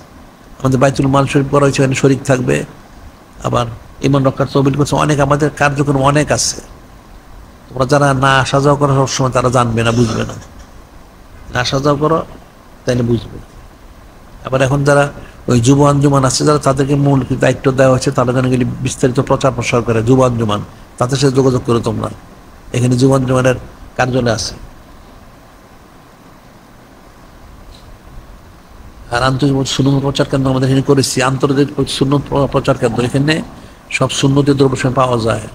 আমাদের বাইতুল মাল শরীফ করা হয়েছে, এখানে শরীক থাকবে। আবার ইমান রক্ষার তহবিল করছে, অনেক আমাদের কার্যক্রম অনেক আছে। তোমরা যারা না আসা যাওয়া করো সবসময় তারা জানবে না, বুঝবে না, না আসা যাওয়া করো তাইলে বুঝবে। আবার এখন যারা ওই যুব আঞ্জুমান আছে, যারা তাদেরকে মূল দায়িত্ব দেওয়া হয়েছে, তারা যেন গেলে বিস্তারিত প্রচার প্রসার করে, যুব আঞ্জুমান, তাদের সাথে যোগাযোগ করো তোমরা। এখানে যুব আঞ্জুমানের কার্যালয় আছে। আর আন্তর্জাতিক সুন্নত প্রচার কেন্দ্র আমাদের এখানে করেছি, আন্তর্জাতিক সুন্নত প্রচার কেন্দ্র, এখানে সব সুন্নতের দ্রব্য পাওয়া যায়।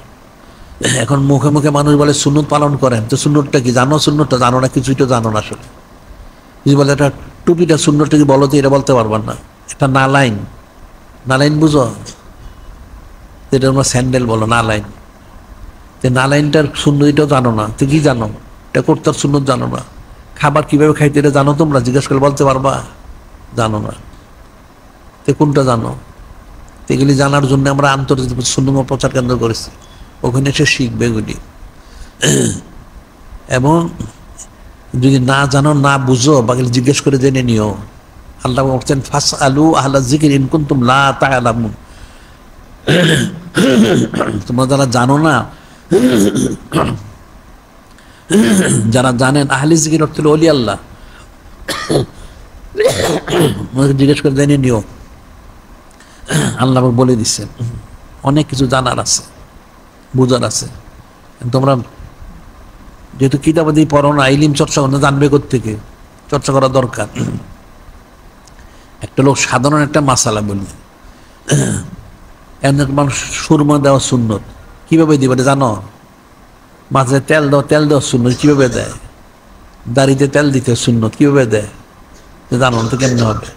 এখন মুখে মুখে মানুষ বলে সুন্নত পালন করেন, তো সুন্নতটা কি জানো? সুন্নতটা জানো না, কিছুই তো জানো না আসলে। যদি বলে এটা টুপিটা সুন্নতটা কি বলো তো, এটা বলতে পারবেন না। একটা নালাইন, নালাইন বুঝো, যেটা তোমরা স্যান্ডেল বলো, নালাইন। নালাইনটার সুন্নতিটাও জানো না, তো কি জানো? এটা করতে সুন্নত জানো না। খাবার কিভাবে খাইতে এটা জানো তোমরা? জিজ্ঞেস করে বলতে পারবা? জানো না। তো কোনটা জানো? এগুলি জানার জন্য আমরা আন্তর্জাতিক সুন্নত প্রচার কেন্দ্র করেছি। ওখানে এসে শিখবে এগুলি। এবং যদি না জানো, না বুঝো, বাকি জিজ্ঞেস করে জেনে নিও। আল্লাহ বলছেন ফাসআলু আহলা যিকরি ইন কুনতুম লা তা'লামুন। তোমরা যারা জানো না, যারা জানেন, আহলে যিকির অর্থ হলো ওলি আল্লাহ, জিজ্ঞেস করে জেনে নিও। আল্লাহ বলে দিচ্ছেন অনেক কিছু জানার আছে, বুঝার আছে। তোমরা যেহেতু কিতাবাদি পড়ো না, ইলম চর্চা করতে জানবে কোত্থেকে? চর্চা করা দরকার। একটা লোক সাধারণ একটা মাসালা বলি, মানুষ সুরমা দেওয়া সুন্নত, কিভাবে দিবে জানো? মাঝে তেল দেওয়া সুন্নত কিভাবে দেয়? দাড়িতে তেল দিতে সুন্নত কিভাবে দেয় জানো না তো কেমনে হবে?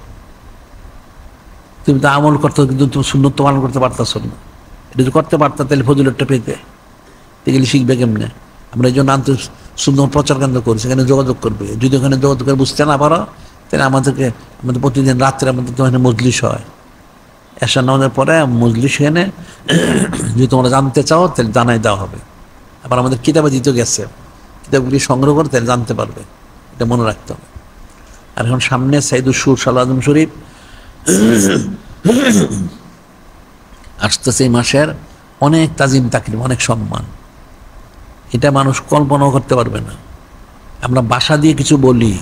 তুমি তো আমল করতে, কিন্তু তুমি সুন্নত তো পালন করতে পারতেছ না। এটা যদি করতে পারতা তাহলে ফজিলতটা পেতে, এগুলি শিখবে কেমনে? আমরা এই জন্য আন্তরিক সুন্দর প্রচার কেন্দ্র করি, সেখানে যোগাযোগ করবে। যদি ওখানে যোগাযোগ করে বুঝতে না পারো, তাহলে আমাদের প্রতিদিন রাত্রে আমাদের তো এখানে মজলিস হয়, এশা নামাজের পরে মজলিস এনে যদি তোমরা জানতে চাও তাহলে জানাই দেওয়া হবে। আবার আমাদের কিতাবে দিতে গেছে, কিতাবগুলি সংগ্রহ করে তাহলে জানতে পারবে, এটা মনে রাখতে হবে। আর এখন সামনে সাইদুস সুর শাহ আজম শরীফ আসতেছে। এই মাসের অনেক তাজিম তাকরিম, অনেক সম্মান, এটা মানুষ কল্পনাও করতে পারবে না। আমরা ভাষা দিয়ে কিছু বলি,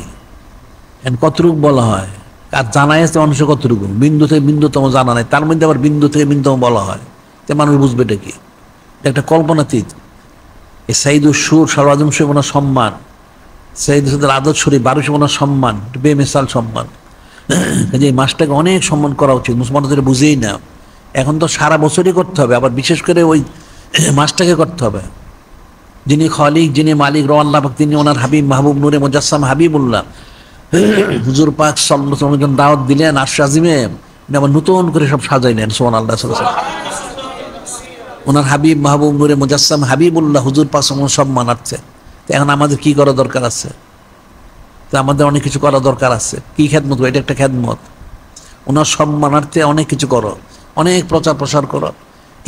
কতটুকু বলা হয় আর জানাই আছে মানুষের কতটুকু, বিন্দু থেকে বিন্দুতম জানা নাই, তার মধ্যে আবার বিন্দু থেকে বিন্দুতম বলা হয়, তে মানুষ বুঝবে এটা কি? এটা একটা কল্পনাতীত। এই সাইদুস সুর শাহ আজম শরীফ ওনার সম্মান, সাইদুল আদত শরীফ 1200 ওনার সম্মান, বেমিসাল সম্মান। এই মাসটাকে অনেক সম্মান করা উচিত, মুসলমানদের বুঝেই না। এখন তো সারা বছরই করতে হবে, আবার বিশেষ করে ওই মাসটাকে করতে হবে। যিনি খালিক, যিনি মালিক র আল্লাহ পাক, তিনি ওনার হাবিব মাহবুব নূরে মুজাসসাম হাবিবুল্লাহ হুজুর পাক সাল্লাল্লাহু আলাইহি ওয়াসাল্লাম দাওয়াত দিলেন আরশ আজিমে, আবার নতুন করে সব সাজাইলেন। সুবহানাল্লাহ। ওনার হাবিব মাহবুব নূরে মুজাসসাম হাবিবুল্লাহ হুজুর পাক সম্মানার্থে। এখন আমাদের কি করা দরকার আছে? তো আমাদের অনেক কিছু করা দরকার আছে। কি খেদমত? এটা একটা খেদমত। ওনার সম্মানার্থে অনেক কিছু করো, অনেক প্রচার প্রসার করো।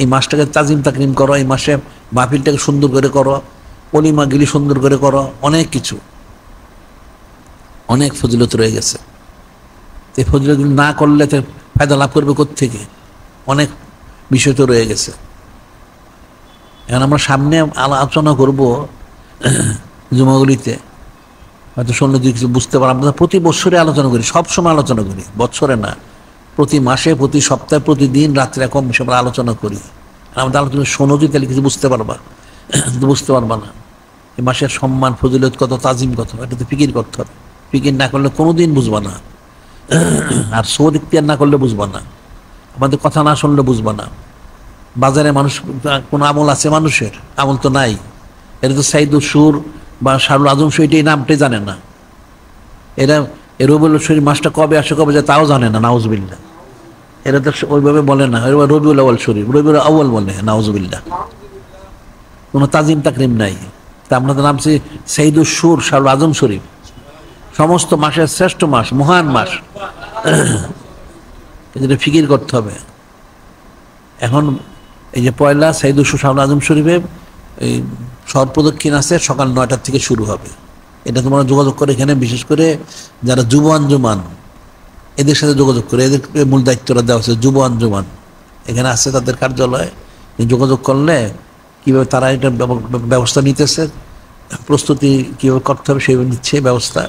এই মাসটাকে তাজিম তাকরিম করো, এই মাসে মাহফিলটাকে সুন্দর করে করো, অলিমা গিলি সুন্দর করে করো, অনেক কিছু, অনেক ফজিলত রয়ে গেছে। এই ফজিলতগুলি না করলে তো ফায়দা লাভ করবে কোত্থেকে? অনেক বিষয় তো রয়ে গেছে। এখন আমরা সামনে আলোচনা করবো জুমাগুলিতে, হয়তো শুনলে যদি কিছু বুঝতে পারো। আমরা প্রতি বছরে আলোচনা করি, সবসময় আলোচনা করি, বছরে না, প্রতি মাসে, প্রতি সপ্তাহে, প্রতিদিন রাত্রে কম বেশি আমরা আলোচনা করি। আর আমাদের আলোচনা শোনো যদি তাহলে কিছু বুঝতে পারবা, বুঝতে পারবা না। এই মাসের সম্মান, ফজিলত কত, তাজিম কত, এটা তো ফিকির করতে হবে। ফিকির না করলে কোনোদিন বুঝবা না, আর সৌদ ইখতিয়ার না করলে বুঝবা না, আমাদের কথা না শুনলে বুঝবা না। বাজারে মানুষ কোনো আমল আছে? মানুষের আমল তো নাই। এটা তো সাইদুস সুর বা শাহুল আজম শরীফ এই নামটাই জানে না। এরা রবিউল শরীফ মাসটা কবে আসে, কবে যায় তাও জানে না, নাউজুবিল্লাহ। এরা তো ওইভাবে বলে না, রবিউল আউয়াল শরীফ, রবিউল আউয়াল বলে, নাউজুবিল্লাহ। কোনো তাজিম তাকরিম নাই। তা আমরা তো নামছি সাইদুস সুর শাহুল আজম শরীফ, সমস্ত মাসের শ্রেষ্ঠ মাস, মহান মাস। এটা ফিকির করতে হবে। এখন এই যে পয়লা সাইদুস সুর শাহুল আজম শরীফে এই শহর প্রদক্ষিণ আছে, সকাল 9টার থেকে শুরু হবে। এটা তোমরা যোগাযোগ করে, এখানে বিশেষ করে যারা যুব আঞ্জুমান, এদের সাথে যোগাযোগ করে, এদের মূল দায়িত্বটা দেওয়া হচ্ছে। যুব আঞ্জুমান এখানে আছে, তাদের কার্যালয়, যোগাযোগ করলে কীভাবে তারা এটা ব্যবস্থা নিতেছে, প্রস্তুতি কীভাবে করতে হবে সেইভাবে নিচ্ছে ব্যবস্থা।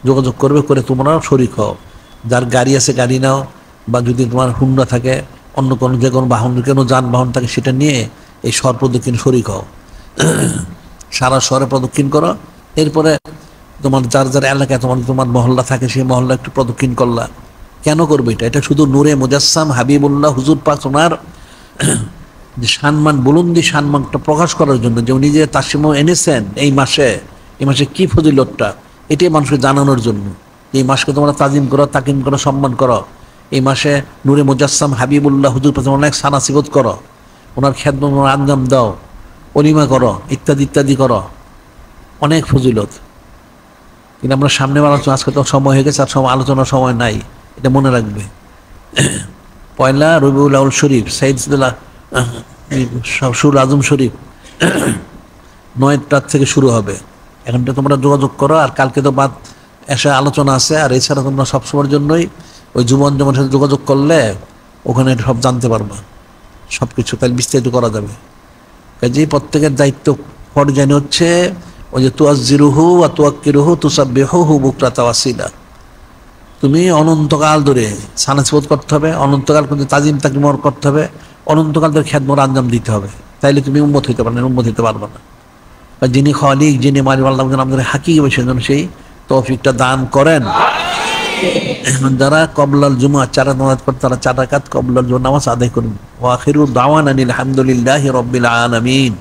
যোগাযোগ করবে, করে তোমরাও শরিক হও। যার গাড়ি আছে গাড়ি নাও, বা যদি তোমার হুন্ডা থাকে, অন্য কোনো যে কোনো বাহন, কোনো যানবাহন থাকে, সেটা নিয়ে এই শহর প্রদক্ষিণ শরিক হও। সারা শহরে প্রদক্ষিণ করো। এরপরে তোমার যার যার এলাকায় তোমার মহল্লা থাকে, সেই মহল্লা একটু প্রদক্ষিণ করলা। কেন করবে এটা? এটা শুধু নূরে মুজাসসাম হাবিবুল্লাহ হুজুর পাক ওনার যে সম্মান, বুলন্দি সম্মানটা প্রকাশ করার জন্য, যে উনি যে তাসিম এনেছেন এই মাসে কি ফজিলতটা, এটাই মানুষকে জানানোর জন্য। এই মাসকে তোমরা তাজিম করো, তাকিম করো, সম্মান করো। এই মাসে নূরে মুজাসসাম হাবিবুল্লাহ হুজুর পাক অনেক সানাসিবত করো, ওনার খেদমত আঞ্জাম দাও, অলিমা করো, ইত্যাদি ইত্যাদি করো, অনেক ফজিলত। কিন্তু আমরা সামনে আলোচনা, আজকে তো সময় হয়ে গেছে, আর আলোচনার সময় নাই, এটা মনে রাখবে। পয়লা রবিউল আউয়াল শরীফ, সাইদুল্লাহ সুর আজম শরীফ 9টার থেকে শুরু হবে। এখানটা তোমরা যোগাযোগ করো, আর কালকে তো বাদ এসে আলোচনা আছে। আর এছাড়া তোমরা সবসময়ের জন্যই ওই যুবন জমার সাথে যোগাযোগ করলে ওখানে সব জানতে পারবা, সব কিছু তাহলে বিস্তারিত করা যাবে। কাজেই প্রত্যেকের দায়িত্ব পর্যায়ে হচ্ছে ওই যে তুয়াজ্জিরুহু ওয়া তুয়াক্কিরুহু তুসাব্বিহুহু বুকরাতা ওয়াসিলা। তুমি অনন্তকাল ধরে সানাসিবত করতে হবে, অনন্তকাল কিন্তু তাজিম তাকরিমর করতে হবে, অনন্তকাল ধরে খেদমত আঞ্জাম দিতে হবে, তাইলে তুমি উম্মত হইতে পারবে না, উম্মত হইতে পারবে না। যিনি খালিক, যিনি মালিক আল্লাহ আমাদের হাকিকি বসে সেই তৌফিকটা দান করেন। যারা কবলাল জুমা 4 রাকাত নামাজ পড়ে তারা 4 রাকাত কবলাল জুমা নামাজ আদায় করুন। ওয়া আখিরু দাওয়ানা আলহামদুলিল্লাহি রাব্বিল আলামিন।